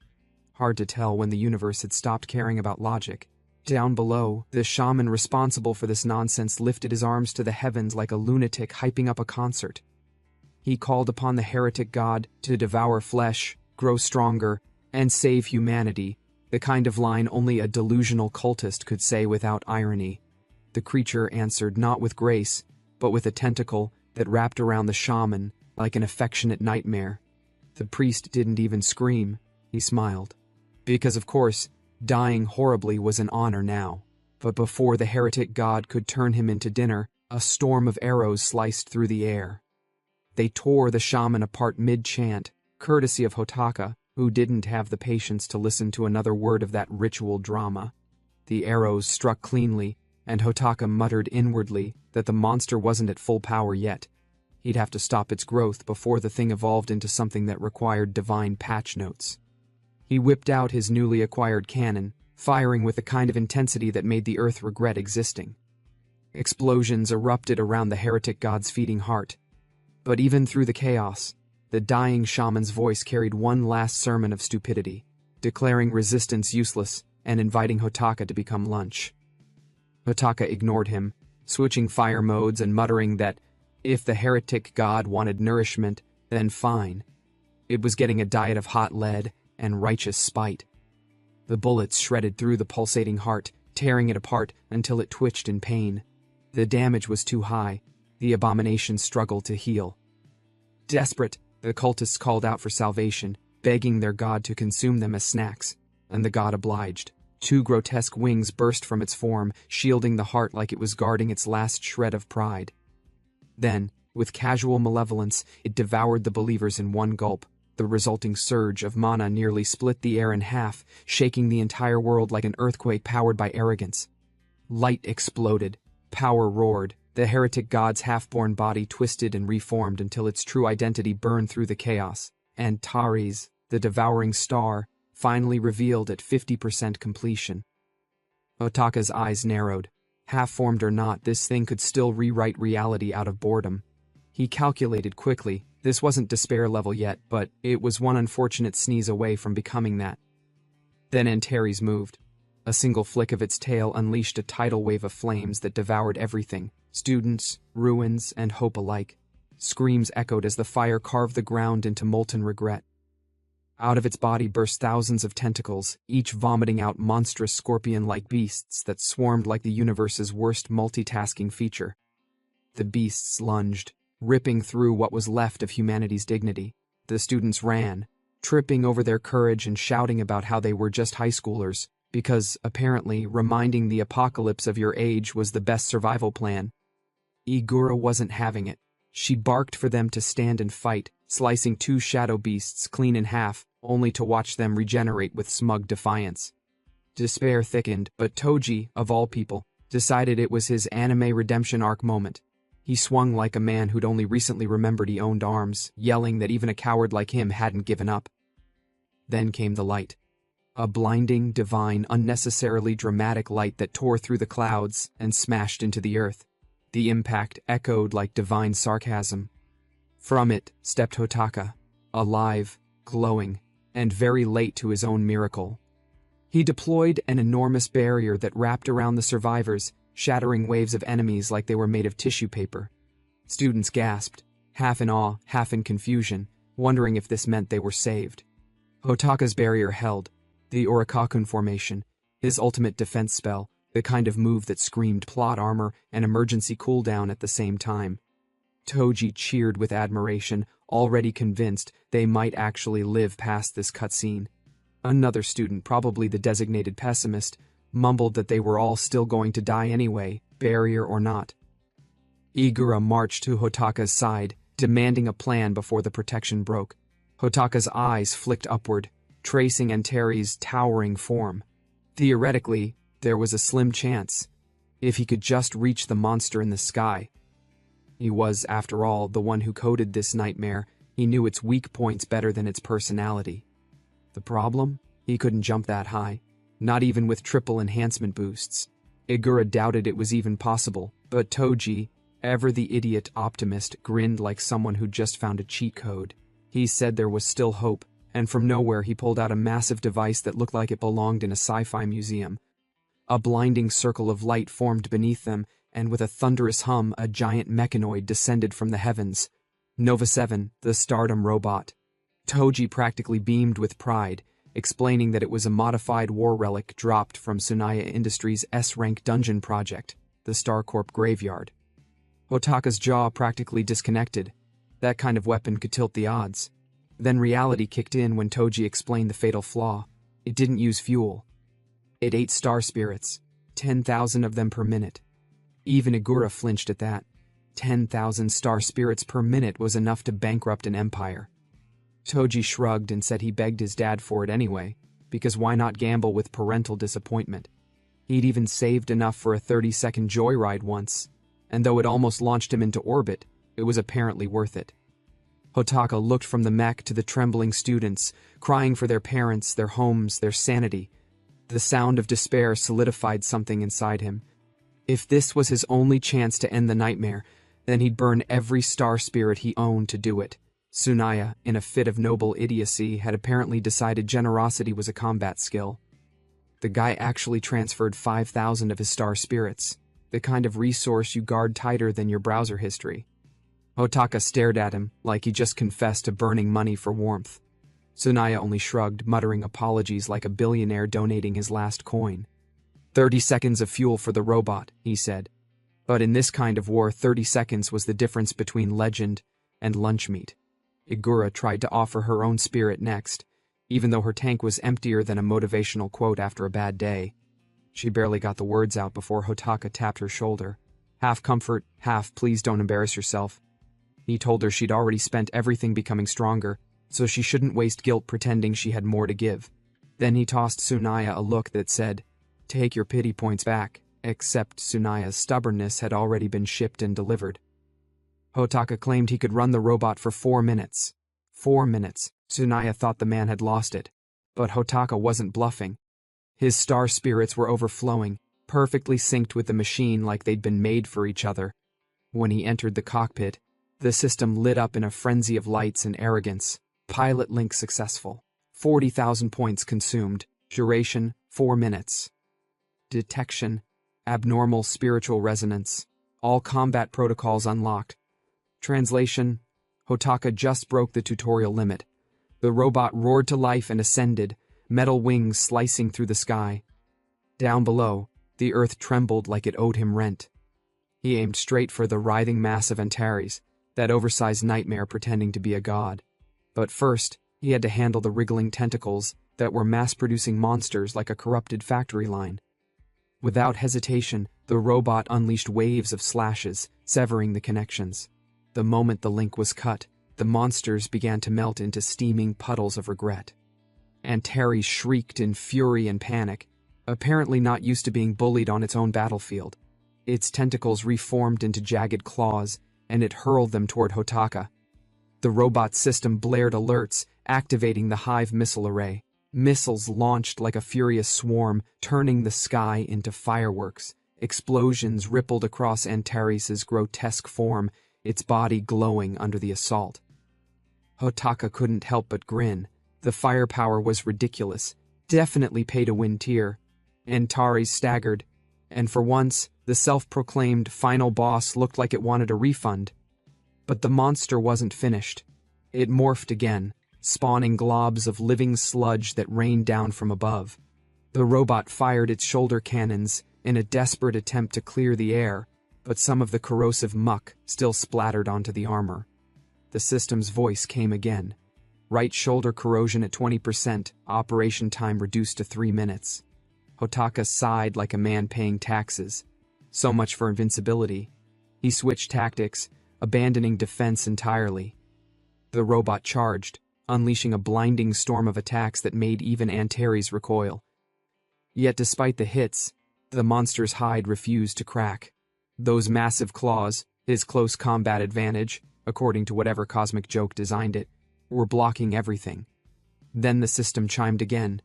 Hard to tell when the universe had stopped caring about logic. Down below, the shaman responsible for this nonsense lifted his arms to the heavens like a lunatic hyping up a concert. He called upon the heretic god to devour flesh, grow stronger, and save humanity, the kind of line only a delusional cultist could say without irony. The creature answered not with grace, but with a tentacle that wrapped around the shaman like an affectionate nightmare. The priest didn't even scream, he smiled. Because of course, dying horribly was an honor now. But before the heretic god could turn him into dinner, a storm of arrows sliced through the air. They tore the shaman apart mid-chant, courtesy of Hotaka, who didn't have the patience to listen to another word of that ritual drama. The arrows struck cleanly, and Hotaka muttered inwardly that the monster wasn't at full power yet. He'd have to stop its growth before the thing evolved into something that required divine patch notes. He whipped out his newly acquired cannon, firing with the kind of intensity that made the earth regret existing. Explosions erupted around the heretic god's feeding heart. But even through the chaos, the dying shaman's voice carried one last sermon of stupidity, declaring resistance useless and inviting Hotaka to become lunch. Hotaka ignored him, switching fire modes and muttering that if the heretic god wanted nourishment, then fine. It was getting a diet of hot lead and righteous spite. The bullets shredded through the pulsating heart, tearing it apart until it twitched in pain. The damage was too high. The abomination struggled to heal. Desperate, the cultists called out for salvation, begging their god to consume them as snacks, and the god obliged. 2 grotesque wings burst from its form, shielding the heart like it was guarding its last shred of pride. Then, with casual malevolence, it devoured the believers in one gulp. The resulting surge of mana nearly split the air in half, shaking the entire world like an earthquake powered by arrogance. Light exploded. Power roared. The heretic god's half-born body twisted and reformed until its true identity burned through the chaos. And Tares, the devouring star, finally revealed at 50% completion. Hotaka's eyes narrowed. Half-formed or not, this thing could still rewrite reality out of boredom. He calculated quickly. This wasn't despair level yet, but it was one unfortunate sneeze away from becoming that. Then Antares moved. A single flick of its tail unleashed a tidal wave of flames that devoured everything, students, ruins, and hope alike. Screams echoed as the fire carved the ground into molten regret. Out of its body burst thousands of tentacles, each vomiting out monstrous scorpion-like beasts that swarmed like the universe's worst multitasking feature. The beasts lunged, ripping through what was left of humanity's dignity. The students ran, tripping over their courage and shouting about how they were just high schoolers, because, apparently, reminding the apocalypse of your age was the best survival plan. Igura wasn't having it. She barked for them to stand and fight, slicing 2 shadow beasts clean in half, only to watch them regenerate with smug defiance. Despair thickened, but Toji, of all people, decided it was his anime redemption arc moment. He swung like a man who'd only recently remembered he owned arms, yelling that even a coward like him hadn't given up. Then came the light. A blinding, divine, unnecessarily dramatic light that tore through the clouds and smashed into the earth. The impact echoed like divine sarcasm. From it stepped Hotaka, alive, glowing, and very late to his own miracle. He deployed an enormous barrier that wrapped around the survivors, shattering waves of enemies like they were made of tissue paper. Students gasped, half in awe, half in confusion, wondering if this meant they were saved. Hotaka's barrier held. The Orikakun formation, his ultimate defense spell, the kind of move that screamed plot armor and emergency cooldown at the same time. Toji cheered with admiration, already convinced they might actually live past this cutscene. Another student, probably the designated pessimist, mumbled that they were all still going to die anyway, barrier or not. Igura marched to Hotaka's side, demanding a plan before the protection broke. Hotaka's eyes flicked upward, tracing Antares' towering form. Theoretically, there was a slim chance, if he could just reach the monster in the sky. He was, after all, the one who coded this nightmare. He knew its weak points better than its personality. The problem? He couldn't jump that high, not even with triple enhancement boosts. Igura doubted it was even possible, but Toji, ever the idiot optimist, grinned like someone who'd just found a cheat code. He said there was still hope, and from nowhere he pulled out a massive device that looked like it belonged in a sci-fi museum. A blinding circle of light formed beneath them, and with a thunderous hum, a giant mechanoid descended from the heavens. Nova 7, the Stardom robot. Toji practically beamed with pride, explaining that it was a modified war relic dropped from Tsunaya Industries' S-rank dungeon project, the StarCorp Graveyard. Hotaka's jaw practically disconnected. That kind of weapon could tilt the odds. Then reality kicked in when Toji explained the fatal flaw. It didn't use fuel. It ate star spirits, 10,000 of them per minute. Even Igura flinched at that. 10,000 star spirits per minute was enough to bankrupt an empire. Toji shrugged and said he begged his dad for it anyway, because why not gamble with parental disappointment? He'd even saved enough for a 30-second joyride once, and though it almost launched him into orbit, it was apparently worth it. Hotaka looked from the mech to the trembling students, crying for their parents, their homes, their sanity. The sound of despair solidified something inside him. If this was his only chance to end the nightmare, then he'd burn every star spirit he owned to do it. Tsunaya, in a fit of noble idiocy, had apparently decided generosity was a combat skill. The guy actually transferred 5,000 of his star spirits, the kind of resource you guard tighter than your browser history. Hotaka stared at him like he just confessed to burning money for warmth. Tsunaya only shrugged, muttering apologies like a billionaire donating his last coin. 30 seconds of fuel for the robot, he said. But in this kind of war, 30 seconds was the difference between legend and lunch meat. Igura tried to offer her own spirit next, even though her tank was emptier than a motivational quote after a bad day. She barely got the words out before Hotaka tapped her shoulder. Half comfort, half please don't embarrass yourself. He told her she'd already spent everything becoming stronger, so she shouldn't waste guilt pretending she had more to give. Then he tossed Tsunaya a look that said, "Take your pity points back," except Tsunaya's stubbornness had already been shipped and delivered. Hotaka claimed he could run the robot for 4 minutes. 4 minutes. Tsunaya thought the man had lost it. But Hotaka wasn't bluffing. His star spirits were overflowing, perfectly synced with the machine like they'd been made for each other. When he entered the cockpit, the system lit up in a frenzy of lights and arrogance. Pilot link successful. 40,000 points consumed. Duration, 4 minutes. Detection, abnormal spiritual resonance. All combat protocols unlocked. Translation, Hotaka just broke the tutorial limit. The robot roared to life and ascended, metal wings slicing through the sky. Down below, the earth trembled like it owed him rent. He aimed straight for the writhing mass of Antares, that oversized nightmare pretending to be a god. But first, he had to handle the wriggling tentacles that were mass-producing monsters like a corrupted factory line. Without hesitation, the robot unleashed waves of slashes, severing the connections. The moment the link was cut, the monsters began to melt into steaming puddles of regret. Antares shrieked in fury and panic, apparently not used to being bullied on its own battlefield. Its tentacles reformed into jagged claws, and it hurled them toward Hotaka. The robot system blared alerts, activating the Hive missile array. Missiles launched like a furious swarm, turning the sky into fireworks. Explosions rippled across Antares' grotesque form, its body glowing under the assault. Hotaka couldn't help but grin. The firepower was ridiculous, definitely pay-to-win tier. Antares staggered, and for once, the self-proclaimed final boss looked like it wanted a refund. But the monster wasn't finished. It morphed again, spawning globs of living sludge that rained down from above. The robot fired its shoulder cannons in a desperate attempt to clear the air, but some of the corrosive muck still splattered onto the armor. The system's voice came again. Right shoulder corrosion at 20%, operation time reduced to 3 minutes. Hotaka sighed like a man paying taxes. So much for invincibility. He switched tactics, abandoning defense entirely. The robot charged, unleashing a blinding storm of attacks that made even Antares recoil. Yet despite the hits, the monster's hide refused to crack. Those massive claws, his close combat advantage, according to whatever cosmic joke designed it, were blocking everything. Then the system chimed again.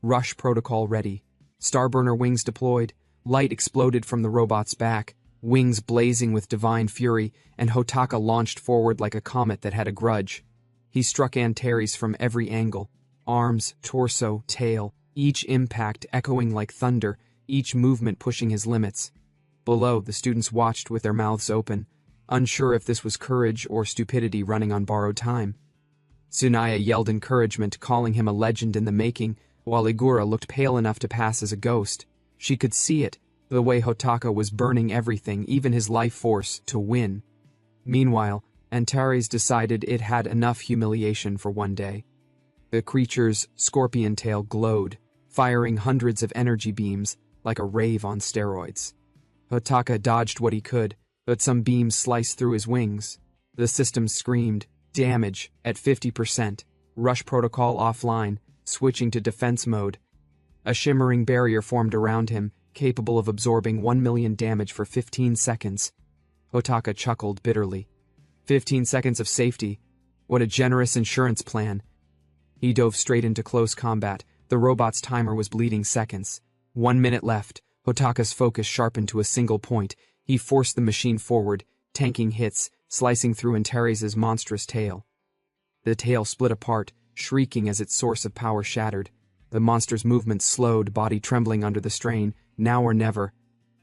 Rush protocol ready. Starburner wings deployed. Light exploded from the robot's back, wings blazing with divine fury, and Hotaka launched forward like a comet that had a grudge. He struck Antares from every angle. Arms, torso, tail, each impact echoing like thunder, each movement pushing his limits. Below, the students watched with their mouths open, unsure if this was courage or stupidity running on borrowed time. Tsunaya yelled encouragement, calling him a legend in the making, while Igura looked pale enough to pass as a ghost. She could see it, the way Hotaka was burning everything, even his life force, to win. Meanwhile, Antares decided it had enough humiliation for one day. The creature's scorpion tail glowed, firing hundreds of energy beams like a rave on steroids. Hotaka dodged what he could, but some beams sliced through his wings. The system screamed, damage at 50%, rush protocol offline, switching to defense mode. A shimmering barrier formed around him, capable of absorbing 1 million damage for 15 seconds. Hotaka chuckled bitterly. 15 seconds of safety. What a generous insurance plan. He dove straight into close combat. The robot's timer was bleeding seconds. 1 minute left. Hotaka's focus sharpened to a single point. He forced the machine forward, tanking hits, slicing through Antares' monstrous tail. The tail split apart, shrieking as its source of power shattered. The monster's movement slowed, body trembling under the strain, now or never.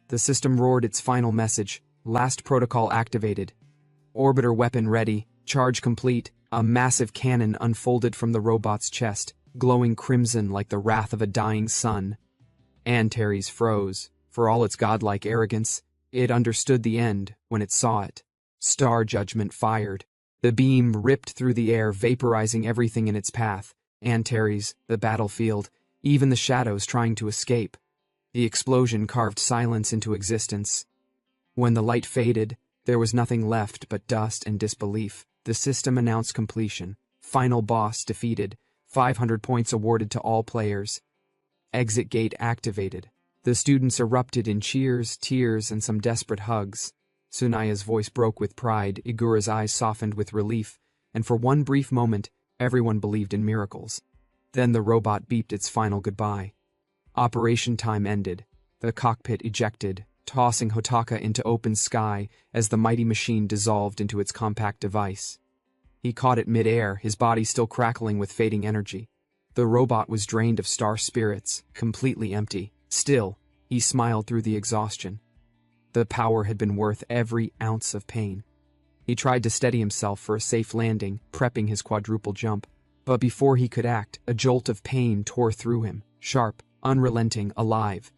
The system roared its final message, last protocol activated. Orbiter weapon ready, charge complete. A massive cannon unfolded from the robot's chest, glowing crimson like the wrath of a dying sun. Antares froze. For all its godlike arrogance, It understood the end when it saw it. Star Judgment fired. The beam ripped through the air, vaporizing everything in its path. Antares, the battlefield, even the shadows trying to escape. The explosion carved silence into existence. When the light faded, there was nothing left but dust and disbelief. The system announced completion. Final boss defeated. 500 points awarded to all players. Exit gate activated. The students erupted in cheers, tears, and some desperate hugs. Tsunaya's voice broke with pride, Igura's eyes softened with relief, and for one brief moment, everyone believed in miracles. Then the robot beeped its final goodbye. Operation time ended. The cockpit ejected, tossing Hotaka into open sky as the mighty machine dissolved into its compact device. He caught it mid-air, his body still crackling with fading energy. The robot was drained of star spirits, completely empty. Still, he smiled through the exhaustion. The power had been worth every ounce of pain. He tried to steady himself for a safe landing, prepping his quadruple jump. But before he could act, a jolt of pain tore through him, sharp, unrelenting, alive.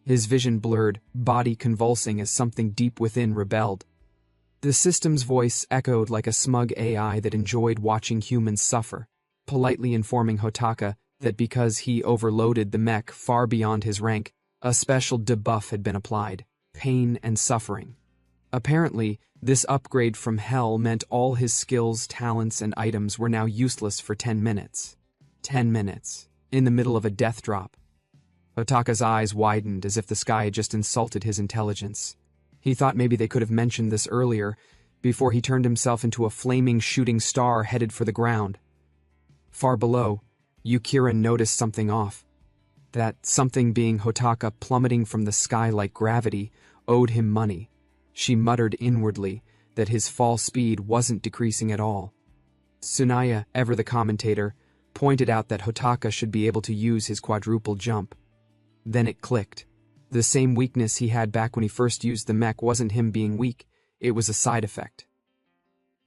His vision blurred, body convulsing as something deep within rebelled. The system's voice echoed like a smug AI that enjoyed watching humans suffer, politely informing Hotaka that because he overloaded the mech far beyond his rank, a special debuff had been applied: pain and suffering. Apparently, this upgrade from hell meant all his skills, talents, and items were now useless for 10 minutes. 10 minutes, in the middle of a death drop. Hotaka's eyes widened as if the sky had just insulted his intelligence. He thought maybe they could have mentioned this earlier, before he turned himself into a flaming shooting star headed for the ground. Far below, Yukirin noticed something off. That something being Hotaka plummeting from the sky like gravity owed him money. She muttered inwardly that his fall speed wasn't decreasing at all. Tsunaya, ever the commentator, pointed out that Hotaka should be able to use his quadruple jump. Then it clicked. The same weakness he had back when he first used the mech wasn't him being weak, it was a side effect.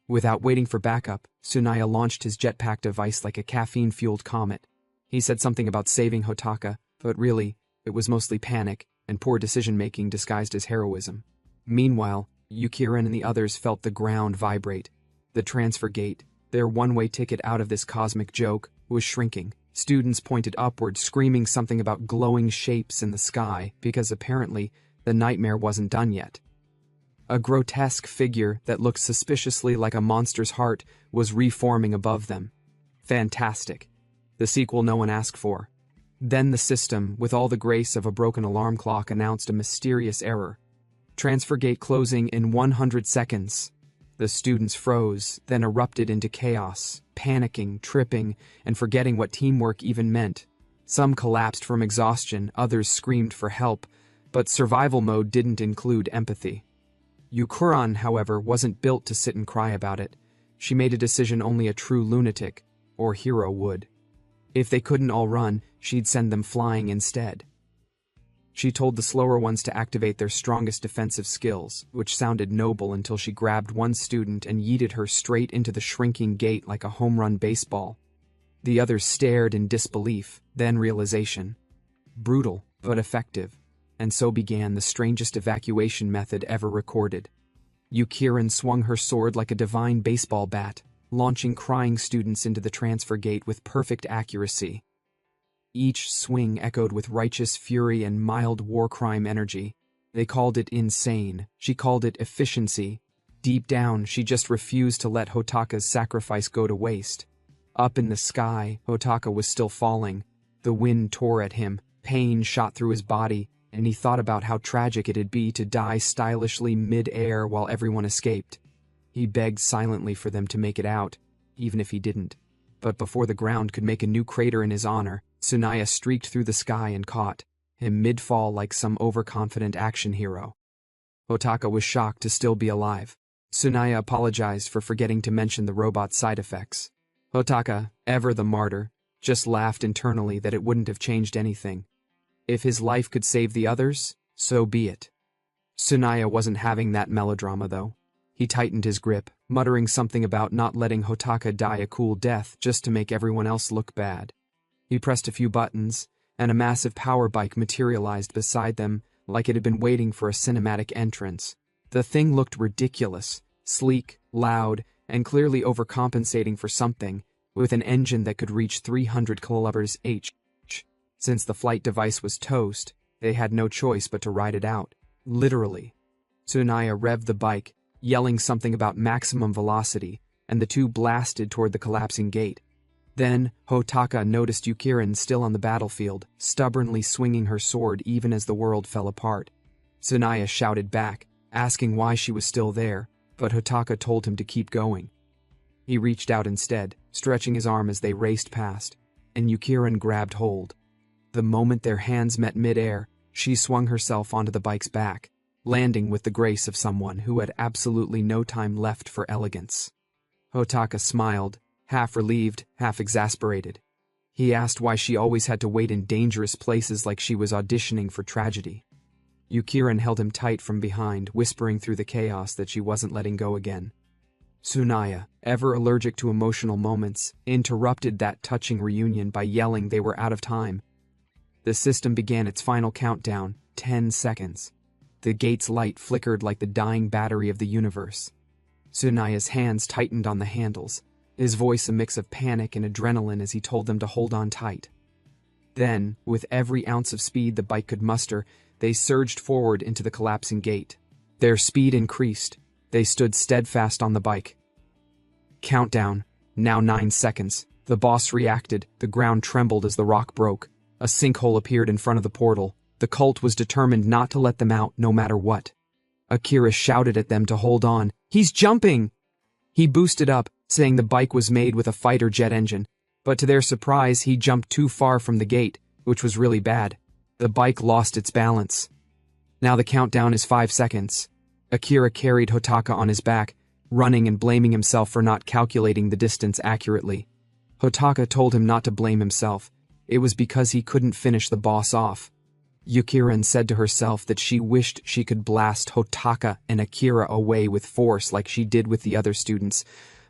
Without waiting for backup, Tsunaya launched his jetpack device like a caffeine-fueled comet. He said something about saving Hotaka, but really, it was mostly panic and poor decision-making disguised as heroism. Meanwhile, Yukirin and the others felt the ground vibrate. The transfer gate, their one-way ticket out of this cosmic joke, was shrinking. Students pointed upward, screaming something about glowing shapes in the sky, because apparently the nightmare wasn't done yet. A grotesque figure that looked suspiciously like a monster's heart was reforming above them. Fantastic. The sequel no one asked for. Then the system, with all the grace of a broken alarm clock, announced a mysterious error. Transfer gate closing in 100 seconds. The students froze, then erupted into chaos, panicking, tripping, and forgetting what teamwork even meant. Some collapsed from exhaustion, others screamed for help, but survival mode didn't include empathy. Yukuran, however, wasn't built to sit and cry about it. She made a decision only a true lunatic, or hero, would. If they couldn't all run, she'd send them flying instead. She told the slower ones to activate their strongest defensive skills, which sounded noble until she grabbed one student and yeeted her straight into the shrinking gate like a home-run baseball. The others stared in disbelief, then realization. Brutal, but effective. And so began the strangest evacuation method ever recorded. Yukirin swung her sword like a divine baseball bat, launching crying students into the transfer gate with perfect accuracy. Each swing echoed with righteous fury and mild war crime energy. They called it insane. She called it efficiency. Deep down, she just refused to let Hotaka's sacrifice go to waste. Up in the sky, Hotaka was still falling. The wind tore at him, pain shot through his body, and he thought about how tragic it'd be to die stylishly mid-air while everyone escaped. He begged silently for them to make it out, even if he didn't. But before the ground could make a new crater in his honor, Tsunaya streaked through the sky and caught him mid-fall like some overconfident action hero. Hotaka was shocked to still be alive. Tsunaya apologized for forgetting to mention the robot's side effects. Hotaka, ever the martyr, just laughed internally that it wouldn't have changed anything. If his life could save the others, so be it. Tsunaya wasn't having that melodrama, though. He tightened his grip, muttering something about not letting Hotaka die a cool death just to make everyone else look bad. He pressed a few buttons, and a massive power bike materialized beside them, like it had been waiting for a cinematic entrance. The thing looked ridiculous, sleek, loud, and clearly overcompensating for something, with an engine that could reach 300 km/h. Since the flight device was toast, they had no choice but to ride it out. Literally. Tsunaya revved the bike, yelling something about maximum velocity, and the two blasted toward the collapsing gate. Then, Hotaka noticed Yukirin still on the battlefield, stubbornly swinging her sword even as the world fell apart. Tsunaya shouted back, asking why she was still there, but Hotaka told him to keep going. He reached out instead, stretching his arm as they raced past, and Yukirin grabbed hold. The moment their hands met mid-air, she swung herself onto the bike's back, landing with the grace of someone who had absolutely no time left for elegance. Hotaka smiled, half relieved, half exasperated. He asked why she always had to wait in dangerous places like she was auditioning for tragedy. Yukirin held him tight from behind, whispering through the chaos that she wasn't letting go again. Tsunaya, ever allergic to emotional moments, interrupted that touching reunion by yelling they were out of time. The system began its final countdown, 10 seconds. The gate's light flickered like the dying battery of the universe. Tsunaya's hands tightened on the handles, his voice a mix of panic and adrenaline as he told them to hold on tight. Then, with every ounce of speed the bike could muster, they surged forward into the collapsing gate. Their speed increased. They stood steadfast on the bike. Countdown. Now 9 seconds. The boss reacted. The ground trembled as the rock broke. A sinkhole appeared in front of the portal. The cult was determined not to let them out no matter what. Akira shouted at them to hold on. "He's jumping!" He boosted up, saying the bike was made with a fighter jet engine, but to their surprise he jumped too far from the gate, which was really bad. The bike lost its balance. Now the countdown is 5 seconds. Akira carried Hotaka on his back, running and blaming himself for not calculating the distance accurately. Hotaka told him not to blame himself. It was because he couldn't finish the boss off. Yukirin said to herself that she wished she could blast Hotaka and Akira away with force like she did with the other students,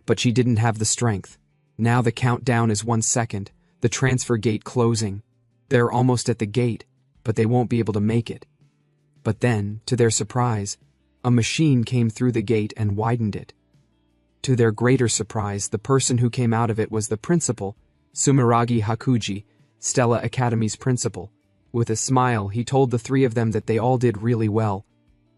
but she didn't have the strength. Now the countdown is 1 second, the transfer gate closing. They're almost at the gate, but they won't be able to make it. But then, to their surprise, a machine came through the gate and widened it. To their greater surprise, the person who came out of it was the principal, Sumeragi Hakuji, Stella Academy's principal. With a smile, he told the three of them that they all did really well.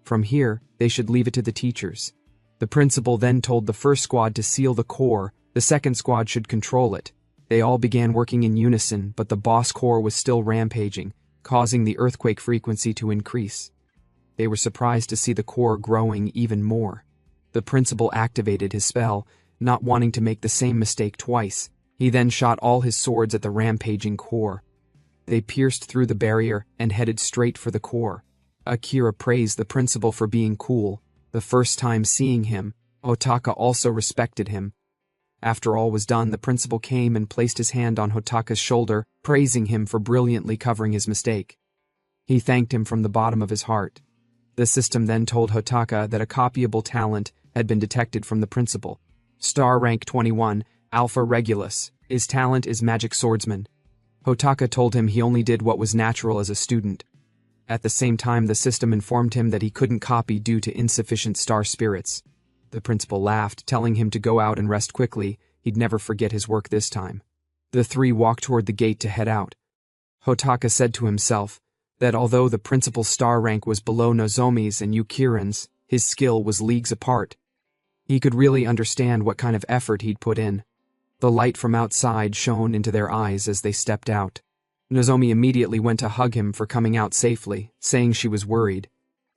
From here, they should leave it to the teachers. The principal then told the first squad to seal the core, the second squad should control it. They all began working in unison, but the boss core was still rampaging, causing the earthquake frequency to increase. They were surprised to see the core growing even more. The principal activated his spell, not wanting to make the same mistake twice. He then shot all his swords at the rampaging core. They pierced through the barrier and headed straight for the core. Akira praised the principal for being cool. The first time seeing him, Hotaka also respected him. After all was done, the principal came and placed his hand on Hotaka's shoulder, praising him for brilliantly covering his mistake. He thanked him from the bottom of his heart. The system then told Hotaka that a copyable talent had been detected from the principal. Star rank 21, Alpha Regulus. His talent is Magic Swordsman. Hotaka told him he only did what was natural as a student. At the same time, the system informed him that he couldn't copy due to insufficient star spirits. The principal laughed, telling him to go out and rest quickly. He'd never forget his work this time. The three walked toward the gate to head out. Hotaka said to himself that although the principal's star rank was below Nozomi's and Yukirin's, his skill was leagues apart. He could really understand what kind of effort he'd put in. The light from outside shone into their eyes as they stepped out. Nozomi immediately went to hug him for coming out safely, saying she was worried.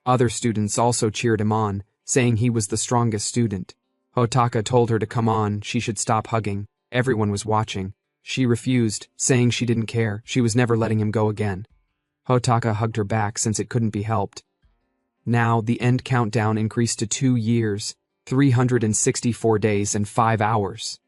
Other students also cheered him on, saying he was the strongest student. Hotaka told her to come on, she should stop hugging. Everyone was watching. She refused, saying she didn't care, she was never letting him go again. Hotaka hugged her back since it couldn't be helped. Now the end countdown increased to 2 years, 364 days and 5 hours.